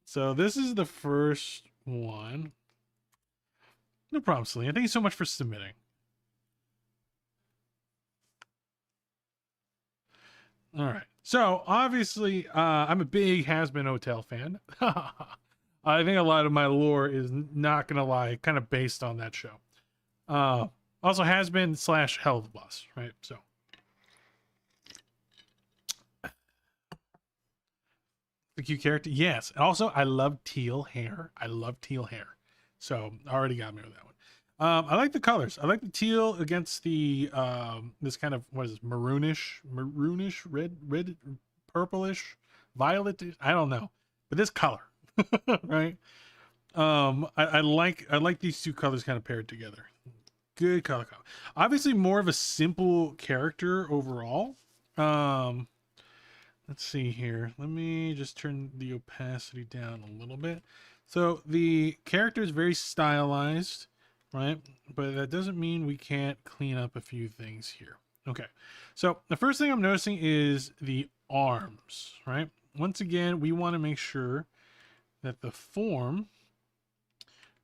So this is the first one. No problem, Selena. Thank you so much for submitting. All right. So obviously, I'm a big Has-Been Hotel fan. I think a lot of my lore is, not gonna lie, kind of based on that show. Also Has-Been / Hell of the Boss, right? So the cute character, yes. Also, I love teal hair. I love teal hair. So already got me with that one. I like the colors. I like the teal against the this kind of, what is it, maroonish, red, purplish, violet. I don't know, but this color, right? I like these two colors kind of paired together. Good color. Obviously, more of a simple character overall. Let's see here. Let me just turn the opacity down a little bit. So the character is very stylized, right? But that doesn't mean we can't clean up a few things here. Okay. So the first thing I'm noticing is the arms, right? Once again, we want to make sure that the form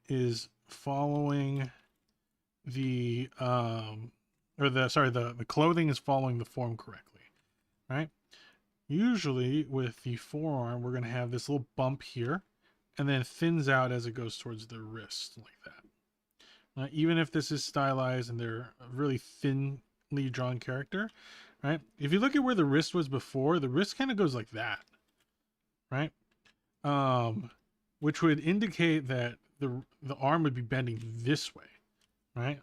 is following the the clothing is following the form correctly, right? Usually with the forearm, we're going to have this little bump here and then thins out as it goes towards the wrist like that. Even if this is stylized and they're a really thinly drawn character, right? If you look at where the wrist was before, the wrist kind of goes like that, right? Which would indicate that the arm would be bending this way, right?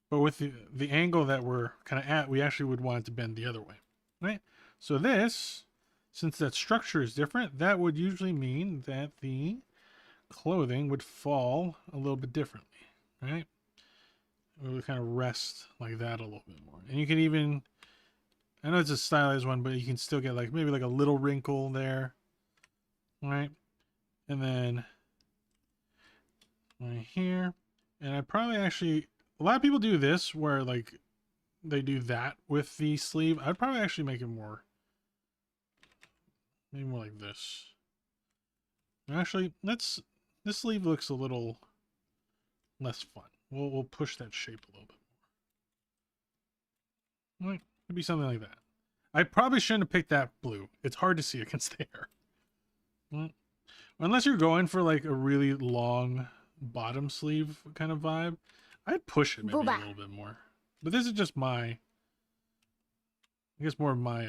But with the angle that we're kind of at, we actually would want it to bend the other way, right? So this, since that structure is different, that would usually mean that the clothing would fall a little bit differently, right? It would kind of rest like that a little bit more. And you can even, I know it's a stylized one, but you can still get like maybe like a little wrinkle there, right? And then right here. And I probably actually, a lot of people do this where like they do that with the sleeve. I'd probably actually make it more, maybe more like this. Actually, this sleeve looks a little less fun. We'll push that shape a little bit more. Right, could be something like that. I probably shouldn't have picked that blue. It's hard to see against the hair. Unless you're going for like a really long bottom sleeve kind of vibe, I'd push it maybe a little bit more. But this is just my, I guess more of my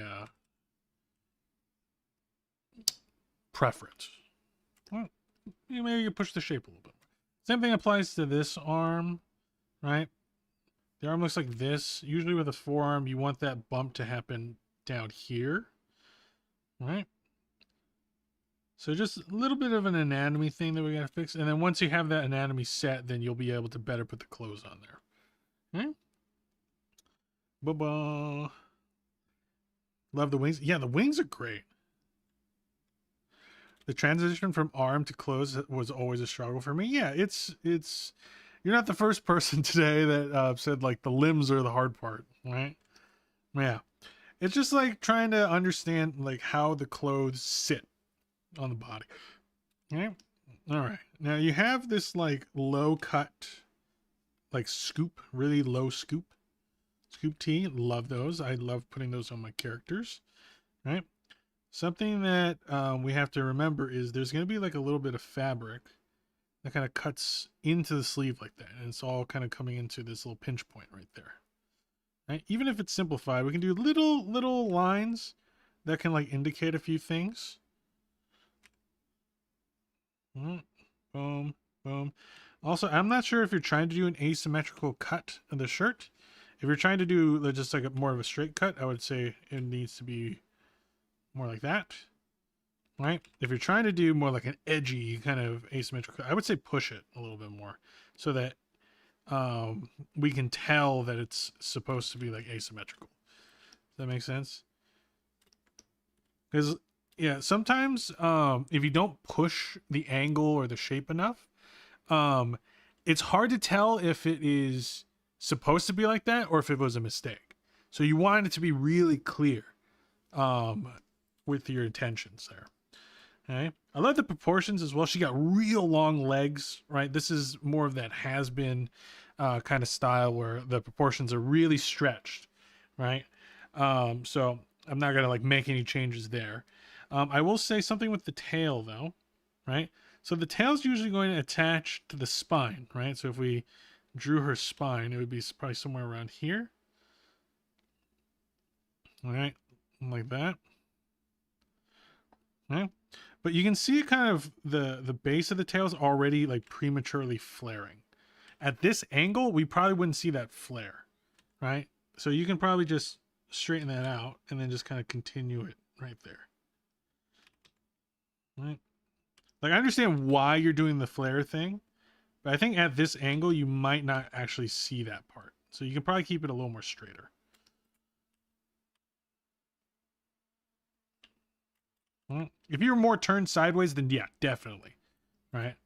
preference. Well, maybe you push the shape a little bit. Same thing applies to this arm, right? The arm looks like this. Usually with a forearm, you want that bump to happen down here, right? So just a little bit of an anatomy thing that we got to fix. And then once you have that anatomy set, then you'll be able to better put the clothes on there. Okay? Ba-ba. Love the wings. Yeah, the wings are great. The transition from arm to clothes was always a struggle for me. Yeah, it's you're not the first person today that said like the limbs are the hard part, right? Yeah. It's just like trying to understand like how the clothes sit on the body. Okay? All right. Now you have this like low cut, like scoop, really low scoop tee. Love those. I love putting those on my characters, right? Something that we have to remember is there's going to be like a little bit of fabric that kind of cuts into the sleeve like that. And it's all kind of coming into this little pinch point right there. Right? Even if it's simplified, we can do little lines that can like indicate a few things. Boom, boom. Also, I'm not sure if you're trying to do an asymmetrical cut of the shirt. If you're trying to do just like more of a straight cut, I would say it needs to be more like that, right? If you're trying to do more like an edgy kind of asymmetrical, I would say push it a little bit more so that we can tell that it's supposed to be like asymmetrical. Does that make sense? Because yeah, sometimes if you don't push the angle or the shape enough, it's hard to tell if it is supposed to be like that or if it was a mistake. So you want it to be really clear with your intentions there. Okay. I love the proportions as well. She got real long legs, right? This is more of that has-been kind of style where the proportions are really stretched, right? So I'm not gonna like make any changes there. I will say something with the tail though, right? So the tail's usually going to attach to the spine, right? So if we drew her spine, it would be probably somewhere around here. All right, like that. Okay. But you can see kind of the base of the tail is already like prematurely flaring. At this angle, we probably wouldn't see that flare, right? So you can probably just straighten that out and then just kind of continue it right there. Right? Like I understand why you're doing the flare thing, but I think at this angle, you might not actually see that part. So you can probably keep it a little more straighter. If you're more turned sideways, then yeah, definitely. Right?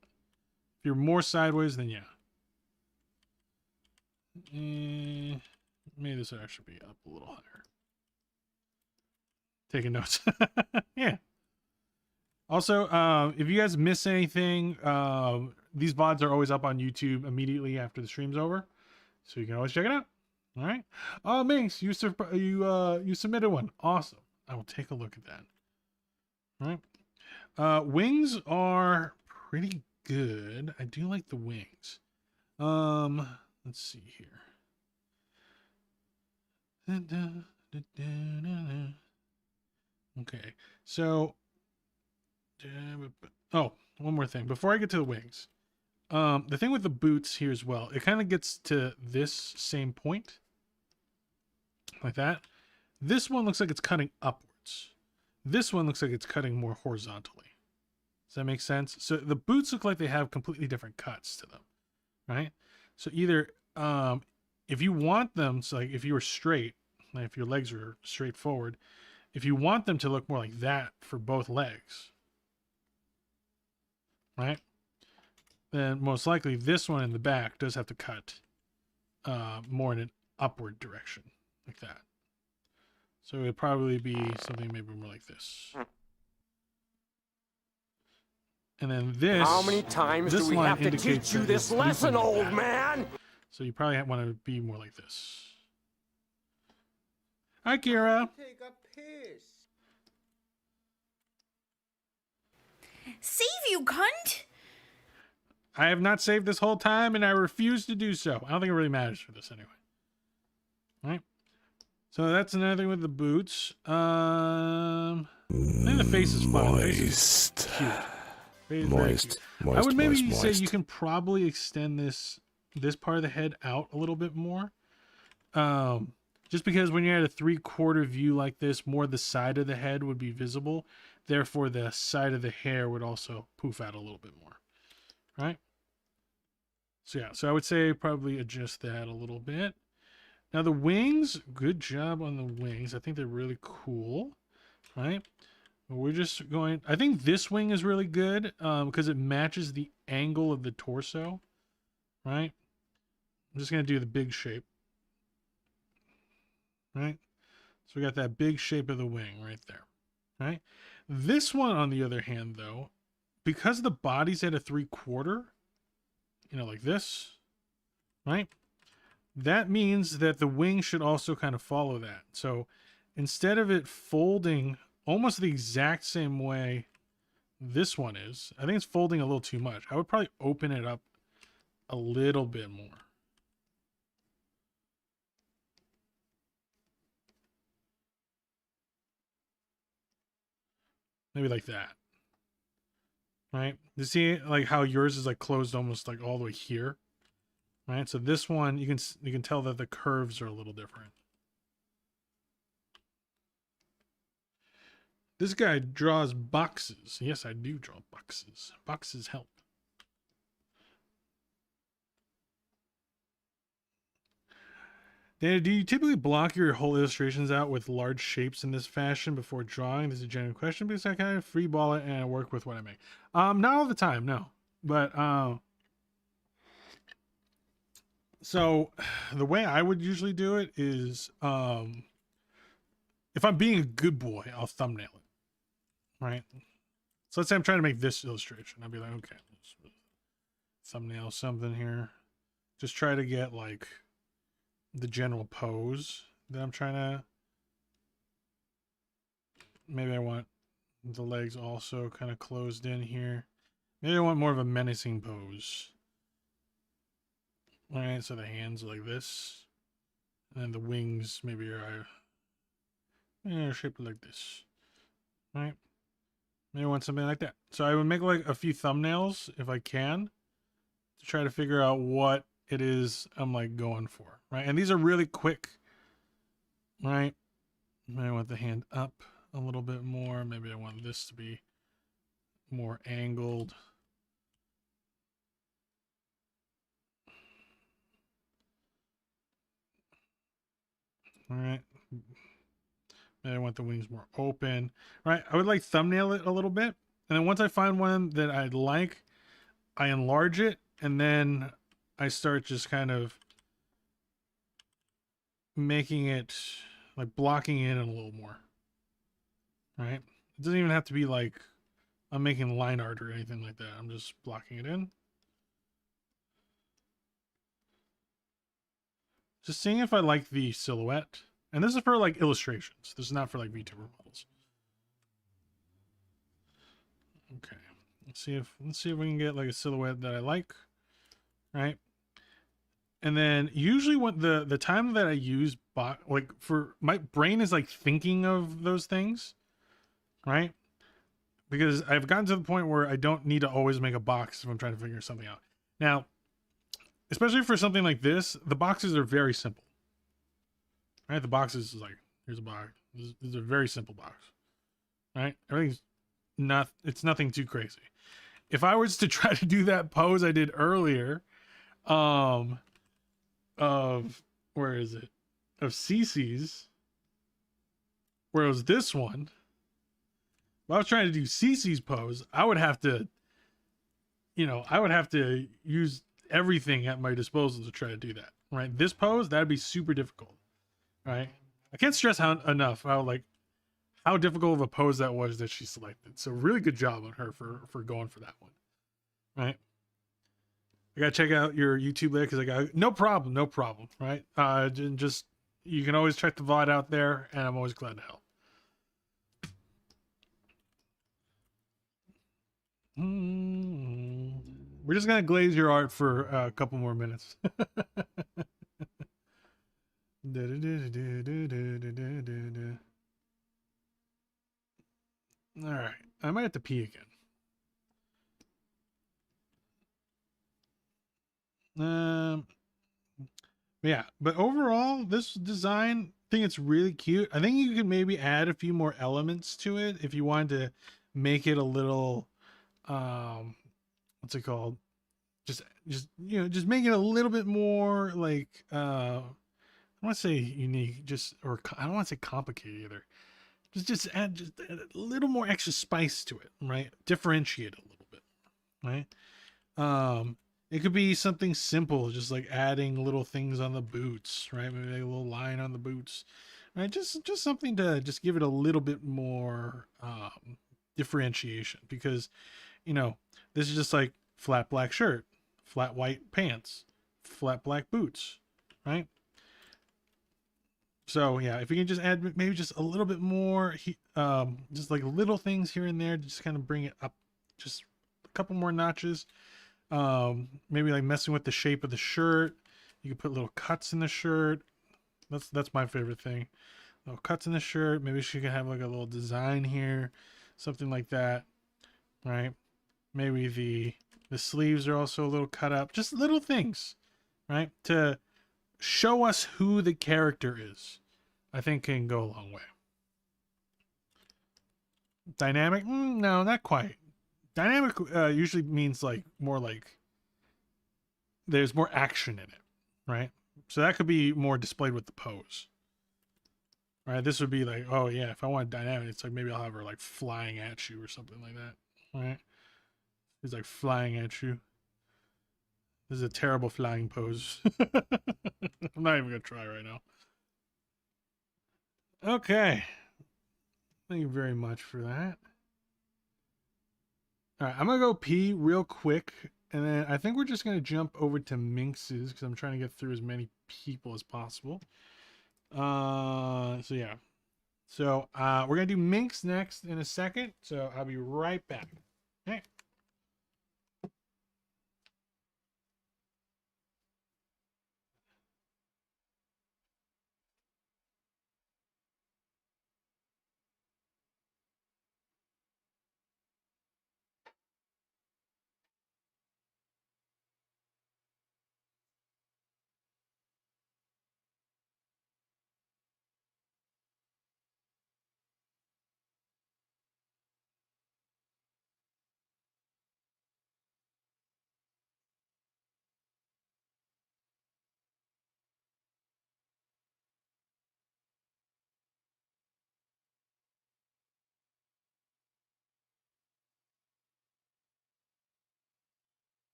If you're more sideways, then yeah. Maybe this would actually be up a little higher. Taking notes. Yeah. Also, if you guys miss anything, these VODs are always up on YouTube immediately after the stream's over. So you can always check it out. All right. Oh, Minx, you submitted one. Awesome. I will take a look at that. All right. Wings are pretty good. I do like the wings. Let's see here. Okay. So, oh, one more thing before I get to the wings. The thing with the boots here as well, it kind of gets to this same point like that. This one looks like it's cutting upwards. This one looks like it's cutting more horizontally. Does that make sense? So the boots look like they have completely different cuts to them, right? So either if you want them, so like if you were straight, like if your legs are straight forward, if you want them to look more like that for both legs, right? Then most likely this one in the back does have to cut more in an upward direction, like that. So it would probably be something maybe more like this. And then this. How many times do we have to teach you this lesson, old man? So you probably want to be more like this. Hi, Kira. Take a piss. Save you, cunt! I have not saved this whole time, and I refuse to do so. I don't think it really matters for this anyway. All right. So that's another thing with the boots. I think the face is fun. The face is cute. Moist. I would maybe say you can probably extend this part of the head out a little bit more. Just because when you're at a 3/4 view like this, more the side of the head would be visible. Therefore, the side of the hair would also poof out a little bit more. Right? So yeah, so I would say probably adjust that a little bit. Now the wings, good job on the wings. I think they're really cool. Right? We're just going, I think this wing is really good because it matches the angle of the torso, right? I'm just going to do the big shape, right? So we got that big shape of the wing right there, right? This one, on the other hand, though, because the body's at a 3/4, like this, right? That means that the wing should also kind of follow that. So instead of it folding almost the exact same way this one is, I think it's folding a little too much. I would probably open it up a little bit more. Maybe like that. Right? You see like how yours is like closed almost like all the way here. Right? So this one, you can tell that the curves are a little different. This guy draws boxes. Yes, I do draw boxes. Boxes help. Dana, do you typically block your whole illustrations out with large shapes in this fashion before drawing? This is a genuine question because I kind of free ball it and I work with what I make. Not all the time, no. But So the way I would usually do it is, if I'm being a good boy, I'll thumbnail it, right? So let's say I'm trying to make this illustration. I'll be like, okay, let's thumbnail something here. Just try to get like the general pose that I'm trying to. Maybe I want the legs also kind of closed in here. Maybe I want more of a menacing pose. All right, so the hands are like this, and then the wings maybe are shaped like this. All right, maybe I want something like that. So I would make like a few thumbnails if I can to try to figure out what it is I'm like going for, right? And these are really quick, right? Maybe I want the hand up a little bit more. Maybe I want this to be more angled. All right. Maybe I want the wings more open. All right. I would like thumbnail it a little bit. And then once I find one that I like, I enlarge it. And then I start just kind of making it like blocking in a little more. Right? It doesn't even have to be like I'm making line art or anything like that. I'm just blocking it in. Just seeing if I like the silhouette. And this is for like illustrations. This is not for like VTuber models. Okay. Let's see if we can get like a silhouette that I like. Right? And then usually when the time that I use like for my brain is like thinking of those things, right? Because I've gotten to the point where I don't need to always make a box if I'm trying to figure something out. Now, especially for something like this, the boxes are very simple. Right? The boxes is like, here's a box. This is a very simple box. Right? Everything's it's nothing too crazy. If I was to try to do that pose I did earlier, of where is it? Of Cece's, where it was this one. If I was trying to do Cece's pose, I would have to, I would have to use everything at my disposal to try to do that. Right? This pose, that'd be super difficult. Right? I can't stress enough how difficult of a pose that was that she selected. So really good job on her for going for that one. Right? I gotta check out your YouTube there because I got no problem, right? Just you can always check the VOD out there, and I'm always glad to help. We're just gonna glaze your art for a couple more minutes. All right, I might have to pee again. Yeah, but overall, this design, I think it's really cute. I think you could maybe add a few more elements to it if you wanted to make it a little, what's it called? Just make it a little bit more like, I don't want to say unique, I don't want to say complicated either. Just add a little more extra spice to it, right? Differentiate a little bit, right? It could be something simple, just like adding little things on the boots, right? Maybe like a little line on the boots, right? Just something to just give it a little bit more differentiation, because this is just like flat black shirt, flat white pants, flat black boots, right? So yeah, if we can just add maybe just a little bit more, just like little things here and there, to just kind of bring it up just a couple more notches. Maybe like messing with the shape of the shirt. You can put little cuts in the shirt. That's my favorite thing. Little cuts in the shirt. Maybe she can have like a little design here, something like that, right? Maybe the sleeves are also a little cut up. Just little things, right? To show us who the character is, I think can go a long way. Dynamic? No, not quite. Dynamic usually means like more like there's more action in it, right? So that could be more displayed with the pose, right? This would be like, oh yeah, if I want dynamic, it's like maybe I'll have her like flying at you or something like that, right? It's like flying at you. This is a terrible flying pose. I'm not even gonna try right now. Okay. Thank you very much for that. All right, I'm gonna go pee real quick, and then I think we're just gonna jump over to Minx's because I'm trying to get through as many people as possible. So yeah. So we're gonna do Minx next in a second. So I'll be right back. Okay.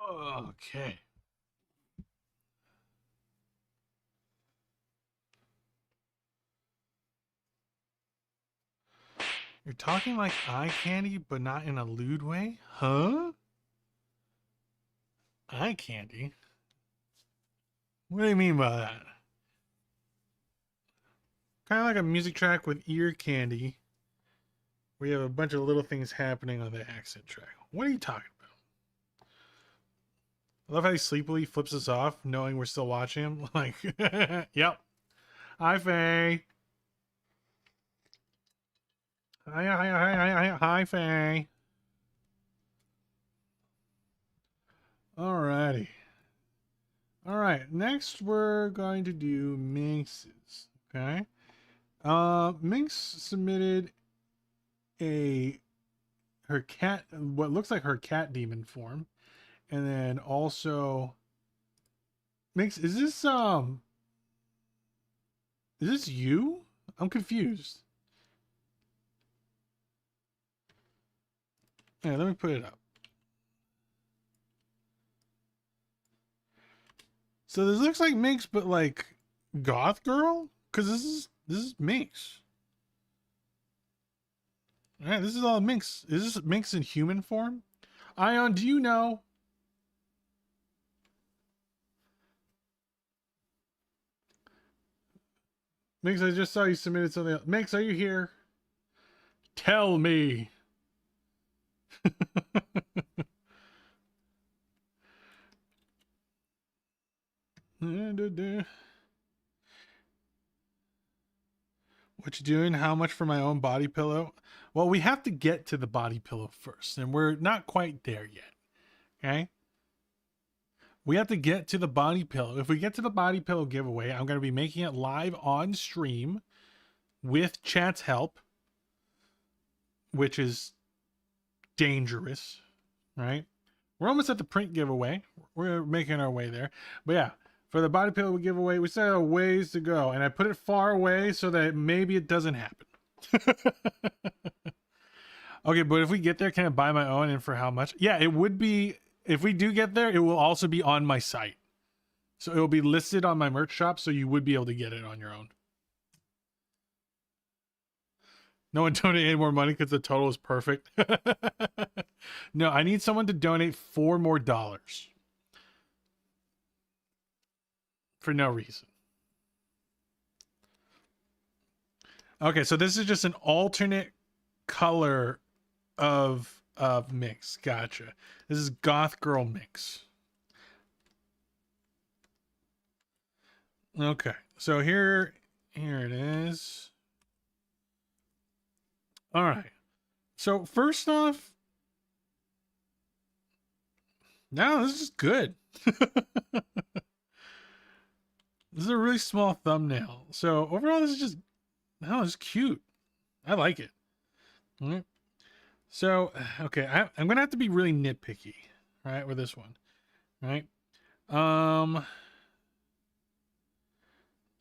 Okay. You're talking like eye candy, but not in a lewd way? Huh? Eye candy? What do you mean by that? Kind of like a music track with ear candy, where you have a bunch of little things happening on the accent track. What are you talking about? I love how he sleepily flips us off, knowing we're still watching him. Like, yep. Hi, Faye. Hi, Faye. Alrighty. Alright, next we're going to do Minx's. Okay. Minx submitted her cat, what looks like her cat demon form. And then also Minx, is this you? I'm confused. Yeah, let me put it up. So this looks like Minx, but like goth girl? Because this is Minx. Alright, this is all Minx. Is this Minx in human form? Ion, do you know? Minx, I just saw you submitted something else. Minx, are you here? Tell me. What you doing? How much for my own body pillow? Well, we have to get to the body pillow first, and we're not quite there yet. Okay? We have to get to the body pillow. If we get to the body pillow giveaway, I'm going to be making it live on stream with chat's help, which is dangerous, right? We're almost at the print giveaway. We're making our way there. But yeah, for the body pillow giveaway, we still have a ways to go. And I put it far away so that maybe it doesn't happen. Okay, but if we get there, can I buy my own and for how much? Yeah, it would be, if we do get there, it will also be on my site. So it will be listed on my merch shop, so you would be able to get it on your own. No one donated any more money because the total is perfect. No, I need someone to donate $4 more for no reason. Okay, so this is just an alternate color of Mix. Gotcha. This is Goth Girl Mix. Okay, so here it is. All right. So first off, no, this is good. This is a really small thumbnail. So overall, this is just, no, it's cute. I like it. All right. So, okay, I'm going to have to be really nitpicky, right, with this one, right?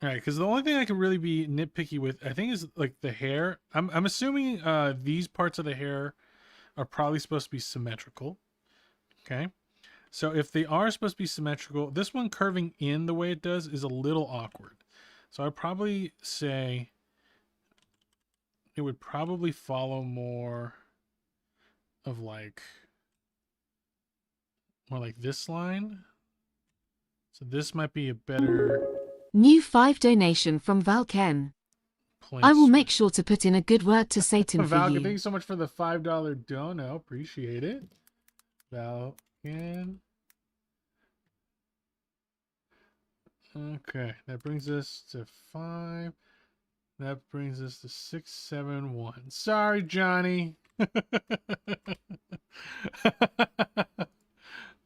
All right, because the only thing I can really be nitpicky with, I think, is like the hair. I'm assuming these parts of the hair are probably supposed to be symmetrical. Okay, so if they are supposed to be symmetrical, this one curving in the way it does is a little awkward. So I'd probably say it would probably follow more of like more like this line. So this might be a better New 5 donation from Valken. place. I will make sure to put in a good word to Satan for Valken, you. thank you so much for the $5 dono. Appreciate it. Valken. Okay, that brings us to 5. That brings us to 671. Sorry, Johnny.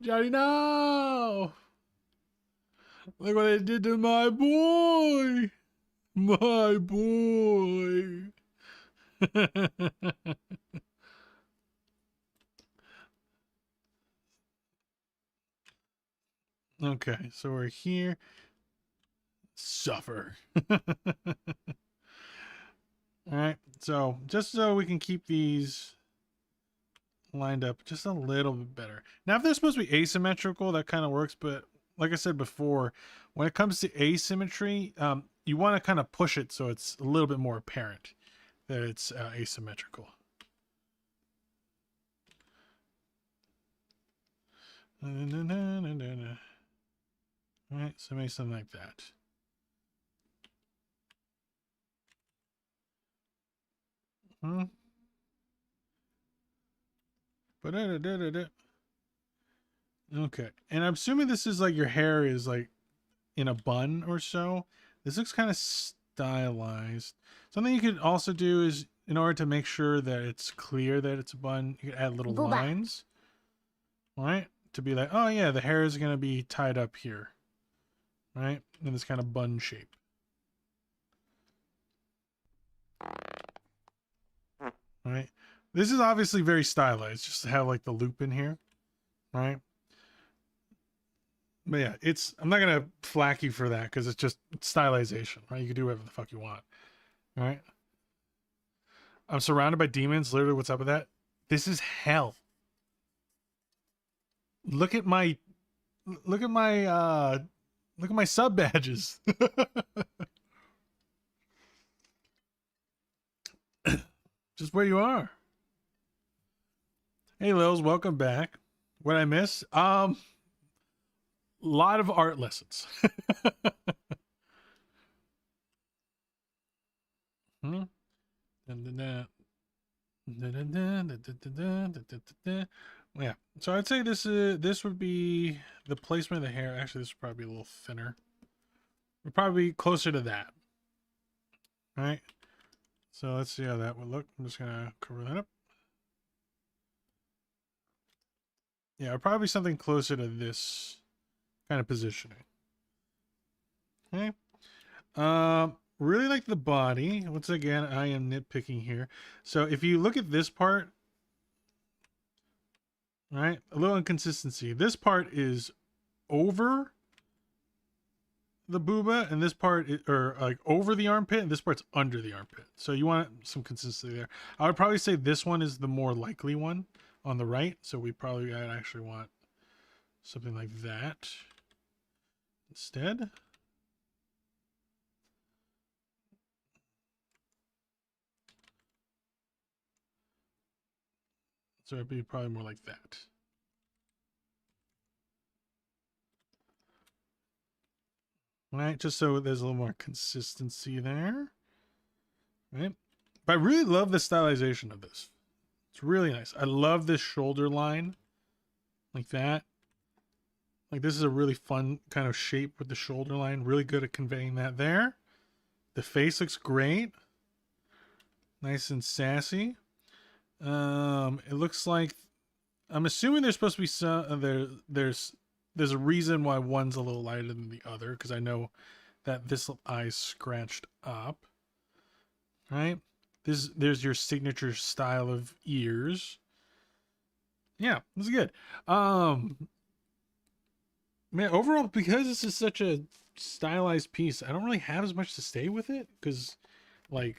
Johnny, no! Look what they did to my boy! My boy! Okay, so we're here. Suffer. Alright, so just so we can keep these lined up just a little bit better. Now, if they're supposed to be asymmetrical, that kind of works, but like I said before, when it comes to asymmetry, you want to kind of push it so it's a little bit more apparent that it's asymmetrical. Alright, so maybe something like that. Okay, and I'm assuming this is like your hair is like in a bun or so. This looks kind of stylized. Something you could also do is, in order to make sure that it's clear that it's a bun, you could add little Booba. lines, right? To be like, oh yeah, the hair is gonna be tied up here, right? In this kind of bun shape. Right? This is obviously very stylized, just to have like the loop in here, right? But yeah, I'm not gonna flack you for that because it's just stylization, right? You can do whatever the fuck you want, right? I'm surrounded by demons. Literally, what's up with that? This is hell. Look at my sub badges. Just where you are. Hey Lils, welcome back. What I miss? Lot of art lessons. Yeah, so I'd say this would be the placement of the hair. Actually, this would probably be a little thinner. We're probably closer to that. All right. So let's see how that would look. I'm just gonna cover that up. Yeah, probably something closer to this kind of positioning. Okay. Really like the body. Once again, I am nitpicking here. So if you look at this part, right, a little inconsistency. This part is over the booba, and this part is, or like over the armpit, and this part's under the armpit. So you want some consistency there. I would probably say this one is the more likely one on the right. So we probably I'd actually want something like that instead. So it'd be probably more like that. Right, just so there's a little more consistency there. Right? But I really love the stylization of this. It's really nice. I love this shoulder line. Like that. Like this is a really fun kind of shape with the shoulder line. Really good at conveying that there. The face looks great. Nice and sassy. It looks like, I'm assuming there's supposed to be some, there's a reason why one's a little lighter than the other, because I know that this eye's scratched up. Right? There's your signature style of ears. Yeah, this is good. Man, overall, because this is such a stylized piece, I don't really have as much to say with it because, like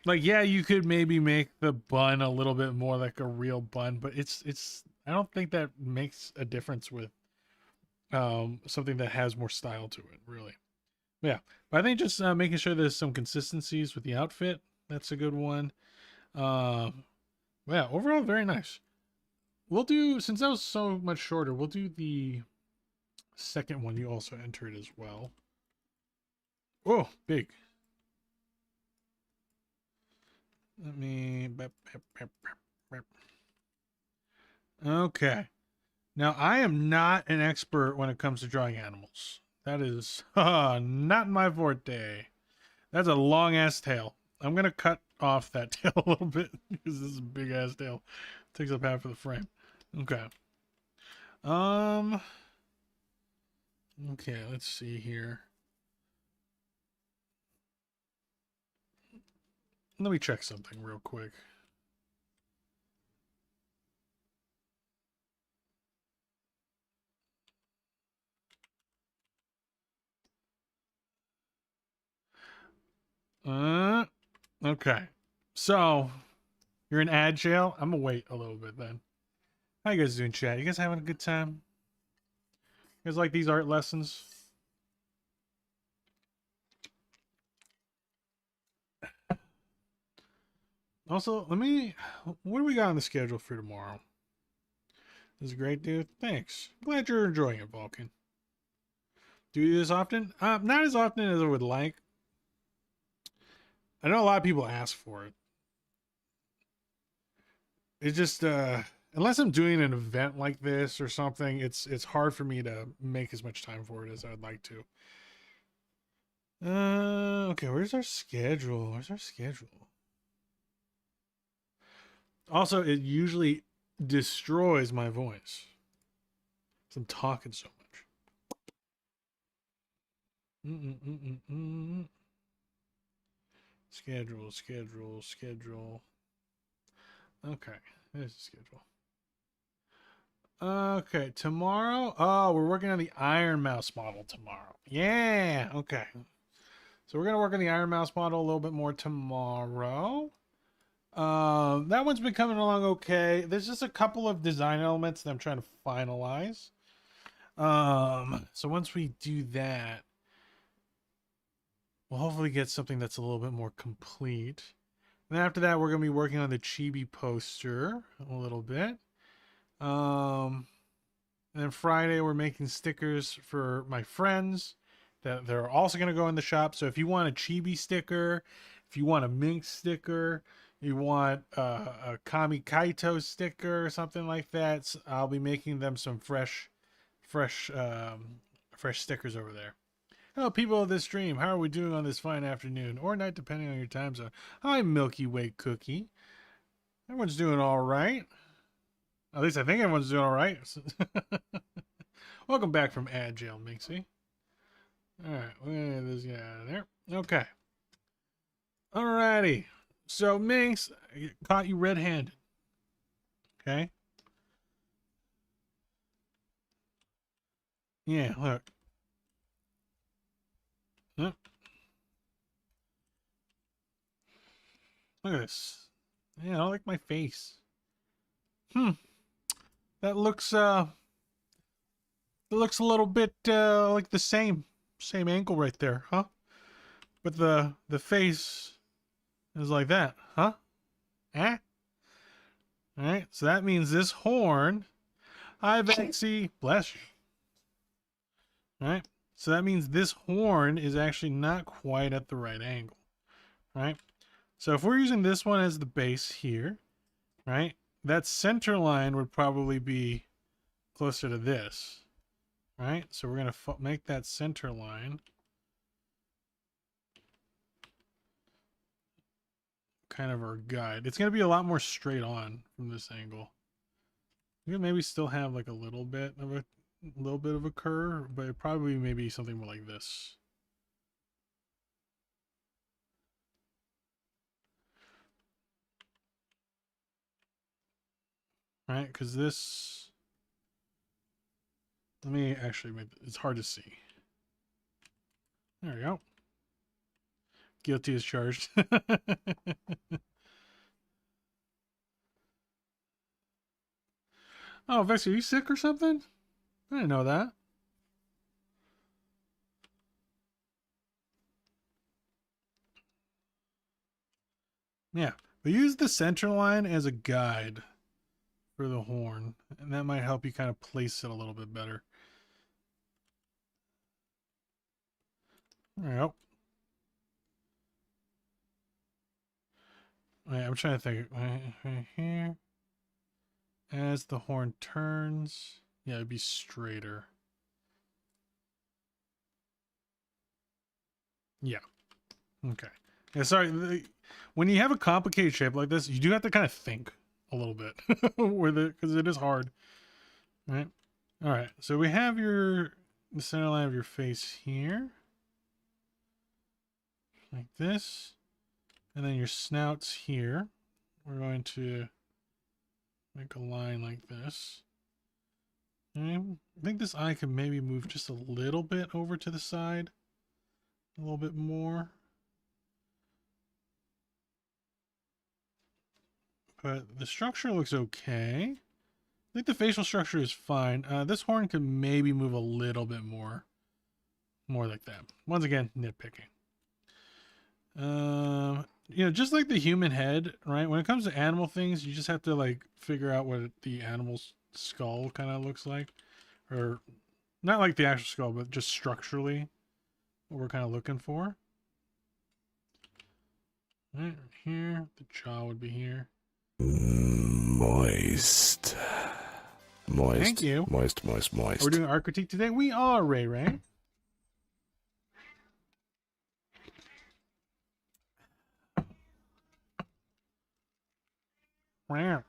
yeah, you could maybe make the bun a little bit more like a real bun, but it's I don't think that makes a difference with something that has more style to it, really. Yeah, but I think just making sure there's some consistencies with the outfit, that's a good one. Yeah, overall very nice. We'll do, since that was so much shorter, we'll do the second one you also entered as well. Oh, big. Let me... Okay. Now, I am not an expert when it comes to drawing animals. That is not my forte. That's a long-ass tail. I'm going to cut off that tail a little bit because this is a big-ass tail. It takes up half of the frame. Okay. Okay, let's see here. Let me check something real quick. Okay. So, you're in ad jail? I'm gonna wait a little bit then. How you guys doing, chat? You guys having a good time? You guys like these art lessons? Also, what do we got on the schedule for tomorrow? This is great, dude. Thanks. Glad you're enjoying it, Vulcan. Do you do this often? Not as often as I would like. I know a lot of people ask for it. It's just, unless I'm doing an event like this or something, it's hard for me to make as much time for it as I'd like to. Okay, where's our schedule? Where's our schedule? Also, it usually destroys my voice. I'm talking so much. Schedule. Okay, there's the schedule. Okay, tomorrow. Oh, we're working on the Iron Mouse model tomorrow. Yeah, okay. So we're gonna work on the Iron Mouse model a little bit more tomorrow. That one's been coming along okay. There's just a couple of design elements that I'm trying to finalize. So once we do that, we'll hopefully get something that's a little bit more complete. And after that, we're gonna be working on the chibi poster a little bit. And then Friday, we're making stickers for my friends that they're also gonna go in the shop. So if you want a chibi sticker, if you want a Minx sticker, you want a Kami Kaito sticker or something like that, I'll be making them some fresh stickers over there. Hello, people of this stream. How are we doing on this fine afternoon or night, depending on your time zone? Hi, Milky Way Cookie. Everyone's doing all right. At least I think everyone's doing all right. Welcome back from Ad Jail, Minxie. All right, we're gonna get this guy out of there. Okay. Alrighty. So, Minx, I caught you red-handed. Okay? Yeah, look. Look at this. Yeah, I don't like my face. That looks a little bit like the same angle right there, huh? But the face is like that, huh? Eh? All right, so that means this horn, hi Vexy, bless you. All right, so that means this horn is actually not quite at the right angle, right? So if we're using this one as the base here, right, that center line would probably be closer to this, right? So we're going to make that center line kind of our guide. It's going to be a lot more straight on from this angle. You can maybe still have like a little bit of a curve, but it probably maybe something more like this. Right? Because this Let me actually make it's hard to see. There we go. Guilty as charged. Oh, Vex, are you sick or something? I didn't know that. Yeah, but use the center line as a guide for the horn, and that might help you kind of place it a little bit better. There we go. Wait, I'm trying to think. Right here. As the horn turns, yeah, it'd be straighter. Yeah. Okay. Yeah, sorry. When you have a complicated shape like this, you do have to kind of think a little bit with it because it is hard. Right? All right. So we have the center line of your face here. Like this. And then your snout's here. We're going to make a line like this. Okay. I think this eye could maybe move just a little bit over to the side. A little bit more. But the structure looks okay. I think the facial structure is fine. This horn could maybe move a little bit more. More like that. Once again, nitpicking. You know, just like the human head, right? When it comes to animal things, you just have to like figure out what the animal's skull kind of looks like. Or not like the actual skull, but just structurally what we're kind of looking for. Right here, the jaw would be here. Moist. Moist. Thank you. Moist, moist, moist. We're doing art critique today. We are, Ray Ray. Wow.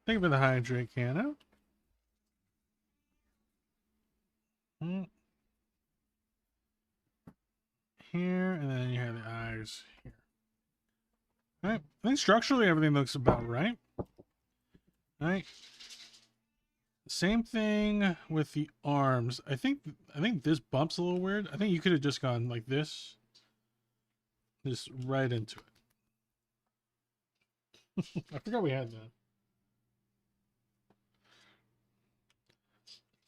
Thank you for the hydrate, Cano. Here, and then you have the eyes here. All right. I think structurally everything looks about right. All right. Same thing with the arms. I think this bump's a little weird. I think you could have just gone like this. Just right into it. I forgot we had that.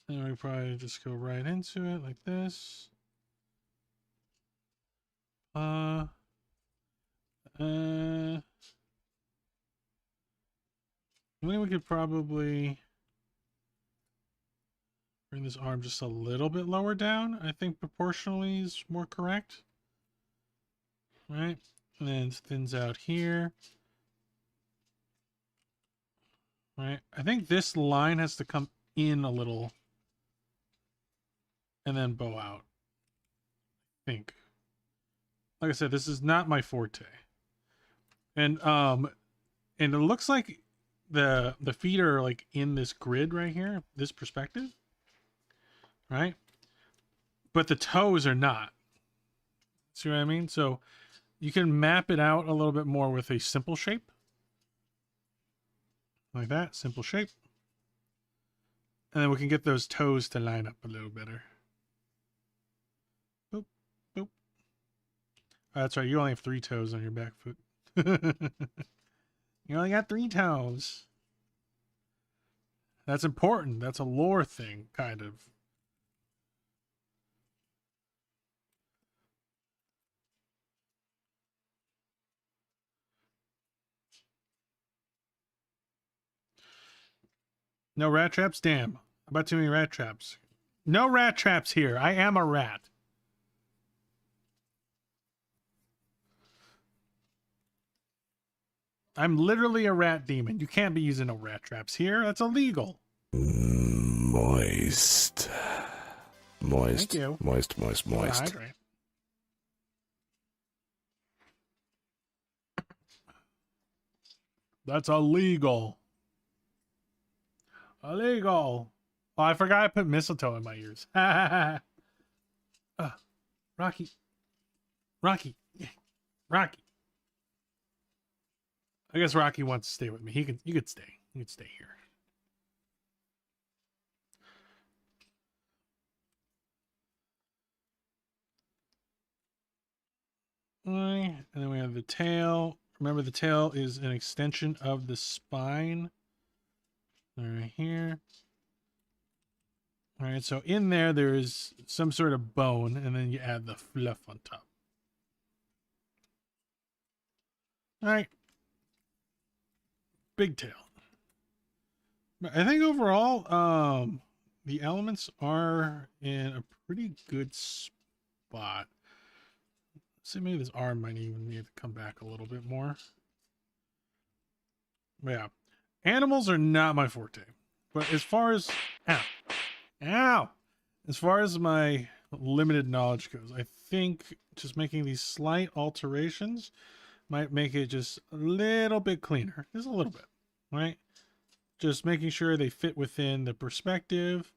And we probably just go right into it like this. I think we could probably bring this arm just a little bit lower down. I think proportionally is more correct. Right? And then it thins out here. Right? I think this line has to come in a little and then bow out. I think. Like I said, this is not my forte. And it looks like the feet are like in this grid right here, this perspective. Right? But the toes are not. See what I mean? So you can map it out a little bit more with a simple shape. Like that, simple shape. And then we can get those toes to line up a little better. Boop, boop. Oh, that's right, you only have 3 toes on your back foot. You only got 3 toes. That's important. That's a lore thing, kind of. No rat traps? Damn. How about too many rat traps? No rat traps here. I am a rat. I'm literally a rat demon. You can't be using no rat traps here. That's illegal. Moist. Moist. Thank you. Moist, moist, moist. Hydrate. That's illegal. Illegal. Oh, I forgot I put mistletoe in my ears. Rocky. Rocky. Rocky. I guess Rocky wants to stay with me. You could stay. You could stay here. Okay, and then we have the tail. Remember, the tail is an extension of the spine. Right here. All right, so in there is some sort of bone, and then you add the fluff on top. All right. Big tail. But I think overall, the elements are in a pretty good spot. See, maybe this arm might even need to come back a little bit more. But yeah, animals are not my forte. But as far as as far as my limited knowledge goes, I think just making these slight alterations might make it just a little bit cleaner. Just a little bit, right? Just making sure they fit within the perspective.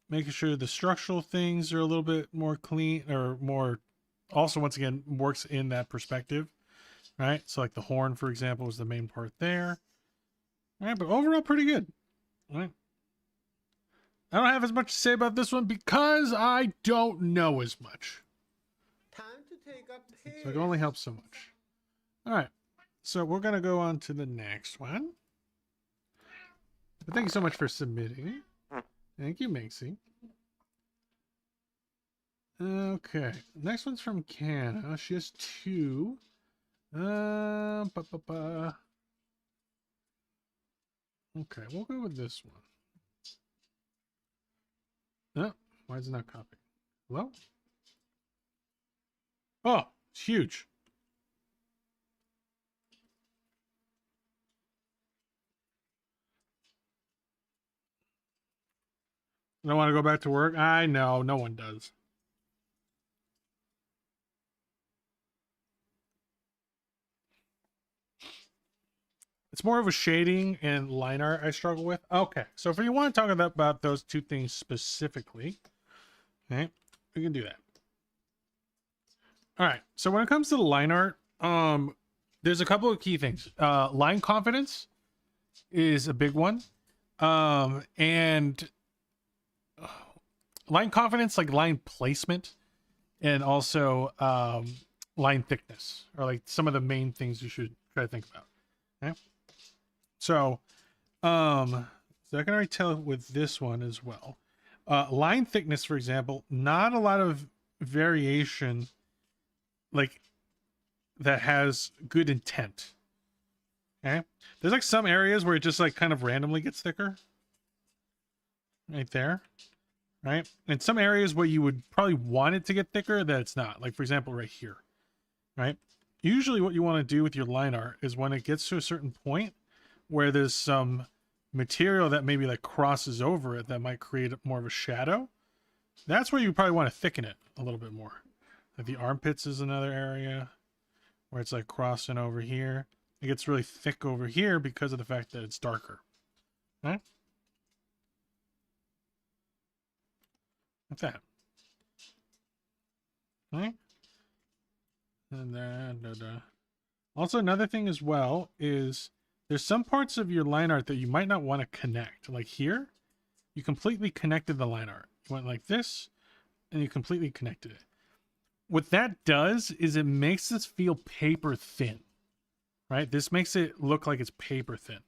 Making sure the structural things are a little bit more clean, or more, also once again works in that perspective, right? So like the horn, for example, is the main part there. All right, but overall pretty good. All right. I don't have as much to say about this one because I don't know as much. Time to take up So it only helps so much. All right. So we're going to go on to the next one. But thank you so much for submitting. Thank you, Minxie. Okay. Next one's from Canna. She has two. Okay, we'll go with this one. Oh, why is it not copying? Hello? Oh, it's huge. I don't want to go back to work. I know, no one does. It's more of a shading and line art I struggle with. Okay, so if you want to talk about those two things specifically, okay, we can do that. All right, so when it comes to the line art, there's a couple of key things. Line confidence is a big one. And line confidence, like line placement, and also line thickness are like some of the main things you should try to think about. Okay. So, so I can already tell with this one as well. Line thickness, for example, not a lot of variation like that has good intent. Okay. There's like some areas where it just like kind of randomly gets thicker. Right there. Right. And some areas where you would probably want it to get thicker that it's not. Like, for example, right here. Right. Usually what you want to do with your line art is when it gets to a certain point where there's some material that maybe like crosses over it that might create more of a shadow. That's where you probably want to thicken it a little bit more. Like the armpits is another area where it's like crossing over here. It gets really thick over here because of the fact that it's darker. Right? Like that. Right? And then, also another thing as well is there's some parts of your line art that you might not want to connect. Like here, you completely connected the line art. You went like this, and you completely connected it. What that does is it makes this feel paper thin, right? This makes it look like it's paper thin.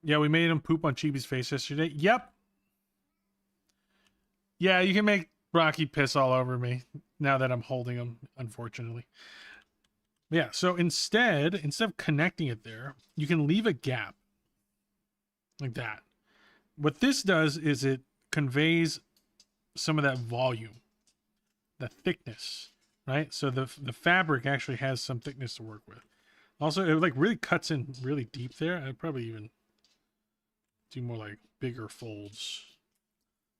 Yeah, we made him poop on Chibi's face yesterday. Yep. Yeah, you can make Rocky piss all over me now that I'm holding him, unfortunately. Yeah, so instead of connecting it there, you can leave a gap like that. What this does is it conveys some of that volume, the thickness, right? So the fabric actually has some thickness to work with. Also, it like really cuts in really deep there. I'd probably even do more like bigger folds,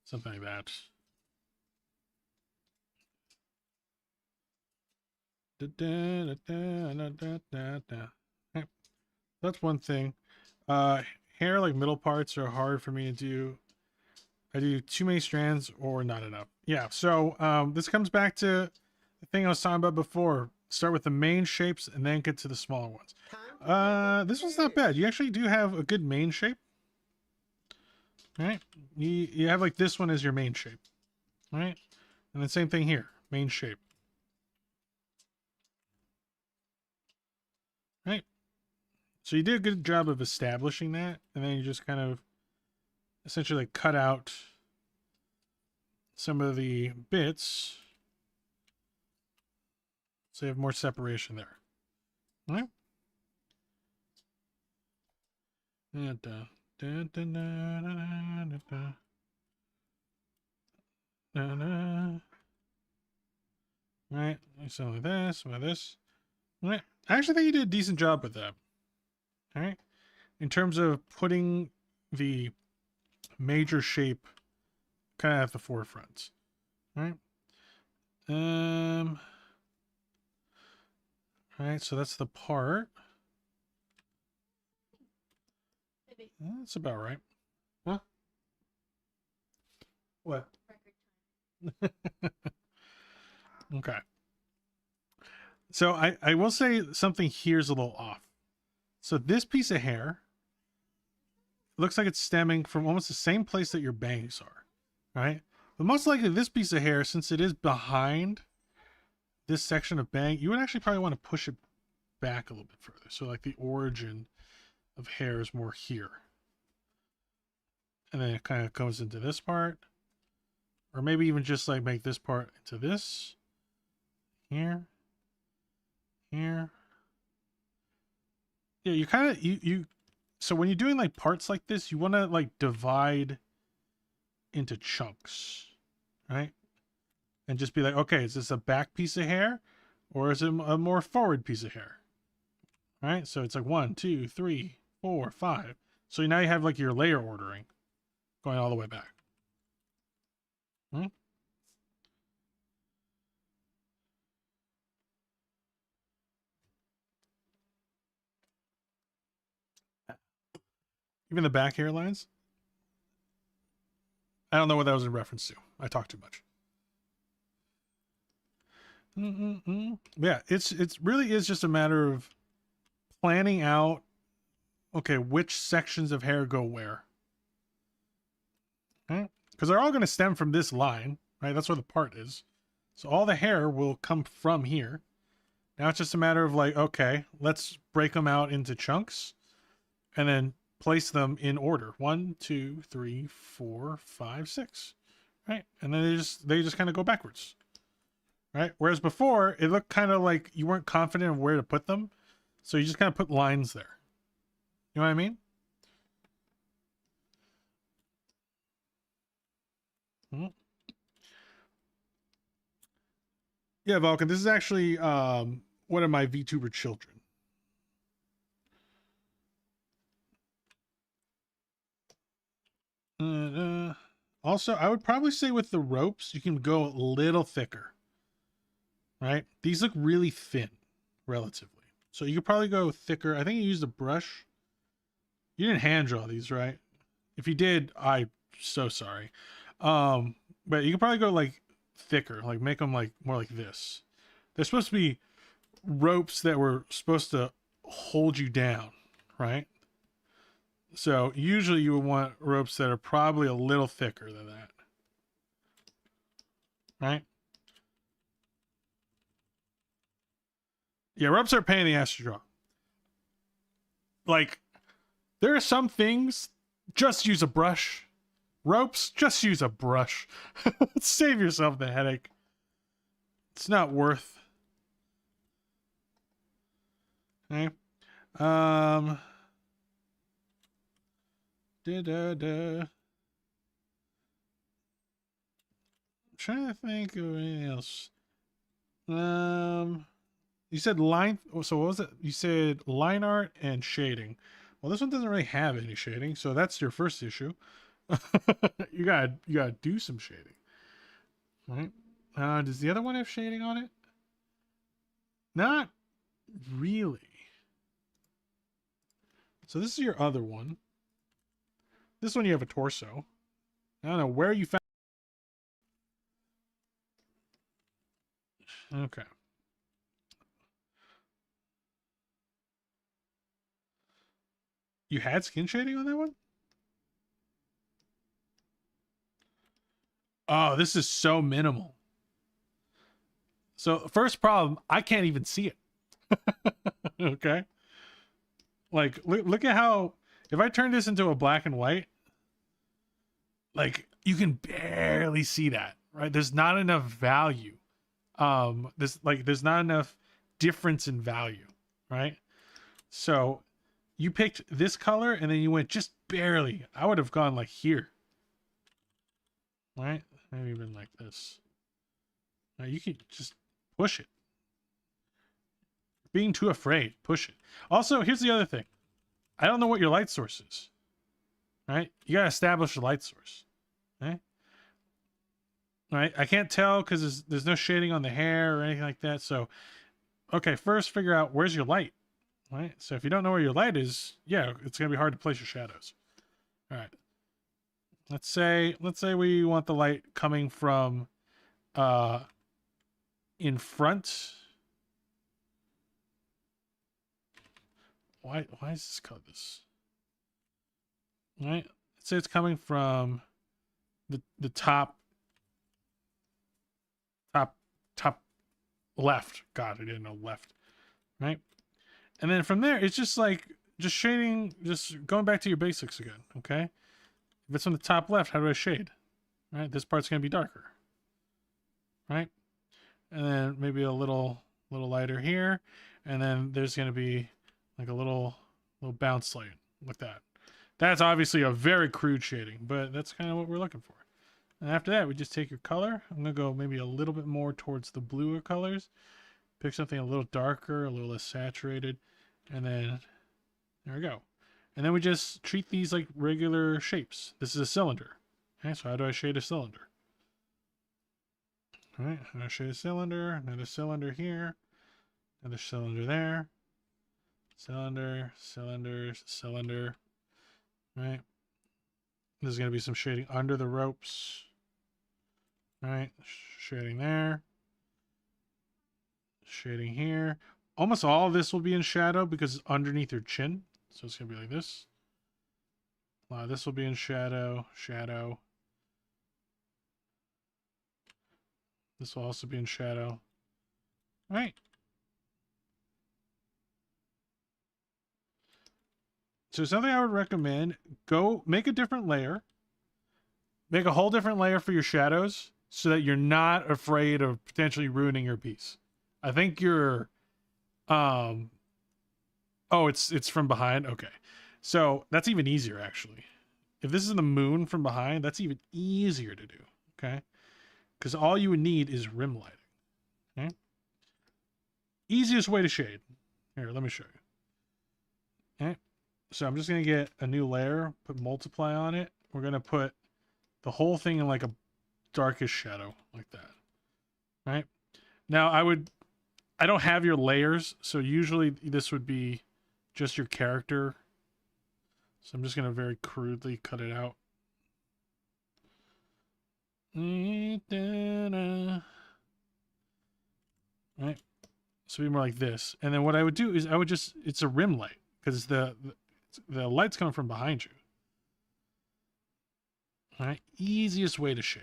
something like that. That's one thing. Hair, like middle parts, are hard for me to do. I do too many strands or not enough. Yeah, so this comes back to the thing I was talking about before. Start with the main shapes and then get to the smaller ones. This one's not bad. You actually do have a good main shape. All right? You have like this one as your main shape. All right? And the same thing here, main shape. Right? So you did a good job of establishing that, and then you just kind of essentially like cut out some of the bits so you have more separation there. All right? Right, something like this, like this. Right. I actually think you did a decent job with that. All right, in terms of putting the major shape kind of at the forefront. All right. All right, so that's the part. That's about right. Huh? What? Okay. So I will say something here's a little off. So this piece of hair looks like it's stemming from almost the same place that your bangs are, right? But most likely this piece of hair, since it is behind this section of bang, you would actually probably want to push it back a little bit further. So like the origin of hair is more here. And then it kind of goes into this part. Or maybe even just like make this part into this. Here. Here. Yeah, you kind of, so when you're doing like parts like this, you want to like divide into chunks, right? And just be like, okay, is this a back piece of hair or is it a more forward piece of hair? Right? So it's like 1, 2, 3, 4, 5. So now you have like your layer ordering going all the way back. Hmm? Even the back hairlines. I don't know what that was in reference to. I talk too much. Yeah, it's really is just a matter of planning out, okay, which sections of hair go where. Right? Because they're all going to stem from this line, right? That's where the part is. So all the hair will come from here. Now it's just a matter of like, okay, let's break them out into chunks and then place them in order. 1, 2, 3, 4, 5, 6. Right? And then they just kind of go backwards. Right? Whereas before, it looked kind of like you weren't confident of where to put them. So you just kind of put lines there. You know what I mean? Yeah, Vulcan, this is actually one of my VTuber children. Also, I would probably say with the ropes, you can go a little thicker. Right? These look really thin, relatively. So you could probably go thicker. I think you used a brush. You didn't hand draw these, right? If you did, I'm so sorry. But you could probably go like thicker, like make them like more like this. They're supposed to be ropes that were supposed to hold you down, right? So usually you would want ropes that are probably a little thicker than that, right? Yeah, ropes are a pain in the ass to draw. Like, there are some things, just use a brush. Ropes, just use a brush. Save yourself the headache. It's not worth. Okay. I'm trying to think of anything else. You said line. So what was it? You said line art and shading. Well, this one doesn't really have any shading, so that's your first issue. you gotta do some shading, right? Does the other one have shading on it? Not really. So this is your other one. This one you have a torso. I don't know where you found. Okay. You had skin shading on that one? Oh, this is so minimal. So first problem, I can't even see it. Okay. Like, look at how, if I turn this into a black and white, like you can barely see that, right? There's not enough value. There's not enough difference in value, right? So you picked this color and then you went just barely. I would have gone like here, right? Maybe even like this. Now you can just push it. Being too afraid, push it. Also, here's the other thing. I don't know what your light source is, right? You gotta establish the light source, right? Right? I can't tell because there's no shading on the hair or anything like that. So, okay, first figure out where's your light, right? So if you don't know where your light is, yeah, it's gonna be hard to place your shadows. All right. Let's say we want the light coming from in front. Why is this color this? All right. Let's say it's coming from the top left. God, I didn't know left. Right? And then from there, it's just like just shading, just going back to your basics again, okay? If it's on the top left, how do I shade? Right? This part's gonna be darker. Right? And then maybe a little lighter here, and then there's gonna be like a little bounce light, like that. That's obviously a very crude shading, but that's kind of what we're looking for. And after that, we just take your color. I'm gonna go maybe a little bit more towards the bluer colors. Pick something a little darker, a little less saturated, and then there we go. And then we just treat these like regular shapes. This is a cylinder. Okay, so how do I shade a cylinder? All right, I'm gonna shade a cylinder, another cylinder here, another cylinder there. Cylinder, cylinders, cylinder, right? There's going to be some shading under the ropes, right? Shading there, shading here. Almost all of this will be in shadow because it's underneath your chin. So it's going to be like this. A lot of this will be in shadow, shadow. This will also be in shadow, right? So something I would recommend, go make a different layer. Make a whole different layer for your shadows so that you're not afraid of potentially ruining your piece. I think you're oh, it's from behind. Okay. So that's even easier actually. If this is the moon from behind, that's even easier to do, okay? Because all you would need is rim lighting. Okay? Easiest way to shade. Here, let me show you. Okay. So I'm just going to get a new layer, put multiply on it. We're going to put the whole thing in like a darkish shadow like that. Right? Now I don't have your layers. So usually this would be just your character. So I'm just going to very crudely cut it out. Right? So be more like this. And then what I would do is I would just, it's a rim light because the light's coming from behind you. All right, easiest way to shade.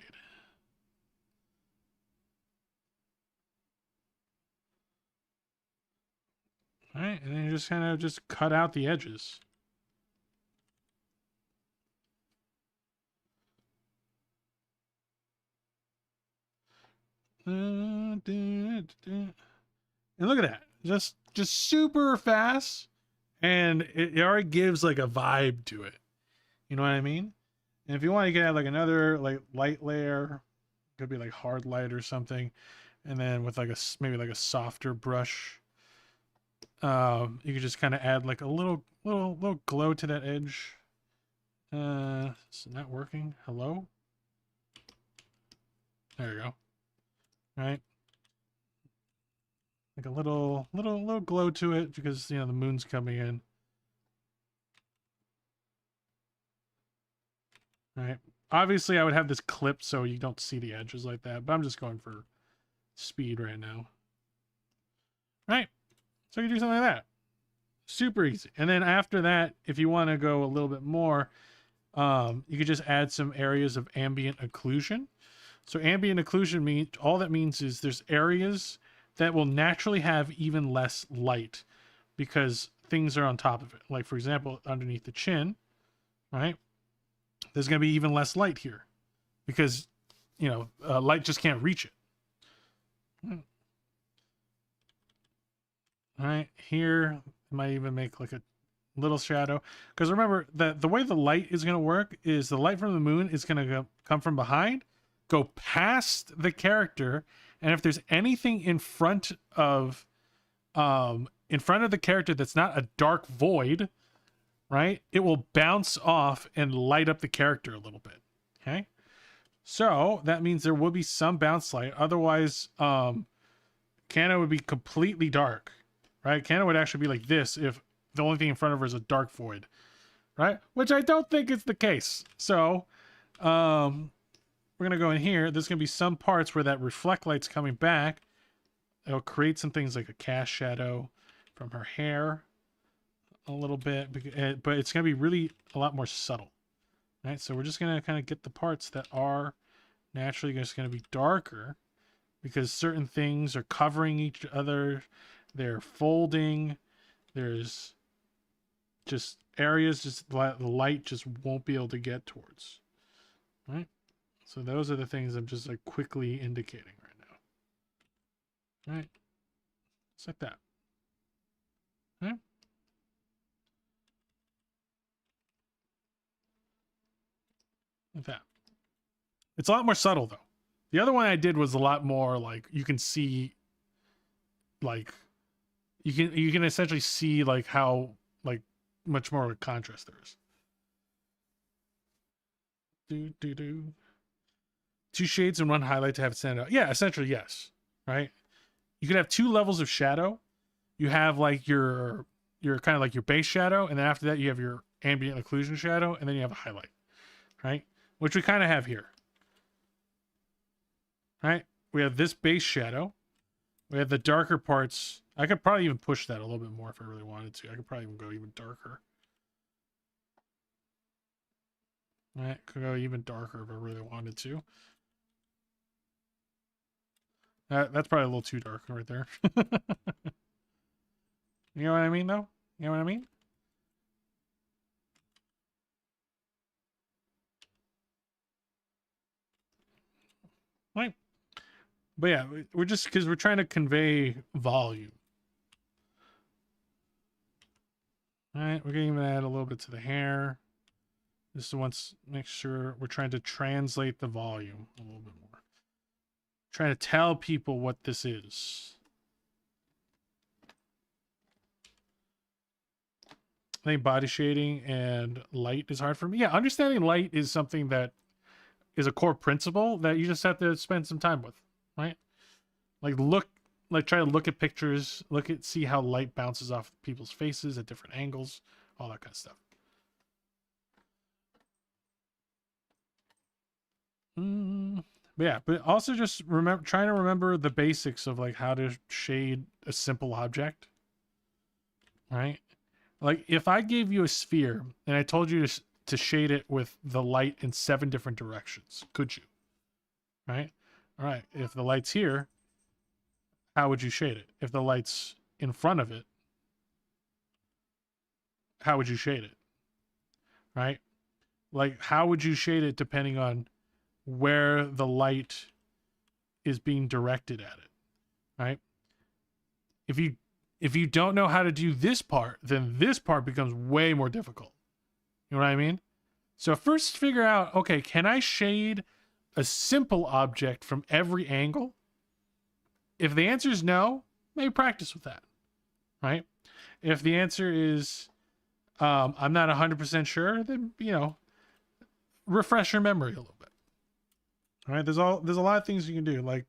All right, and then you just kind of just cut out the edges. And look at that, just super fast. And it already gives like a vibe to it. You know what I mean? And if you want, you can add like another like light layer. Could be like hard light or something. And then with like maybe like a softer brush. You could just kind of add like a little glow to that edge. It's not working. Hello? There you go. All right. Like a little glow to it because, you know, the moon's coming in. All right. Obviously, I would have this clipped so you don't see the edges like that, but I'm just going for speed right now. All right. So you can do something like that. Super easy. And then after that, if you want to go a little bit more, you could just add some areas of ambient occlusion. So ambient occlusion means, all that means is there's areas that will naturally have even less light because things are on top of it. Like, for example, underneath the chin, right? There's going to be even less light here because, you know, light just can't reach it. All right, here I might even make like a little shadow, because remember that the way the light is going to work is the light from the moon is going to come from behind, go past the character, and if there's anything in front of the character that's not a dark void, right, it will bounce off and light up the character a little bit. Okay, so that means there will be some bounce light. Otherwise, Kana would be completely dark, right? Kana would actually be like this if the only thing in front of her is a dark void, right? Which I don't think is the case. So we're gonna go in here. There's gonna be some parts where that reflect light's coming back. It'll create some things like a cast shadow from her hair a little bit, but it's gonna be really a lot more subtle, right? So we're just gonna kind of get the parts that are naturally just gonna be darker because certain things are covering each other. They're folding. There's just areas just the light just won't be able to get towards, right? So those are the things I'm just like quickly indicating right now, right? Just like that, right? Like that. It's a lot more subtle though. The other one I did was a lot more like you can see, like you can essentially see like how like much more contrast there is. Two shades and one highlight to have it stand out. Yeah, essentially yes, right? You could have two levels of shadow. You have like your kind of like your base shadow, and then after that you have your ambient occlusion shadow, and then you have a highlight, right? Which we kind of have here, right? We have this base shadow. We have the darker parts. I could probably even push that a little bit more if I really wanted to. I could probably even go even darker. Right, could go even darker if I really wanted to. That's probably a little too dark right there. You know what I mean, though? You know what I mean? Right. But yeah, we're just because we're trying to convey volume. All right, we're going to even add a little bit to the hair. This is once make sure we're trying to translate the volume a little bit more. Trying to tell people what this is. I think body shading and light is hard for me. Yeah, understanding light is something that is a core principle that you just have to spend some time with, right? Like try to look at pictures, see how light bounces off people's faces at different angles, all that kind of stuff. But yeah, but also just trying to remember the basics of like how to shade a simple object, right? Like if I gave you a sphere and I told you to shade it with the light in 7 different directions, could you? Right? All right. If the light's here, how would you shade it? If the light's in front of it, how would you shade it? Right? Like how would you shade it depending on where the light is being directed at it, right? If you don't know how to do this part, then this part becomes way more difficult. You know what I mean? So first figure out, okay, can I shade a simple object from every angle? If the answer is no, maybe practice with that, right? If the answer is I'm not 100% sure, then, you know, refresh your memory a little bit. All right, there's a lot of things you can do, like,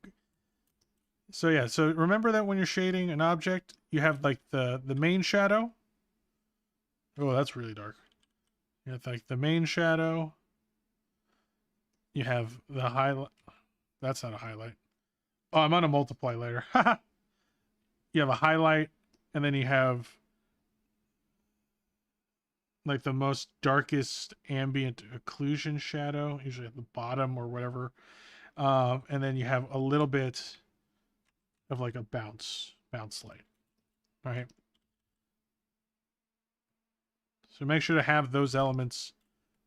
so yeah, so remember that when you're shading an object, you have like the main shadow. Oh, that's really dark. You have like the main shadow. You have the highlight. That's not a highlight. Oh, I'm on a multiply layer. You have a highlight, and then you have like the most darkest ambient occlusion shadow, usually at the bottom or whatever. And then you have a little bit of like a bounce light, right? So make sure to have those elements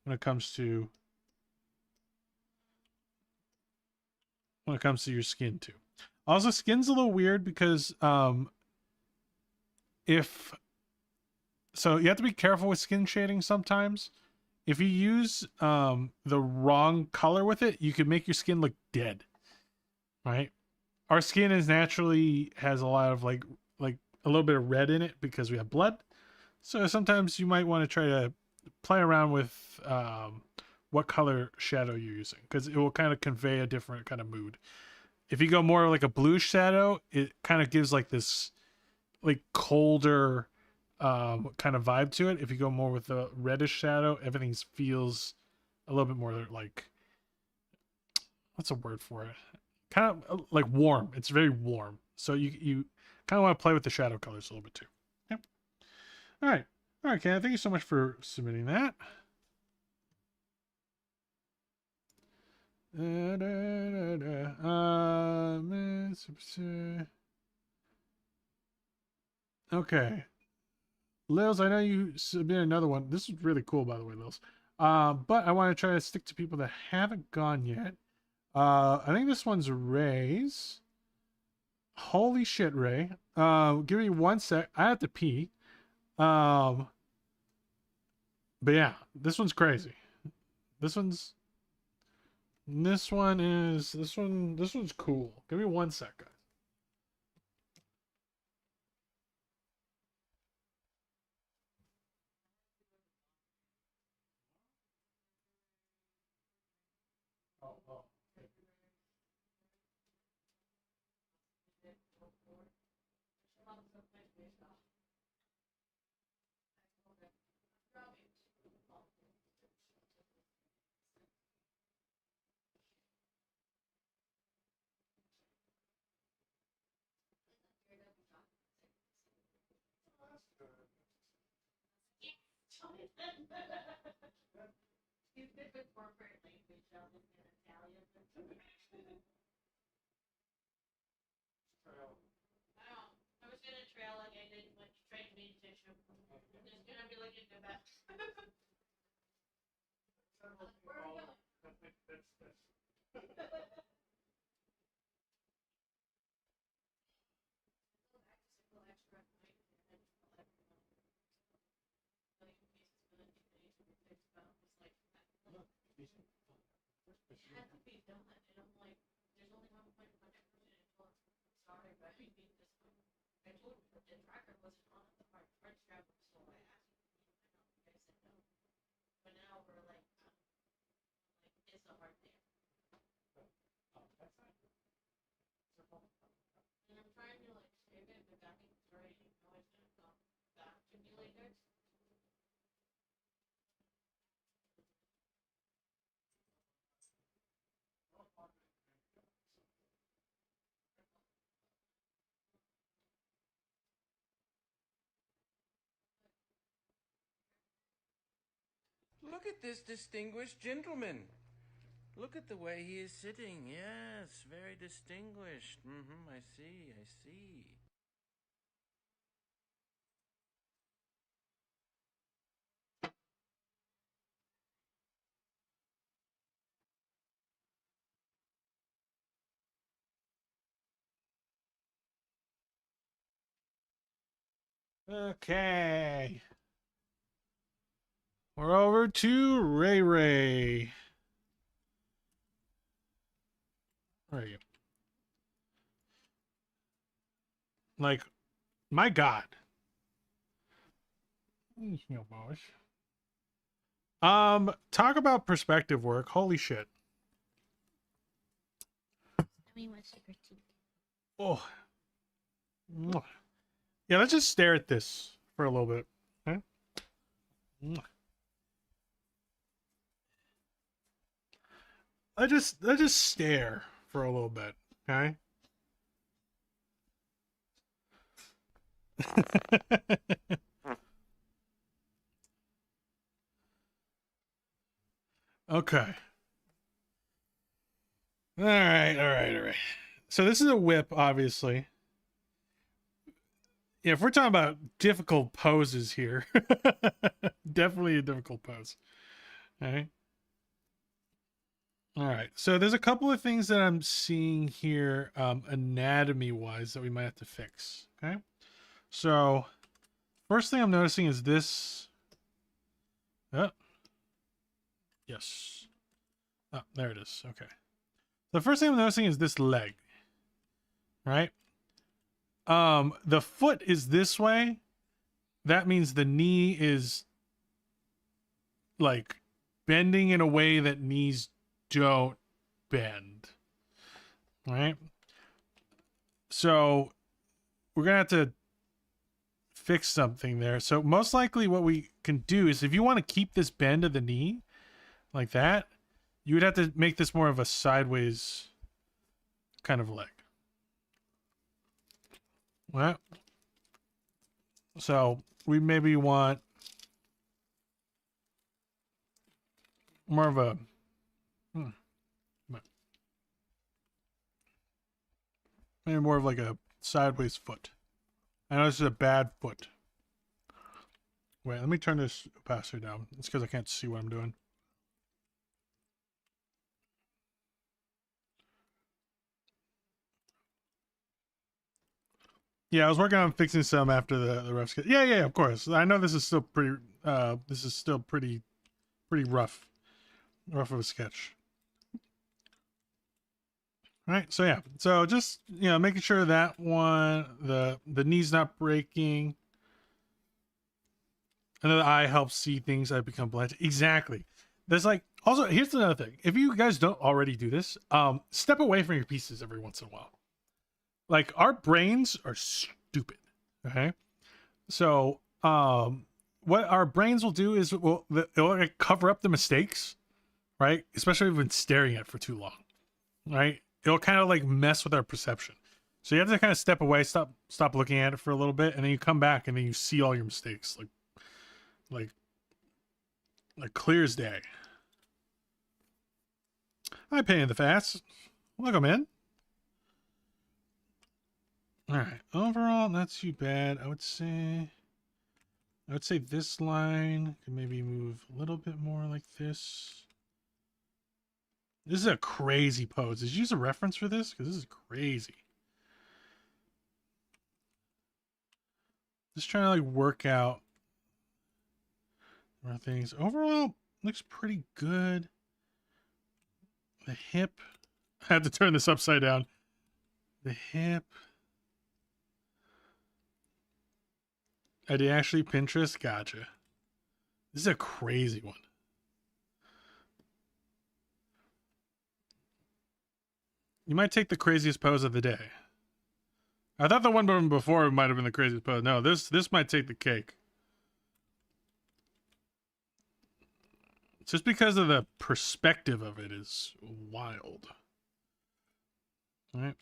when it comes to your skin too. Also, skin's a little weird because if so, you have to be careful with skin shading sometimes. If you use the wrong color with it, you can make your skin look dead, right? Our skin is naturally has a lot of like a little bit of red in it because we have blood. So sometimes you might want to try to play around with what color shadow you're using, because it will kind of convey a different kind of mood. If you go more like a blue shadow, it kind of gives like this like colder kind of vibe to it. If you go more with the reddish shadow, everything feels a little bit more like, what's a word for it? Kind of like warm. It's very warm. So you kind of want to play with the shadow colors a little bit too. Yep. All right. All right, Ken. Thank you so much for submitting that. Okay. Lils, I know you submitted another one. This is really cool, by the way, Lils. But I want to try to stick to people that haven't gone yet. I think this one's Ray's. Holy shit, Ray. Give me 1 sec. I have to pee. But yeah, this one's crazy. This one's cool. Give me 1 sec, guys. Look at this distinguished gentleman. Look at the way he is sitting. Yes, very distinguished. I see, I see. Okay. We're over to Ray Ray. Where are you? Like, my God. Talk about perspective work. Holy shit. Oh. Yeah, let's just stare at this for a little bit. Okay? Let's just stare for a little bit. Okay? Okay. All right. So this is a whip, obviously. Yeah, if we're talking about difficult poses here, definitely a difficult pose. All right. All right. So there's a couple of things that I'm seeing here, anatomy wise, that we might have to fix. Okay. So first thing I'm noticing is this. Oh, yes. Oh, there it is. Okay. The first thing I'm noticing is this leg. Right? The foot is this way. That means the knee is like bending in a way that knees don't bend. Right? So we're gonna have to fix something there. So most likely what we can do is, if you want to keep this bend of the knee like that, you would have to make this more of a sideways kind of leg. Right? So we maybe want more of a maybe more of like a sideways foot. I know this is a bad foot. Wait, let me turn this opaquity down. It's because I can't see what I'm doing. Yeah, I was working on fixing some after the rough sketch. Yeah, of course. I know this is still pretty rough of a sketch. All right, so yeah, so just making sure that one the knee's not breaking, and the eye helps see things that become blind. Exactly. There's like, also here's another thing. If you guys don't already do this, step away from your pieces every once in a while. Like, our brains are stupid. Okay, so what our brains will do is it'll like cover up the mistakes, right? Especially if we've been staring at it for too long, right? It'll kind of like mess with our perception. So you have to kind of step away, stop looking at it for a little bit, and then you come back and then you see all your mistakes like clear as day. Hi, Penny the Fast. Welcome in. All right. Overall, not too bad. I would say this line could maybe move a little bit more like this. This is a crazy pose. Did you use a reference for this? Because this is crazy. Just trying to like work out more things. Overall, looks pretty good. The hip. I had to turn this upside down. The hip. I did actually Pinterest. Gotcha. This is a crazy one. You might take the craziest pose of the day. I thought the one before might have been the craziest pose. No, this might take the cake. Just because of the perspective of it is wild. All right.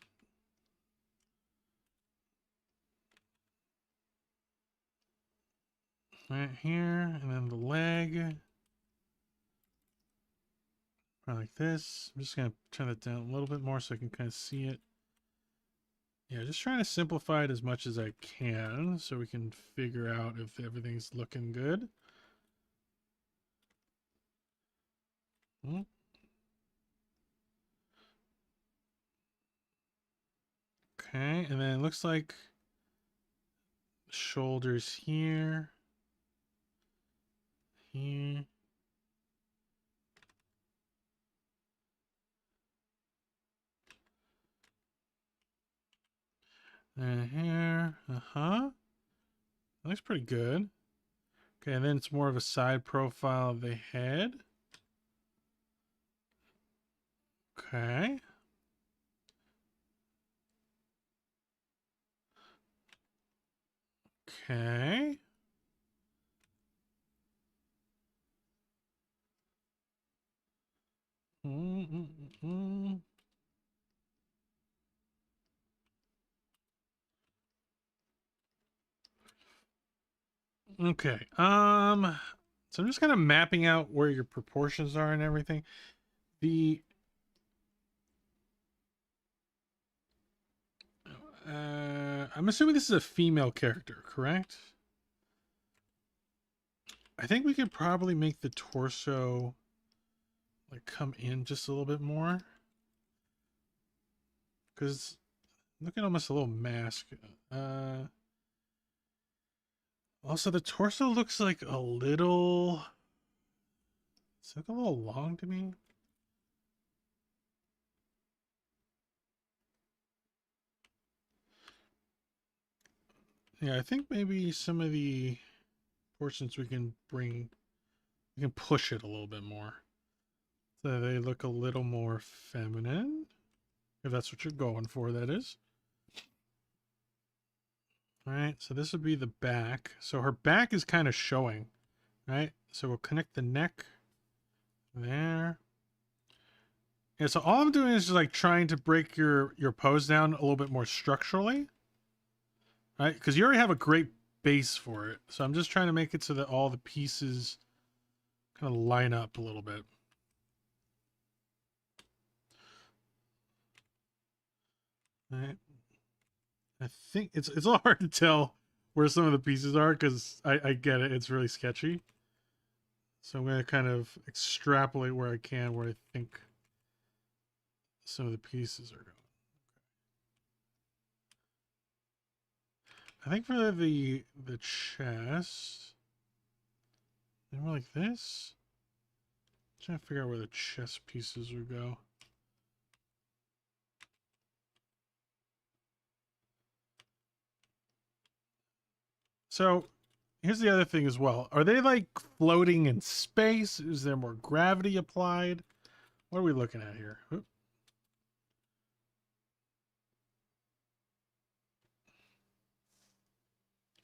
Right here, and then the leg. Like this. I'm just going to turn it down a little bit more so I can kind of see it. Yeah, just trying to simplify it as much as I can so we can figure out if everything's looking good. Okay, and then it looks like shoulders here. Here. And here. That looks pretty good. Okay, and then it's more of a side profile of the head. Okay. Okay. Okay. So I'm just kind of mapping out where your proportions are and everything. I'm assuming this is a female character, correct? I think we could probably make the torso like come in just a little bit more. Because look at almost a little mask. Also, the torso looks like a little... It's like a little long to me. Yeah, I think maybe some of the portions we can push it a little bit more. So they look a little more feminine. If that's what you're going for, that is. Alright, so this would be the back. So her back is kind of showing, right? So we'll connect the neck there. Yeah, so all I'm doing is just like trying to break your pose down a little bit more structurally. Right? Because you already have a great base for it. So I'm just trying to make it so that all the pieces kind of line up a little bit. Alright. I think it's a little hard to tell where some of the pieces are because I get it. It's really sketchy. So I'm going to kind of extrapolate where I can, where I think some of the pieces are going. I think for the chest, more like this. I'm trying to figure out where the chest pieces would go. So here's the other thing as well. Are they like floating in space? Is there more gravity applied? What are we looking at here? Oop.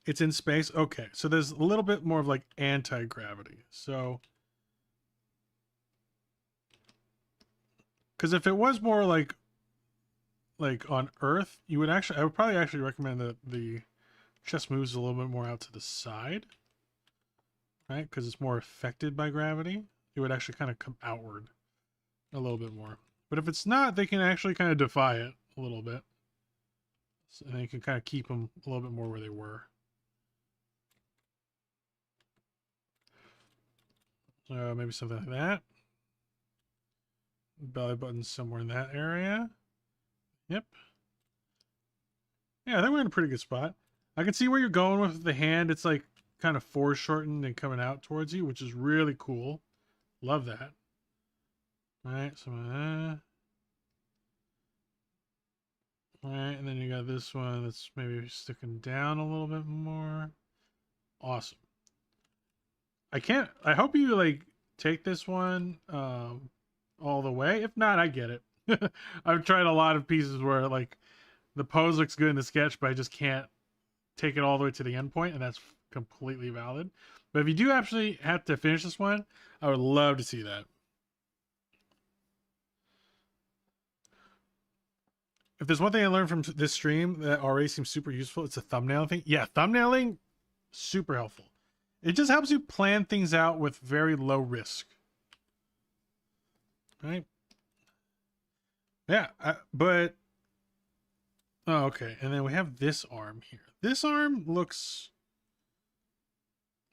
It's in space? Okay. So there's a little bit more of like anti-gravity. So, because if it was more like on Earth, I would probably actually recommend that the chest moves a little bit more out to the side, right? Because it's more affected by gravity. It would actually kind of come outward a little bit more. But if it's not, they can actually kind of defy it a little bit. So, and they can kind of keep them a little bit more where they were. So maybe something like that. Belly button somewhere in that area. Yep. Yeah, I think we're in a pretty good spot. I can see where you're going with the hand. It's like kind of foreshortened and coming out towards you, which is really cool. Love that. All right, so all right, and then you got this one that's maybe sticking down a little bit more. Awesome. I hope you like take this one all the way. If not, I get it. I've tried a lot of pieces where like the pose looks good in the sketch, but I just can't take it all the way to the end point, and that's completely valid. But if you do actually have to finish this one, I would love to see that. If there's one thing I learned from this stream that already seems super useful, it's a thumbnail thing. Yeah, thumbnailing, super helpful. It just helps you plan things out with very low risk. Right? Yeah, but... Oh, okay. And then we have this arm here. This arm looks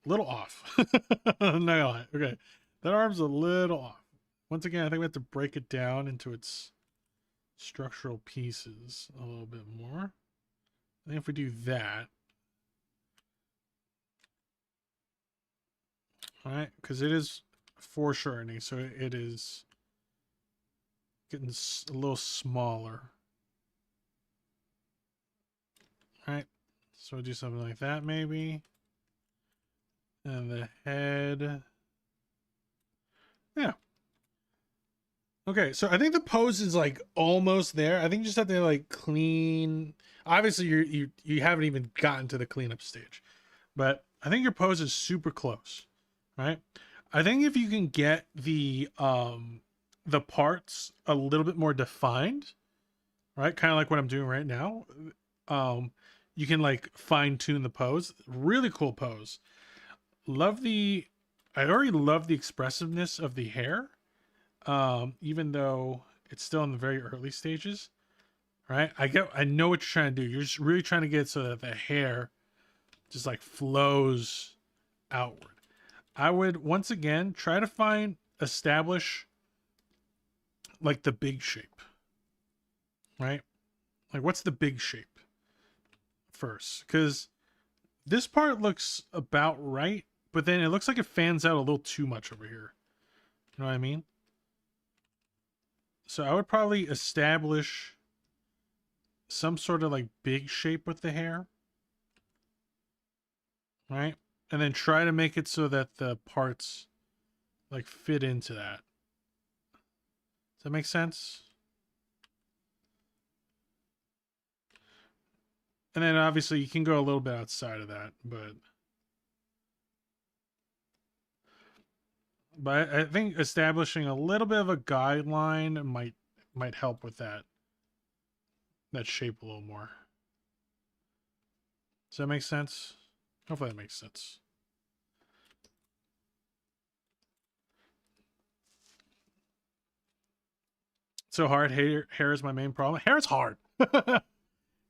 a little off. Not gonna lie. Okay. That arm's a little off. Once again, I think we have to break it down into its structural pieces a little bit more. I think if we do that... Alright, because it is foreshortening, so it is getting a little smaller. Alright, so we'll do something like that maybe. And the head. Yeah. Okay, so I think the pose is like almost there. I think you just have to like clean. Obviously, you haven't even gotten to the cleanup stage, but I think your pose is super close. Right? I think if you can get the parts a little bit more defined, right? Kind of like what I'm doing right now. You can like fine tune the pose. Really cool pose. I already love the expressiveness of the hair. Even though it's still in the very early stages. right? I know what you're trying to do. You're just really trying to get so that the hair just like flows outward. I would once again try to establish like the big shape, right? Like what's the big shape first? Because this part looks about right, but then it looks like it fans out a little too much over here. You know what I mean? So I would probably establish some sort of like big shape with the hair, right? And then try to make it so that the parts like fit into that. Does that make sense? And then obviously you can go a little bit outside of that, but I think establishing a little bit of a guideline might help with that shape a little more. Does that make sense? Hopefully that makes sense. So hard. Hair is my main problem. Hair is hard.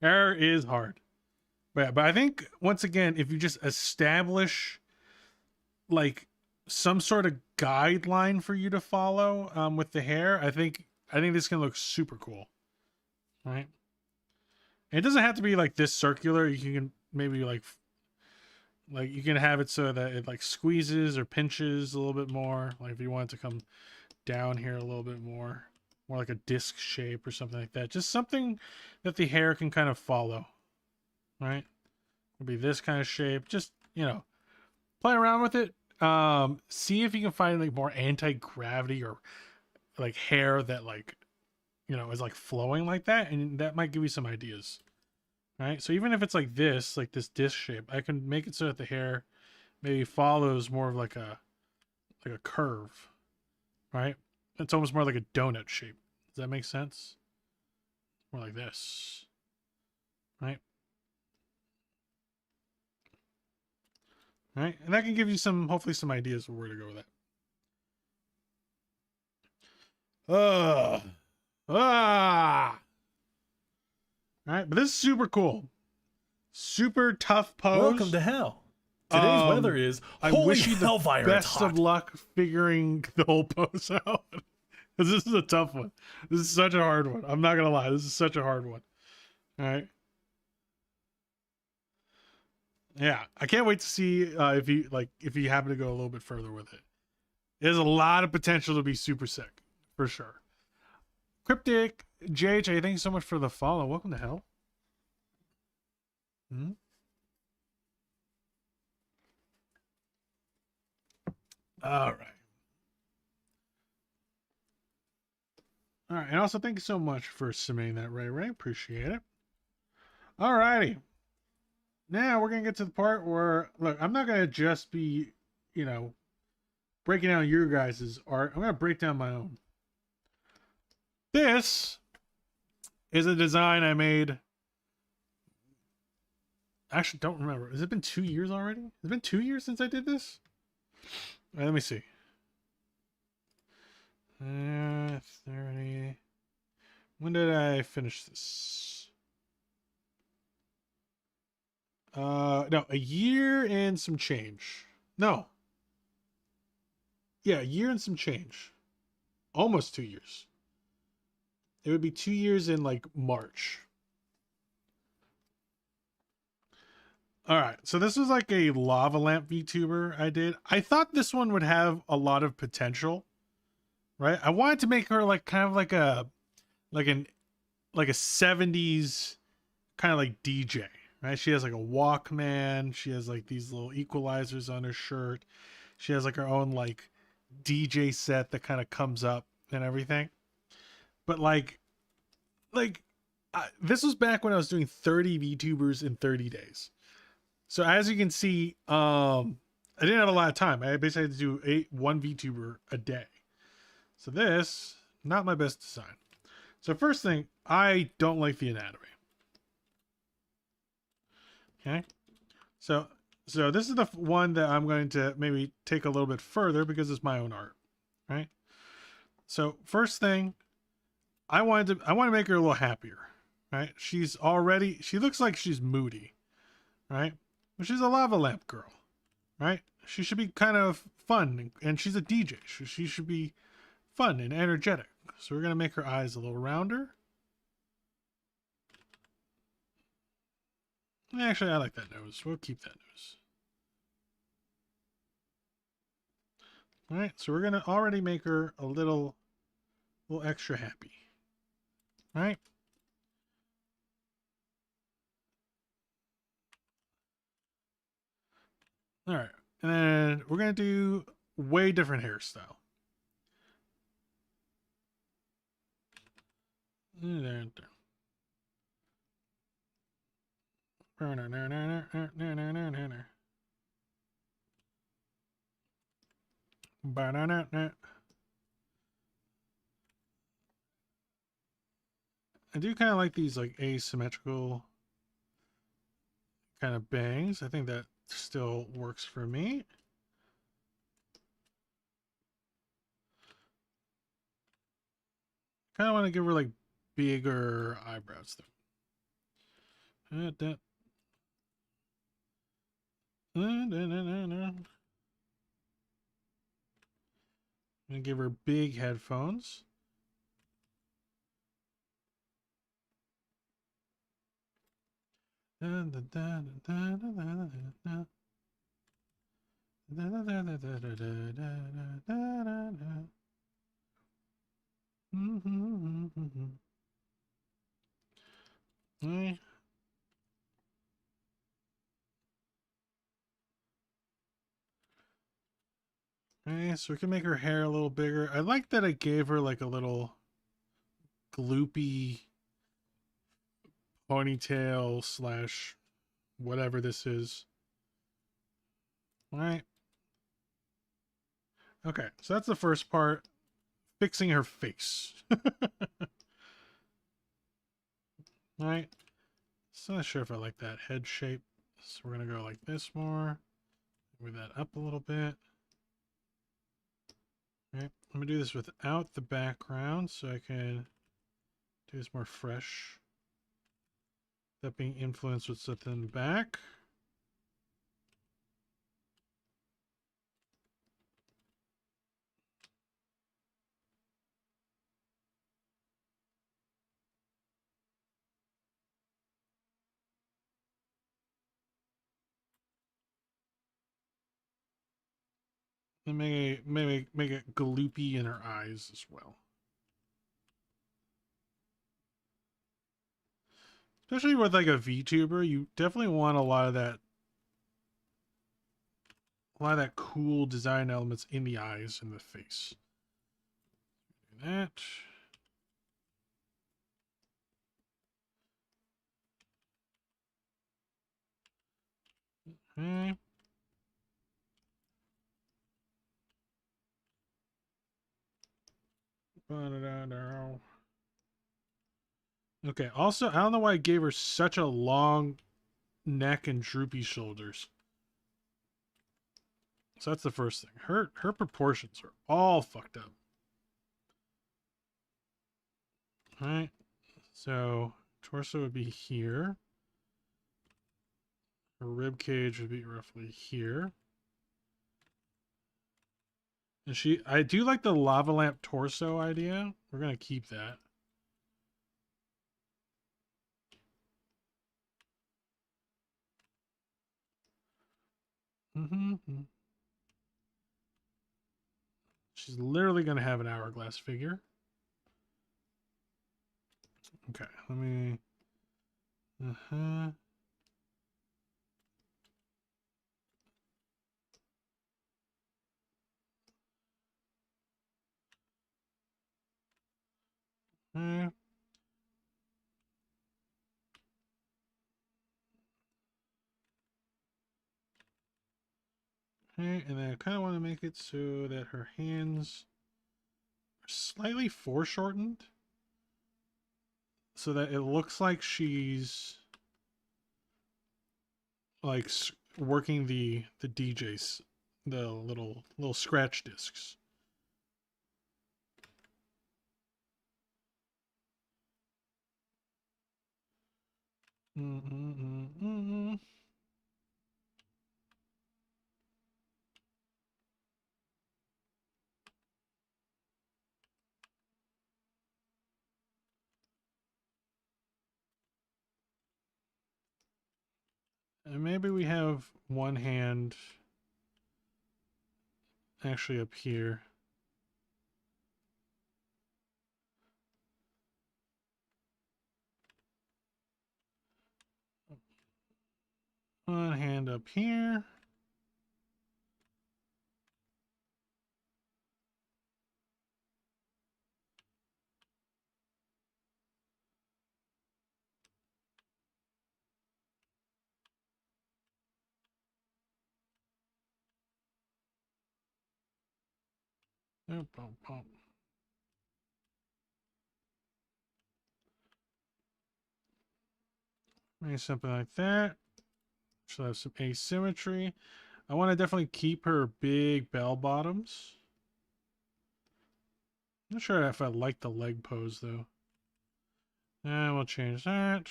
Hair is hard. But I think once again, if you just establish like some sort of guideline for you to follow with the hair, I think this can look super cool. Right? And it doesn't have to be like this circular. You can maybe like you can have it so that it like squeezes or pinches a little bit more. Like if you want it to come down here a little bit more like a disc shape or something like that. Just something that the hair can kind of follow. Right? It'll be this kind of shape. Just, you know, play around with it. See if you can find like more anti-gravity or like hair that like, you know, is like flowing like that, and that might give you some ideas. Right? So even if it's like this disc shape, I can make it so that the hair maybe follows more of like a curve. Right? It's almost more like a donut shape. Does that make sense? More like this. Right? Right? And that can give you hopefully some ideas of where to go with that. All right, but this is super cool. Super tough pose. Welcome to hell. Today's weather is I holy wish you the hellfire. best of luck figuring the whole pose out. Because this is a tough one. This is such a hard one. I'm not gonna lie. This is such a hard one. All right. Yeah, I can't wait to see if you happen to go a little bit further with it. There's a lot of potential to be super sick, for sure. Cryptic JJ, thank you so much for the follow. Welcome to hell. All right. All right, and also thank you so much for submitting that, Ray. Appreciate it. All righty. Now we're gonna get to the part where, look, I'm not gonna just be, you know, breaking down your guys' art. I'm gonna break down my own. This is a design I made. Actually, don't remember. Has it been 2 years already? Has it been 2 years since I did this? All right, let me see. 30. When did I finish this? No, a year and some change. No. Yeah, a year and some change. Almost 2 years. It would be 2 years in like March. All right, so this was like a lava lamp VTuber I did. I thought this one would have a lot of potential, right? I wanted to make her like kind of like a 70s kind of like DJ, right? She has like a Walkman. She has like these little equalizers on her shirt. She has like her own like DJ set that kind of comes up and everything. But this was back when I was doing 30 VTubers in 30 days. So as you can see, I didn't have a lot of time. I basically had to do one VTuber a day. So this, not my best design. So first thing, I don't like the anatomy. Okay. So this is the one that I'm going to maybe take a little bit further because it's my own art, right? So first thing, I want to make her a little happier, right? She looks like she's moody, right? But she's a lava lamp girl, right? She should be kind of fun, and she's a DJ. She should be fun and energetic. So we're going to make her eyes a little rounder. Actually, I like that nose. We'll keep that nose. All right, so we're going to already make her a little extra happy. All right. All right. And then we're going to do way different hairstyle. I do kind of like these like asymmetrical kind of bangs. I think that still works for me. Kind of want to give her like bigger eyebrows though. And give her big headphones. Okay, so we can make her hair a little bigger. I like that I gave her like a little gloopy ponytail slash whatever this is. All right. Okay, so that's the first part. Fixing her face. All right. So I'm not sure if I like that head shape. So we're going to go like this more. Move that up a little bit. All right. I'm going to do this without the background so I can do this more fresh. That being influenced with something in the back. And make it gloopy in her eyes as well. Especially with like a VTuber, you definitely want a lot of that cool design elements in the eyes and the face. Do that. Okay. Okay, also, I don't know why I gave her such a long neck and droopy shoulders. So that's the first thing. Her proportions are all fucked up. Alright. So torso would be here. Her rib cage would be roughly here. And I do like the lava lamp torso idea. We're gonna keep that. She's literally gonna have an hourglass figure. Okay, let me. Okay, and then I kind of want to make it so that her hands are slightly foreshortened so that it looks like she's like working the DJs, the little scratch discs. And maybe we have one hand actually up here. One hand up here. Maybe something like that. She'll have some asymmetry. I want to definitely keep her big bell bottoms. Not sure if I like the leg pose though. And we'll change that.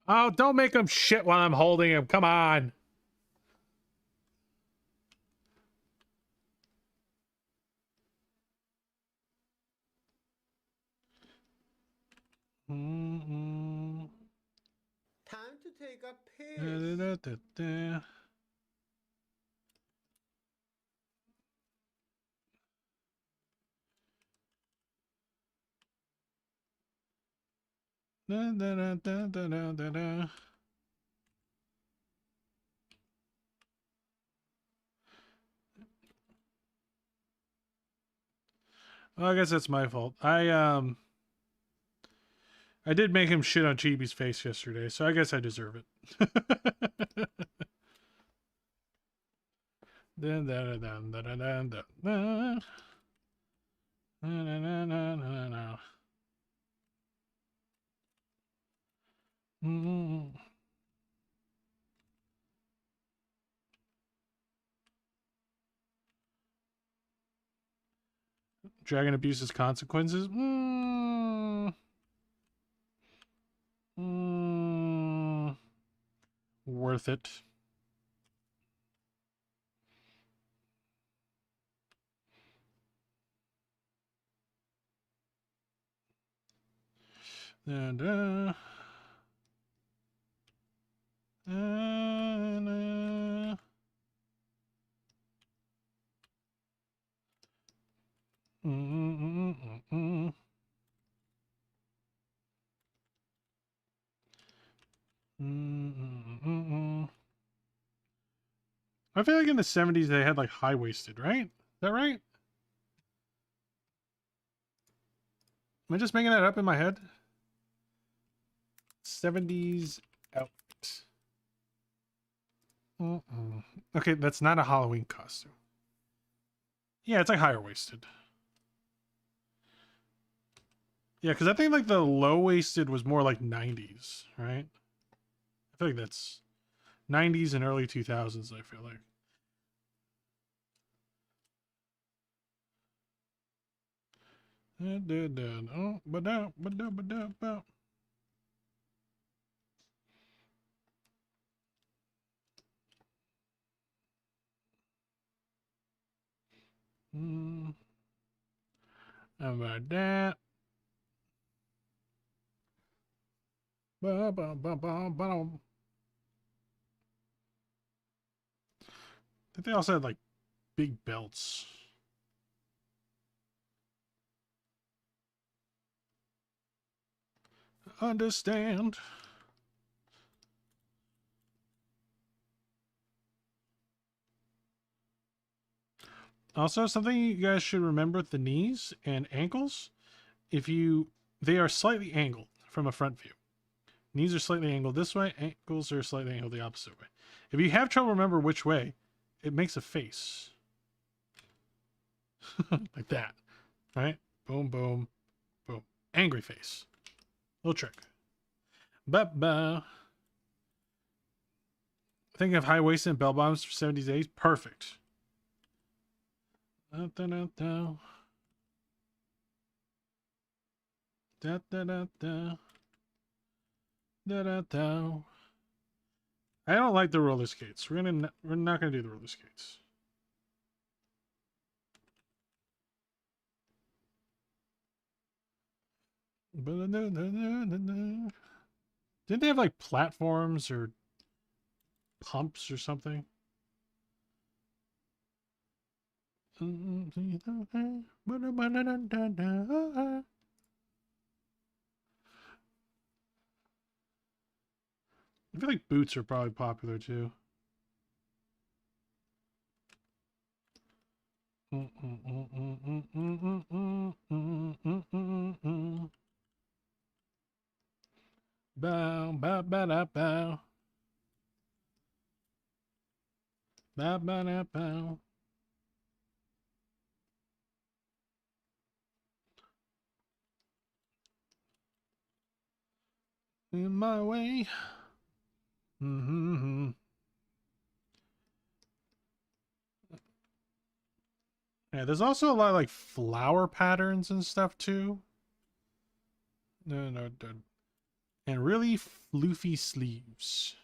Oh, don't make him shit while I'm holding him. Come on. Time to take a piss. Well, I guess that's my fault. I did make him shit on Chibi's face yesterday, so I guess I deserve it. Dragon abuses consequences. Worth it. And I feel like in the 70s they had like high-waisted, right? Is that right? Am I just making that up in my head? 70s outfit. Okay, that's not a Halloween costume. Yeah, it's like higher waisted. Yeah, because I think like the low waisted was more like 90s, right? I feel like that's 90s and early 2000s, I feel like. Oh, ba-da. How about that? I think they also had like big belts. Understand. Also, something you guys should remember: the knees and ankles. They are slightly angled from a front view. Knees are slightly angled this way. Ankles are slightly angled the opposite way. If you have trouble remember which way, it makes a face like that, right? Boom, boom, boom. Angry face. Little trick. Ba-ba. Thinking of high-waisted and bell bottoms for 70s, 80s? Perfect. Da da da da. Da da da. I don't like the roller skates. We're not gonna do the roller skates. Didn't they have like platforms or pumps or something? I feel like boots are probably popular too. Bow, bow, bow, da, bow. Bow, bow, da, bow. In my way. Yeah, there's also a lot of like flower patterns and stuff too. No. And really floofy sleeves.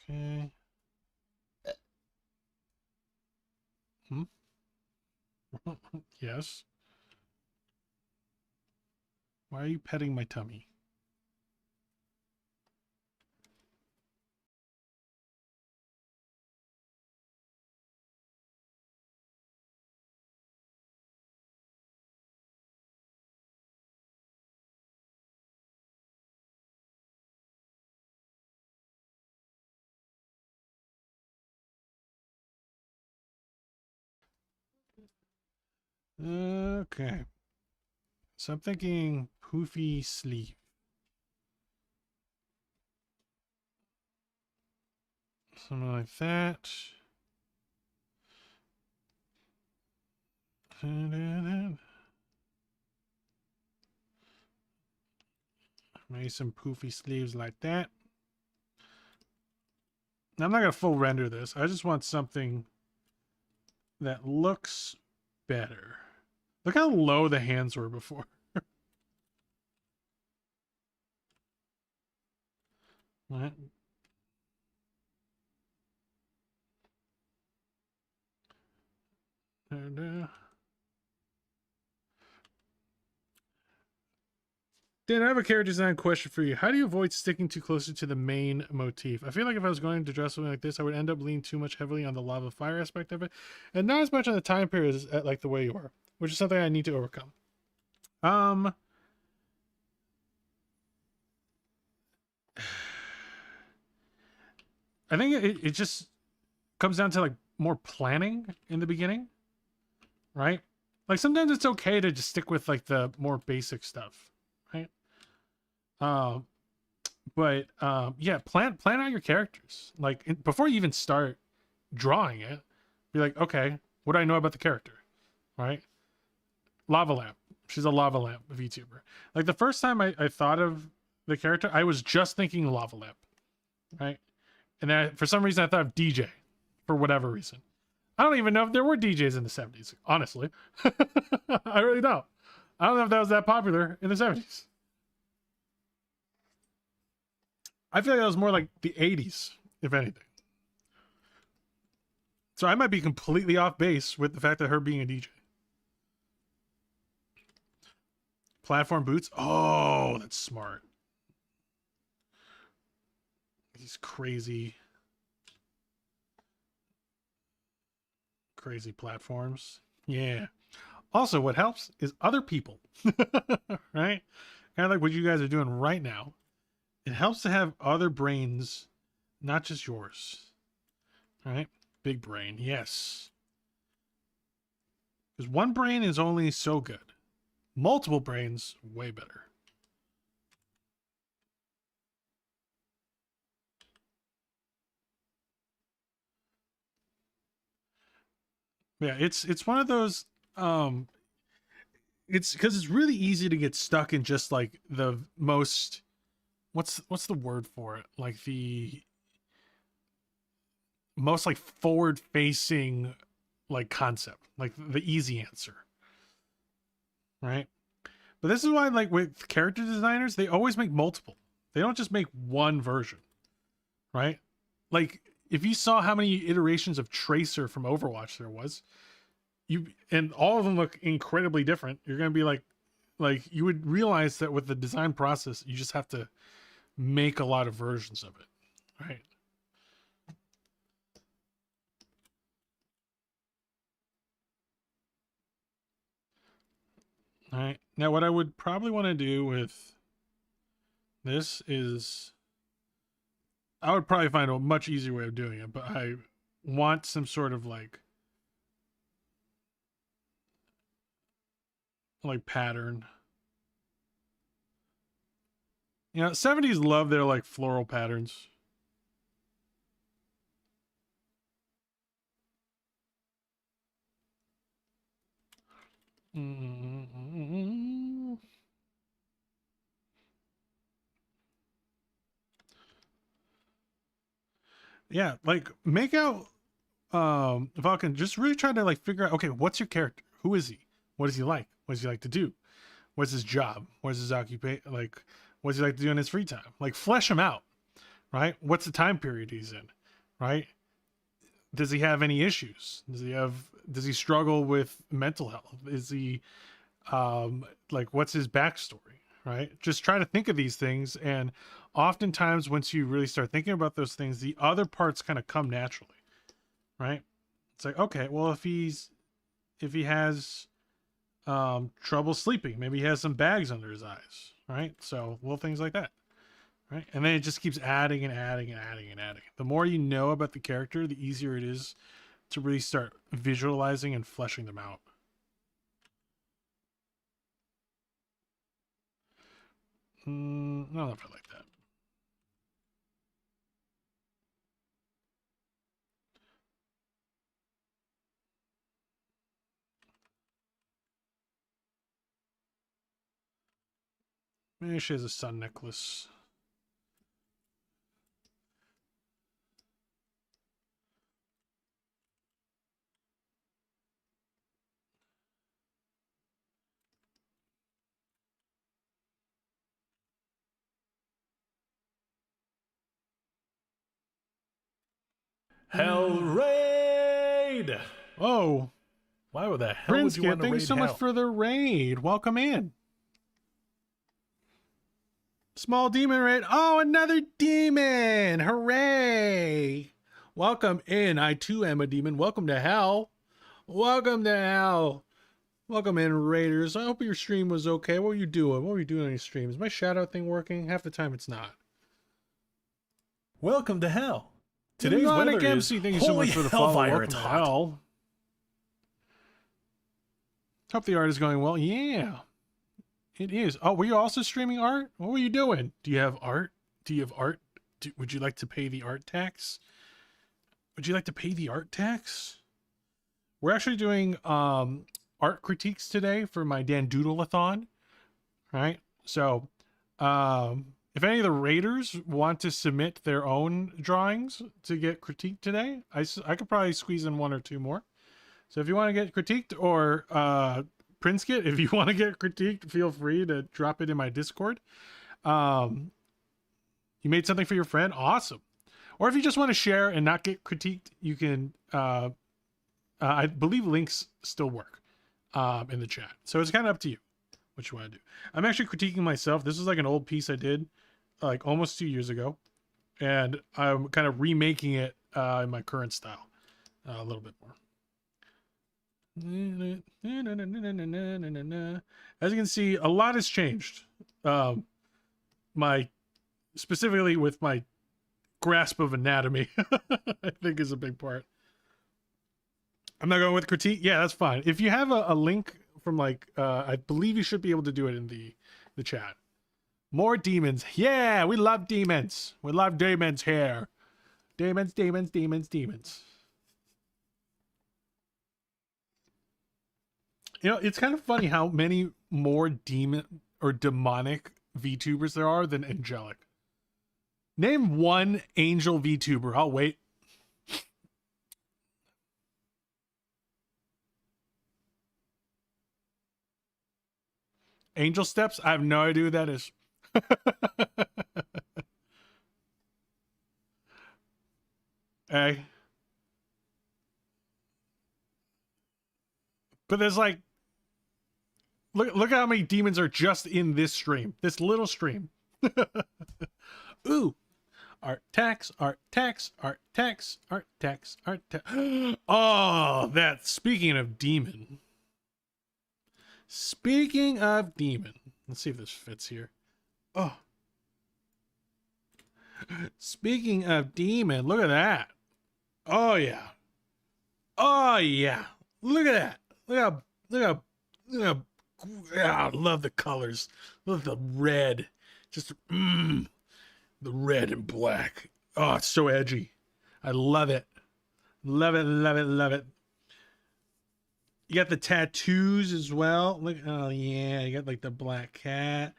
Okay. Yes. Why are you petting my tummy? Okay. So I'm thinking poofy sleeve. Something like that. Maybe some poofy sleeves like that. Now, I'm not going to full render this. I just want something that looks better. Look how low the hands were before. Right. Dan, I have a character design question for you. How do you avoid sticking too closely to the main motif? I feel like if I was going to draw something like this, I would end up leaning too much heavily on the lava fire aspect of it, and not as much on the time period as like the way you are, which is something I need to overcome. I think it just comes down to like more planning in the beginning, right? Like sometimes it's okay to just stick with like the more basic stuff, right? But yeah, plan out your characters. Like before you even start drawing it, be like, okay, what do I know about the character, right? Lava lamp. She's a lava lamp VTuber. Like the first time I thought of the character, I was just thinking lava lamp, right? And then for some reason I thought of DJ, for whatever reason. I don't even know if there were DJs in the 70s, honestly. I really don't. I don't know if that was that popular in the 70s. I feel like that was more like the 80s, if anything. So I might be completely off base with the fact that her being a DJ. Platform boots? Oh, that's smart. These crazy platforms. Yeah. Also, what helps is other people. Right? Kind of like what you guys are doing right now. It helps to have other brains, not just yours. Right? Big brain, yes. Because one brain is only so good. Multiple brains, way better. Yeah, it's one of those it's because it's really easy to get stuck in just like the most what's the word for it? Like the most like forward facing like concept, like the easy answer, right? But this is why, like with character designers, they always make multiple. They don't just make one version, right? Like if you saw how many iterations of Tracer from Overwatch there was, and all of them look incredibly different, you're gonna be like you would realize that with the design process, you just have to make a lot of versions of it, right? All right. Now, what I would probably want to do with this is I would probably find a much easier way of doing it, but I want some sort of like pattern. You know, 70s love their like floral patterns. Yeah, like make out Vulcan, just really try to like figure out, okay, what's your character? Who is he? What does he like? What does he like to do? What's his job? What's his occupation? Like, what does he like to do in his free time? Like, flesh him out, right? What's the time period he's in, right? Does he have any issues? Does he struggle with mental health? Is he, like, what's his backstory, right? Just try to think of these things. And oftentimes, once you really start thinking about those things, the other parts kind of come naturally, right? It's like, okay, well, if he has trouble sleeping, maybe he has some bags under his eyes, right? So little things like that, right? And then it just keeps adding and adding and adding and adding. The more you know about the character, the easier it is to really start visualizing and fleshing them out. I don't know if I like that. Maybe she has a sun necklace. Hell raid! Oh, Why would the hell would you Prinskit, want to thank you raid so hell? much for the raid. Welcome in. Small demon raid. Oh, another demon. Hooray. Welcome in. I too am a demon. Welcome to hell. Welcome to hell. Welcome in, raiders. I hope your stream was okay. What were you doing? What were you doing on your stream? Is my shadow thing working? Half the time it's not. Welcome to hell. Today's Demonic weather MC, is thank you so holy much for the follow. hellfire. Welcome It's to hot. hell. Hope the art is going well. Yeah, it is. Oh, were you also streaming art? What were you doing? Do you have art? Do you have art? Would you like to pay the art tax? Would you like to pay the art tax? We're actually doing art critiques today for my Dandoodlathon. Right? So, if any of the raiders want to submit their own drawings to get critiqued today, I could probably squeeze in one or two more. So if you want to get critiqued, or Prinskit, if you want to get critiqued, feel free to drop it in my Discord. You made something for your friend? Awesome. Or if you just want to share and not get critiqued, you can, I believe links still work in the chat. So it's kind of up to you what you want to do. I'm actually critiquing myself. This is like an old piece I did like almost 2 years ago. And I'm kind of remaking it in my current style a little bit more. As you can see, a lot has changed. Specifically with my grasp of anatomy, I think is a big part. I'm not going with critique. Yeah, that's fine. If you have a link from like, I believe you should be able to do it in the chat. More demons. Yeah, we love demons. We love demons here. Demons, demons, demons, demons. You know, it's kind of funny how many more demon or demonic VTubers there are than angelic. Name one angel VTuber. I'll wait. Angel Steps? I have no idea who that is. Hey. But there's like, look how many demons are just in this stream. This little stream. Ooh. Art tax, art tax, art tax, art tax, art tax. Oh, that. Speaking of demon. Speaking of demon. Let's see if this fits here. Oh. Speaking of demon, look at that. Oh, yeah. Oh, yeah. Look at that. Look how, yeah, I love the colors. Love the red. Just, the red and black. Oh, it's so edgy. I love it. Love it, love it, love it. You got the tattoos as well. Look, oh yeah, you got like the black cat.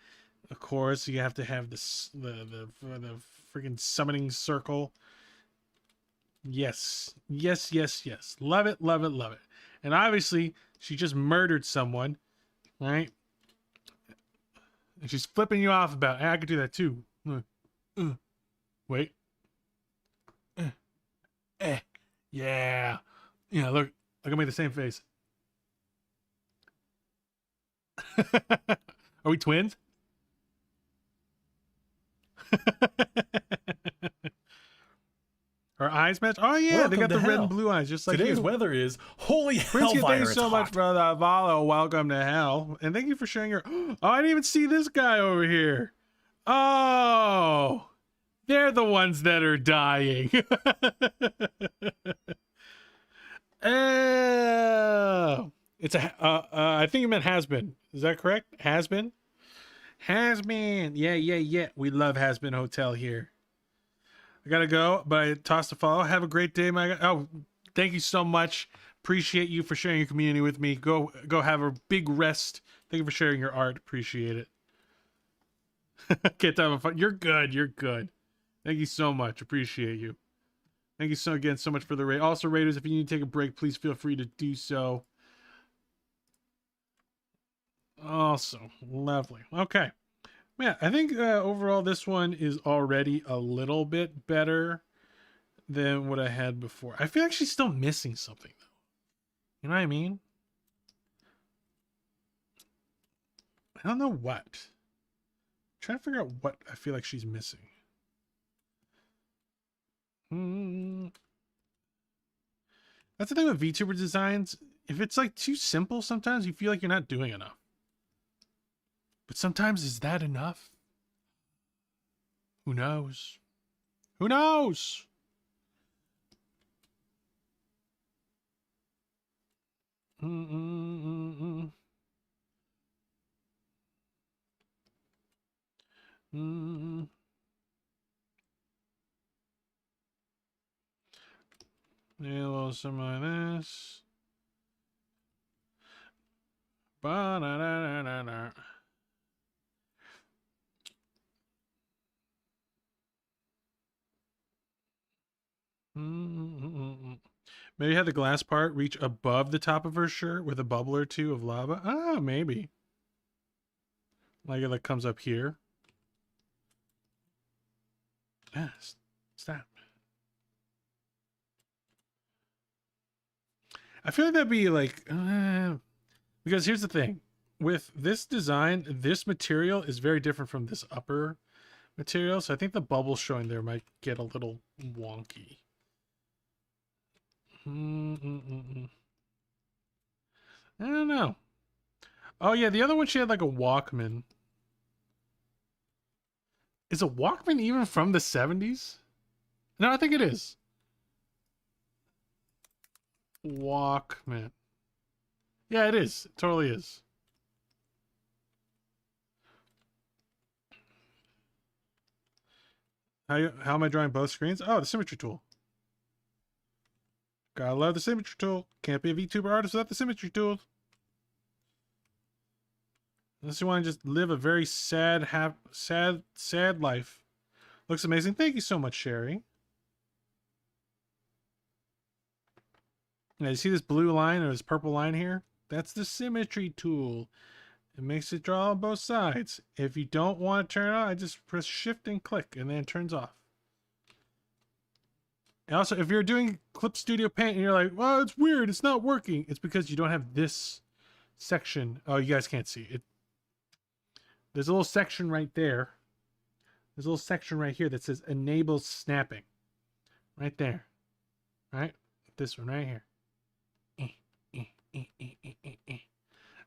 Of course, you have to have the freaking summoning circle. Yes, yes, yes, yes. Love it, love it, love it. And obviously, she just murdered someone, right? And she's flipping you off about, hey, I could do that too. Wait. Yeah. Yeah, look at me, the same face. Are we twins? Our eyes match? Oh yeah, Welcome they got to the red hell. and blue eyes, just like Today's you. weather is holy Prince, hellfire. thank you so much, brother Valo. Welcome to hell, and thank you for sharing your. Oh, I didn't even see this guy over here. Oh, they're the ones that are dying. Oh, it's a. I think you meant has been. Is that correct? Has been. Has been. Yeah, yeah, yeah. We love Has Been Hotel here. I gotta go, but I tossed a follow. Have a great day, my guy. Oh, thank you so much. Appreciate you for sharing your community with me. Go have a big rest. Thank you for sharing your art. Appreciate it. Can't have fun. You're good. You're good. Thank you so much. Appreciate you. Thank you so much for the raid. Also, Raiders, if you need to take a break, please feel free to do so. Also, lovely. Okay. Yeah, I think overall this one is already a little bit better than what I had before. I feel like she's still missing something, though. You know what I mean? I don't know what. I'm trying to figure out what I feel like she's missing. That's the thing with VTuber designs. If it's like too simple, sometimes you feel like you're not doing enough. But sometimes, is that enough? Who knows? Who knows? Yeah, a little something like this. Ba-da-da-da-da-da. Maybe have the glass part reach above the top of her shirt with a bubble or two of lava. Ah, maybe. Like it comes up here. Yes. Stop. I feel like that'd be like because here's the thing. With this design, this material is very different from this upper material. So I think the bubble showing there might get a little wonky. I don't know. Oh yeah, the other one she had like a Walkman. Is a Walkman even from the 70s? No, I think it is. Walkman. Yeah, it is. It totally is. How am I drawing both screens? Oh, the symmetry tool. Gotta love the symmetry tool. Can't be a VTuber artist without the symmetry tool. Unless you want to just live a very sad life. Looks amazing. Thank you so much, Sherry. Now, you see this blue line or this purple line here? That's the symmetry tool. It makes it draw on both sides. If you don't want to turn it on, I just press shift and click, and then it turns off. And also, if you're doing Clip Studio Paint and you're like, well, it's weird, it's not working, it's because you don't have this section. Oh, you guys can't see it. There's a little section right there. There's a little section right here that says enable snapping. Right there. Right? This one right here.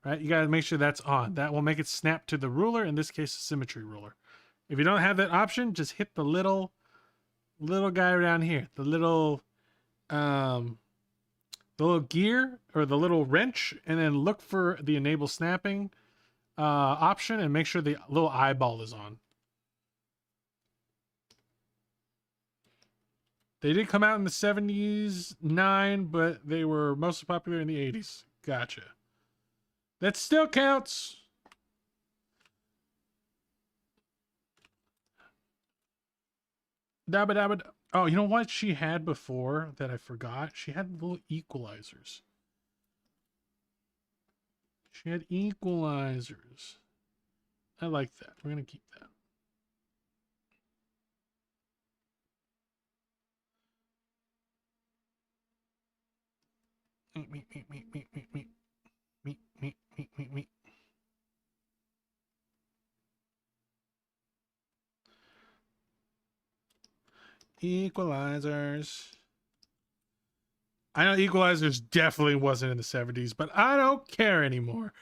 Right? You gotta make sure that's on. That will make it snap to the ruler, in this case, the symmetry ruler. If you don't have that option, just hit the little guy down here. The little gear or the little wrench, and then look for the enable snapping option and make sure the little eyeball is on. They did come out in the 70s, but they were mostly popular in the 80s. Gotcha. That still counts. Dabba dabba. Oh, you know what she had before that I forgot? She had little equalizers. She had equalizers. I like that. We're going to keep that. Me. Equalizers. I know equalizers definitely wasn't in the 70s, but I don't care anymore.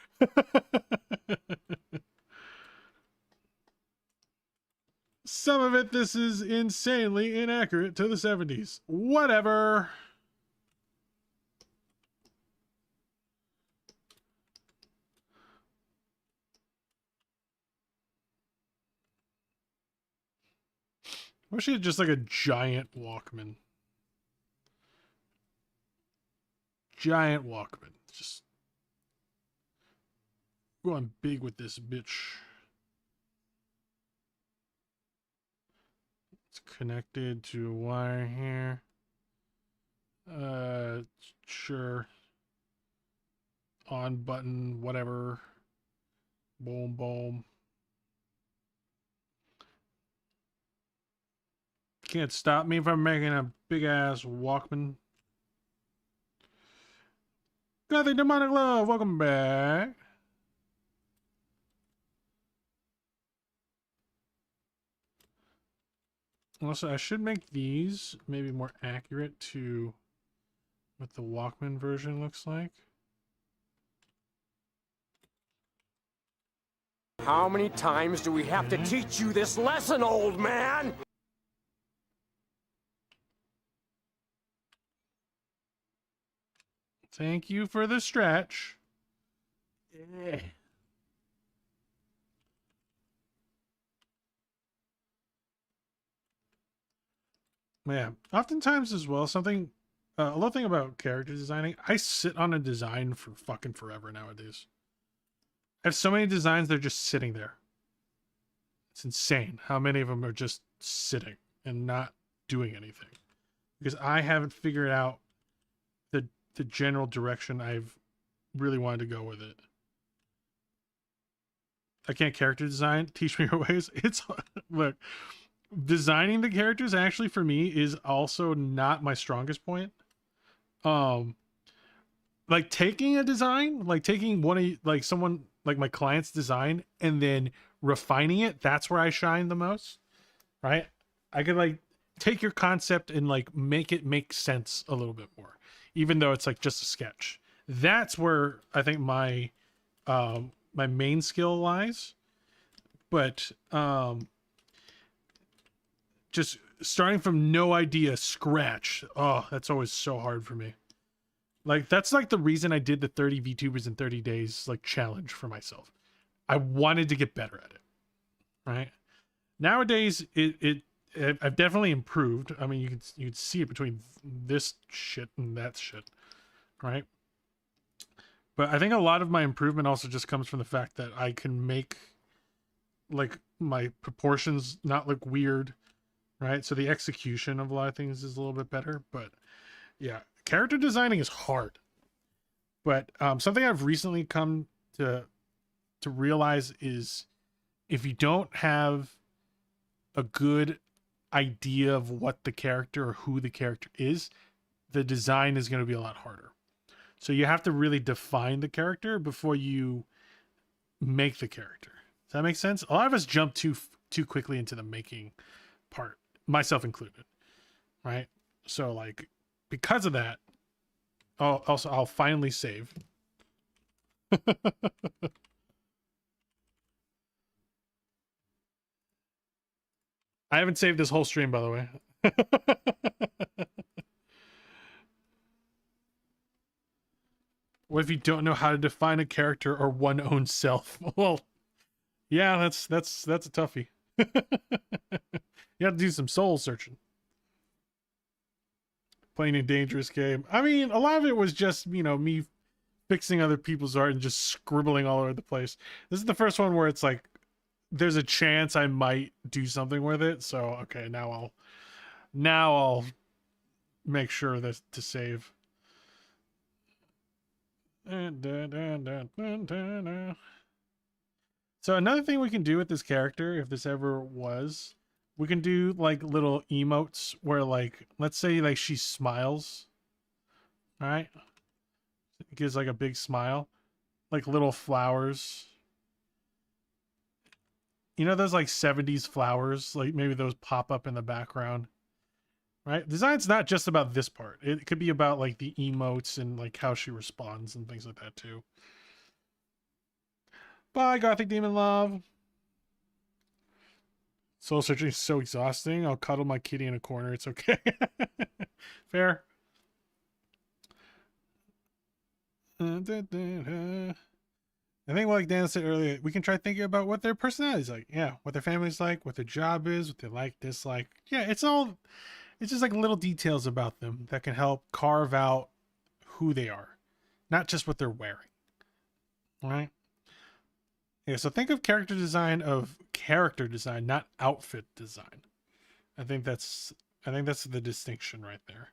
Some of it, this is insanely inaccurate to the 70s. Whatever. I wish he had just like a giant Walkman. Giant Walkman. Just going big with this bitch. It's connected to a wire here. Sure. On button, whatever. Boom, boom. Can't stop me from making a big ass Walkman. Gothic Demonic Love, welcome back. Also, I should make these maybe more accurate to what the Walkman version looks like. How many times do we have to teach you this lesson, old man? Thank you for the stretch. Yeah. Yeah, oftentimes as well, something, a little thing about character designing, I sit on a design for fucking forever nowadays. I have so many designs that are just sitting there. It's insane how many of them are just sitting and not doing anything. Because I haven't figured out the general direction I've really wanted to go with it. I can't character design. Teach me your ways. It's look, designing the characters actually for me is also not my strongest point. Like taking a design, like taking one of like someone like my client's design and then refining it, that's where I shine the most. Right? I could like take your concept and like make it make sense a little bit more, even though it's like just a sketch. That's where I think my my main skill lies. But just starting from no idea, scratch. Oh, that's always so hard for me. Like that's like the reason I did the 30 VTubers in 30 days like challenge for myself. I wanted to get better at it. Right? Nowadays I've definitely improved. I mean, you can see it between this shit and that shit, right? But I think a lot of my improvement also just comes from the fact that I can make like my proportions not look weird. right? So the execution of a lot of things is a little bit better. But yeah, character designing is hard. But something I've recently come to realize is if you don't have a good idea of what the character or who the character is, the design is going to be a lot harder. So you have to really define the character before you make the character. Does that make sense? A lot of us jump too quickly into the making part, myself included, right? So like because of that, I'll finally save. I haven't saved this whole stream, by the way. What if you don't know how to define a character or one own self? Well, yeah, that's a toughie. You have to do some soul searching. Playing a dangerous game. I mean, a lot of it was just, you know, me fixing other people's art and just scribbling all over the place. This is the first one where it's like, there's a chance I might do something with it. So, okay, now I'll make sure that to save. So another thing we can do with this character, if this ever was, we can do like little emotes where like, let's say like she smiles, all right? It gives like a big smile, like little flowers. You know those like 70s flowers, like maybe those pop up in the background, right? Design's not just about this part. It could be about like the emotes and like how she responds and things like that too. Bye, Gothic Demon Love. Soul searching is so exhausting. I'll cuddle my kitty in a corner. It's okay. Fair. I think like Dan said earlier, we can try thinking about what their personality is like. Yeah, what their family's like, what their job is, what they like, dislike. Yeah, it's just like little details about them that can help carve out who they are, not just what they're wearing. All right? Yeah, so think of character design, not outfit design. I think that's the distinction right there.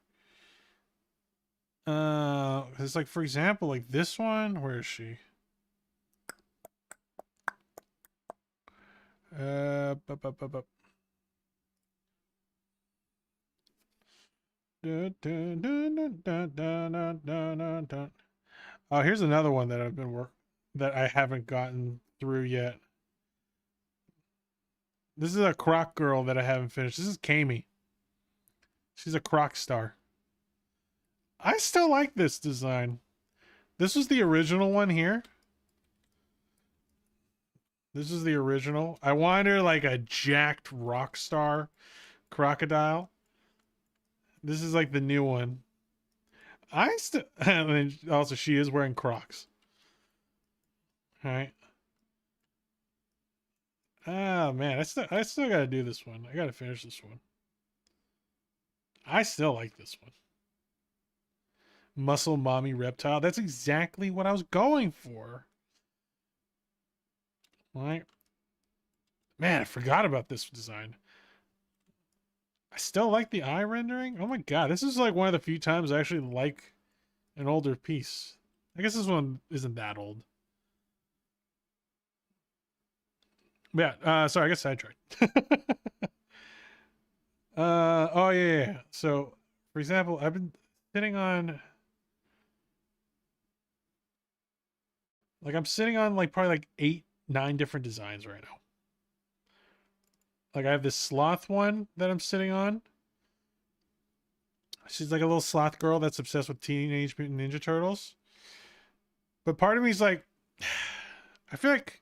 It's like, for example, like this one, where is she? Oh, here's another one that that I haven't gotten through yet. This is a Croc girl that I haven't finished. This is Kami. She's a Croc star. I still like this design. This was the original one here. This is the original. I wanted her like a jacked rock star crocodile. This is like the new one. And also she is wearing Crocs. All right. Oh man, I still gotta do this one. I gotta finish this one. I still like this one. Muscle mommy reptile. That's exactly what I was going for. All right. Man, I forgot about this design. I still like the eye rendering. Oh my god, this is like one of the few times I actually like an older piece. I guess this one isn't that old. Yeah, sorry, I got sidetracked. Oh yeah. So, for example, I've been sitting on I'm sitting on like probably like 8, 9 different designs right now. Like I have this sloth one that I'm sitting on. She's like a little sloth girl that's obsessed with Teenage Mutant Ninja Turtles. But part of me is like, I feel like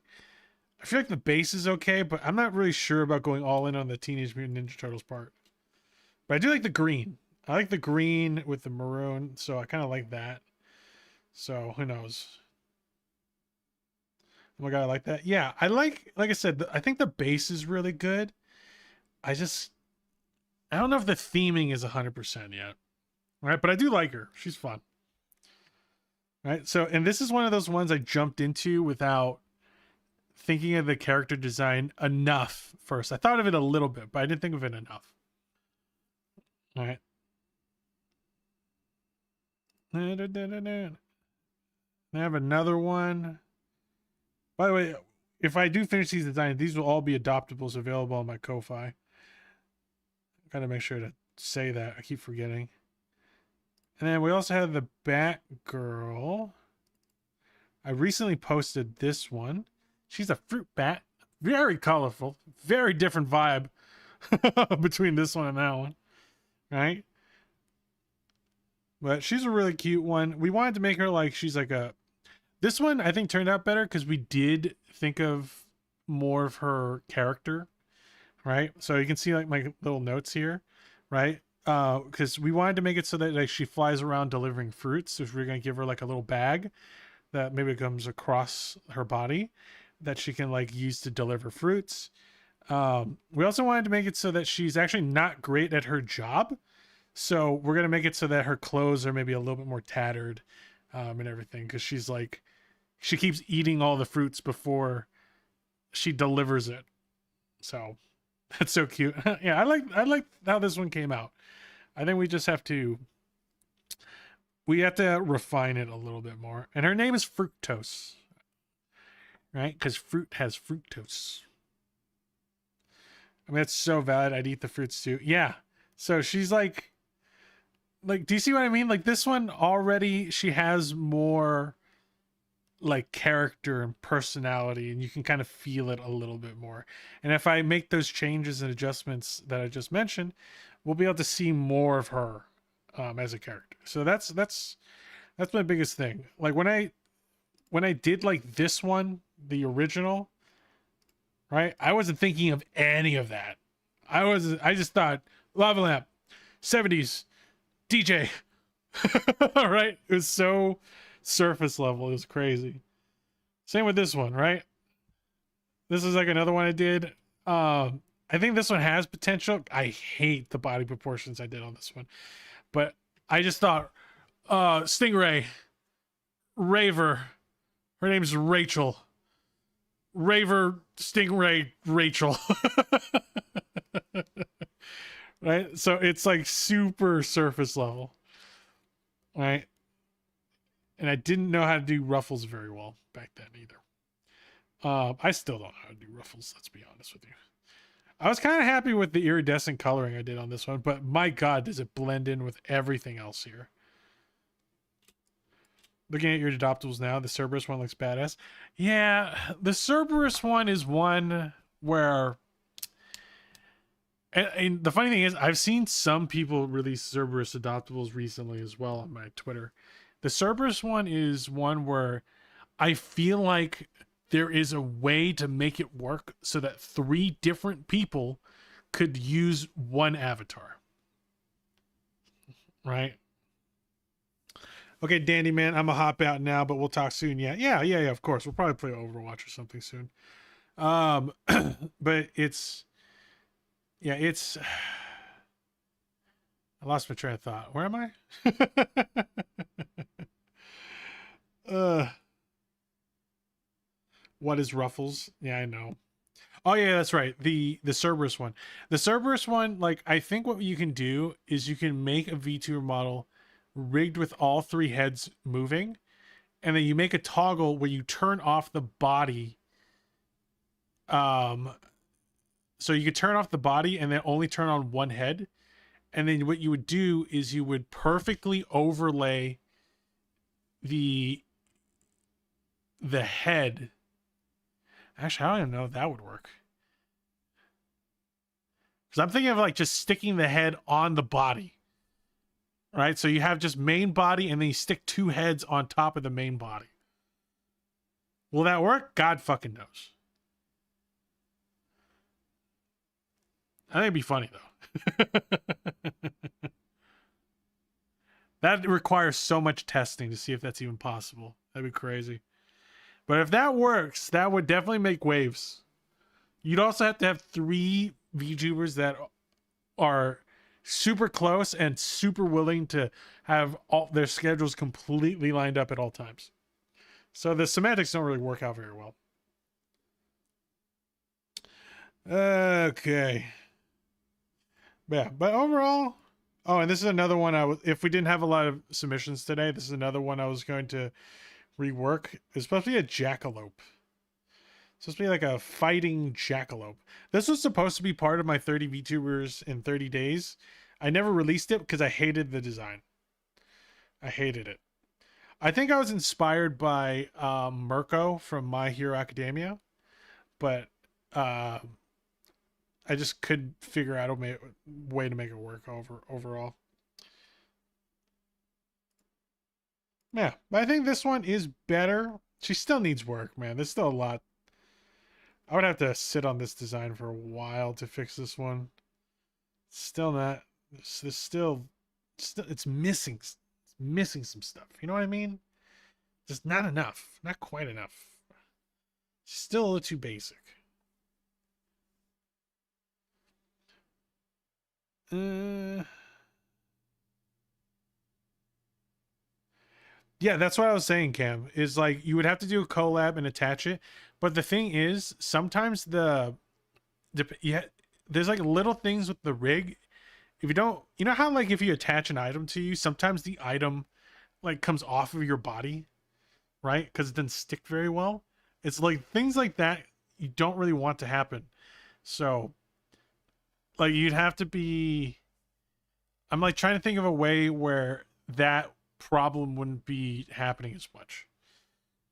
the base is okay, but I'm not really sure about going all in on the Teenage Mutant Ninja Turtles part. But I do like the green. I like the green with the maroon, so I kind of like that. So who knows? Oh my god, I like that. Yeah, like I said, I think the base is really good. I don't know if the theming is 100% yet. Right? But I do like her. She's fun. Right? So, and this is one of those ones I jumped into without thinking of the character design enough first. I thought of it a little bit, but I didn't think of it enough. All right. I have another one. By the way, if I do finish these designs, these will all be adoptables available on my Ko-Fi. Gotta make sure to say that. I keep forgetting. And then we also have the Batgirl. I recently posted this one. She's a fruit bat. Very colorful. Very different vibe between this one and that one. Right? But she's a really cute one. We wanted to make her like she's like a... This one, I think, turned out better because we did think of more of her character. Right? So you can see like my little notes here. Right? Because we wanted to make it so that like she flies around delivering fruits. So if we're going to give her like a little bag that maybe comes across her body that she can like use to deliver fruits. We also wanted to make it so that she's actually not great at her job. So we're going to make it so that her clothes are maybe a little bit more tattered and everything. Because she's like, she keeps eating all the fruits before she delivers it. So that's so cute. Yeah, I like how this one came out. I think we just have to refine it a little bit more. And her name is Fructose. Right? Because fruit has fructose. I mean, it's so valid. I'd eat the fruits too. Yeah. So she's like, do you see what I mean? Like this one already, she has more like character and personality, and you can kind of feel it a little bit more. And if I make those changes and adjustments that I just mentioned, we'll be able to see more of her as a character. So that's my biggest thing. Like when I did like this one, the original, right? I wasn't thinking of any of that. I just thought lava lamp, 70s, DJ. Right? It was so surface level. It was crazy. Same with this one, right? This is like another one I did. I think this one has potential. I hate the body proportions I did on this one. But I just thought, Stingray, Raver, her name's Rachel. Raver, Stingray, Rachel. Right? So it's like super surface level. Right? And I didn't know how to do ruffles very well back then either. I still don't know how to do ruffles, let's be honest with you. I was kind of happy with the iridescent coloring I did on this one, but my God, does it blend in with everything else here. Looking at your adoptables now, the Cerberus one looks badass. Yeah, the Cerberus one is one where... And the funny thing is, I've seen some people release Cerberus adoptables recently as well on my Twitter. The Cerberus one is one where I feel like there is a way to make it work so that 3 different people could use one avatar. Right? Okay, Dandy Man, I'm gonna hop out now, but we'll talk soon. Yeah, of course. We'll probably play Overwatch or something soon. But it's... Yeah, it's... I lost my train of thought. Where am I? What is Ruffles? Yeah, I know. Oh yeah, that's right. The Cerberus one. The Cerberus one, like, I think what you can do is you can make a VTuber model rigged with all 3 heads moving, and then you make a toggle where you turn off the body. So you could turn off the body and then only turn on one head. And then what you would do is you would perfectly overlay the head. Actually, I don't even know if that would work. Because I'm thinking of like just sticking the head on the body. Right? So you have just main body and then you stick 2 heads on top of the main body. Will that work? God fucking knows. I think it'd be funny though. That requires so much testing to see if that's even possible. That'd be crazy. But if that works, that would definitely make waves. You'd also have to have 3 VTubers that are super close and super willing to have all their schedules completely lined up at all times. So the semantics don't really work out very well. Okay. Yeah, but overall, Oh, and this is another one if we didn't have a lot of submissions today, this is another one I was going to rework. It's supposed to be a jackalope. It's supposed to be like a fighting jackalope. This was supposed to be part of my 30 VTubers in 30 days. I never released it because I hated the design. I hated it. I think I was inspired by Mirko from My Hero Academia, but I just couldn't figure out a way to make it work overall. Yeah, but I think this one is better. She still needs work, man. There's still a lot. I would have to sit on this design for a while to fix this one. Still not. It's still it's missing some stuff. You know what I mean? Just not enough. Not quite enough. Still a little too basic. Yeah, that's what I was saying, Cam. Is like you would have to do a collab and attach it. But the thing is, sometimes there's like little things with the rig. If you don't, you know how like if you attach an item to you, sometimes the item like comes off of your body, right? Because it didn't stick very well. It's like things like that you don't really want to happen. So like you'd have to be, I'm like trying to think of a way where that problem wouldn't be happening as much,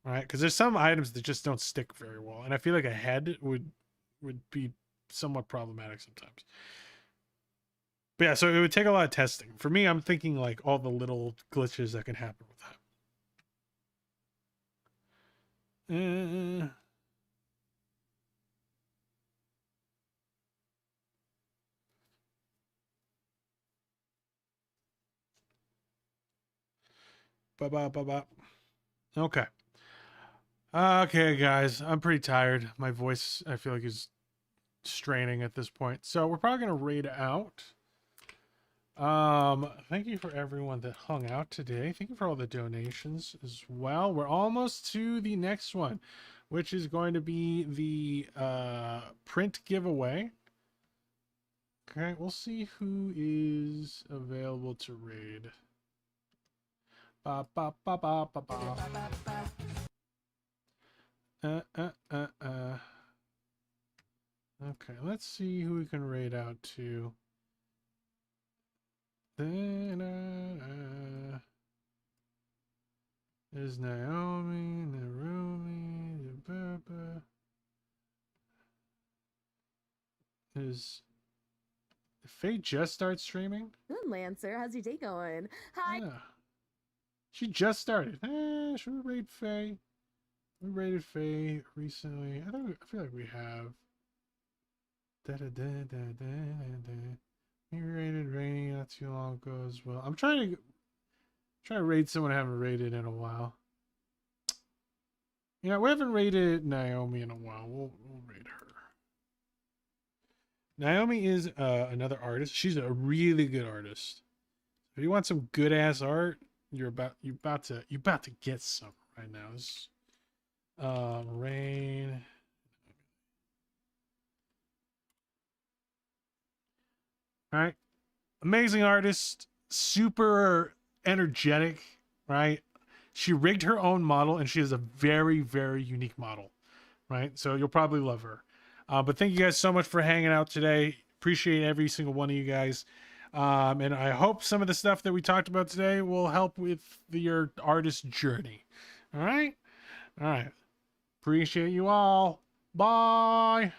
right? Because there's some items that just don't stick very well, and I feel like a head would be somewhat problematic sometimes. But yeah, so it would take a lot of testing. For me, I'm thinking like all the little glitches that can happen with that. Okay. Okay, guys, I'm pretty tired. My voice, I feel like, is straining at this point. So we're probably gonna raid out. Thank you for everyone that hung out today. Thank you for all the donations as well. We're almost to the next one, which is going to be the print giveaway. Okay, we'll see who is available to raid. Ba, ba, ba, ba, ba, ba. Okay, let's see who we can raid out to. There's Naomi, Narumi, Baba. Is Faye just start streaming? Good, Lancer. How's your day going? Hi. Yeah. She just started. Should we raid Faye? We raided Faye recently. I feel like we have. We raided Rainy not too long ago as well. I'm trying to raid someone I haven't raided in a while. Yeah, we haven't raided Naomi in a while. We'll raid her. Naomi is another artist. She's a really good artist. If you want some good ass art, you're about to get some right now. This Rain. All right. Amazing artist, super energetic, right? She rigged her own model and she is a very, very unique model, right? So you'll probably love her. But thank you guys so much for hanging out today. Appreciate every single one of you guys. And I hope some of the stuff that we talked about today will help with your artist journey. All right. All right. Appreciate you all. Bye.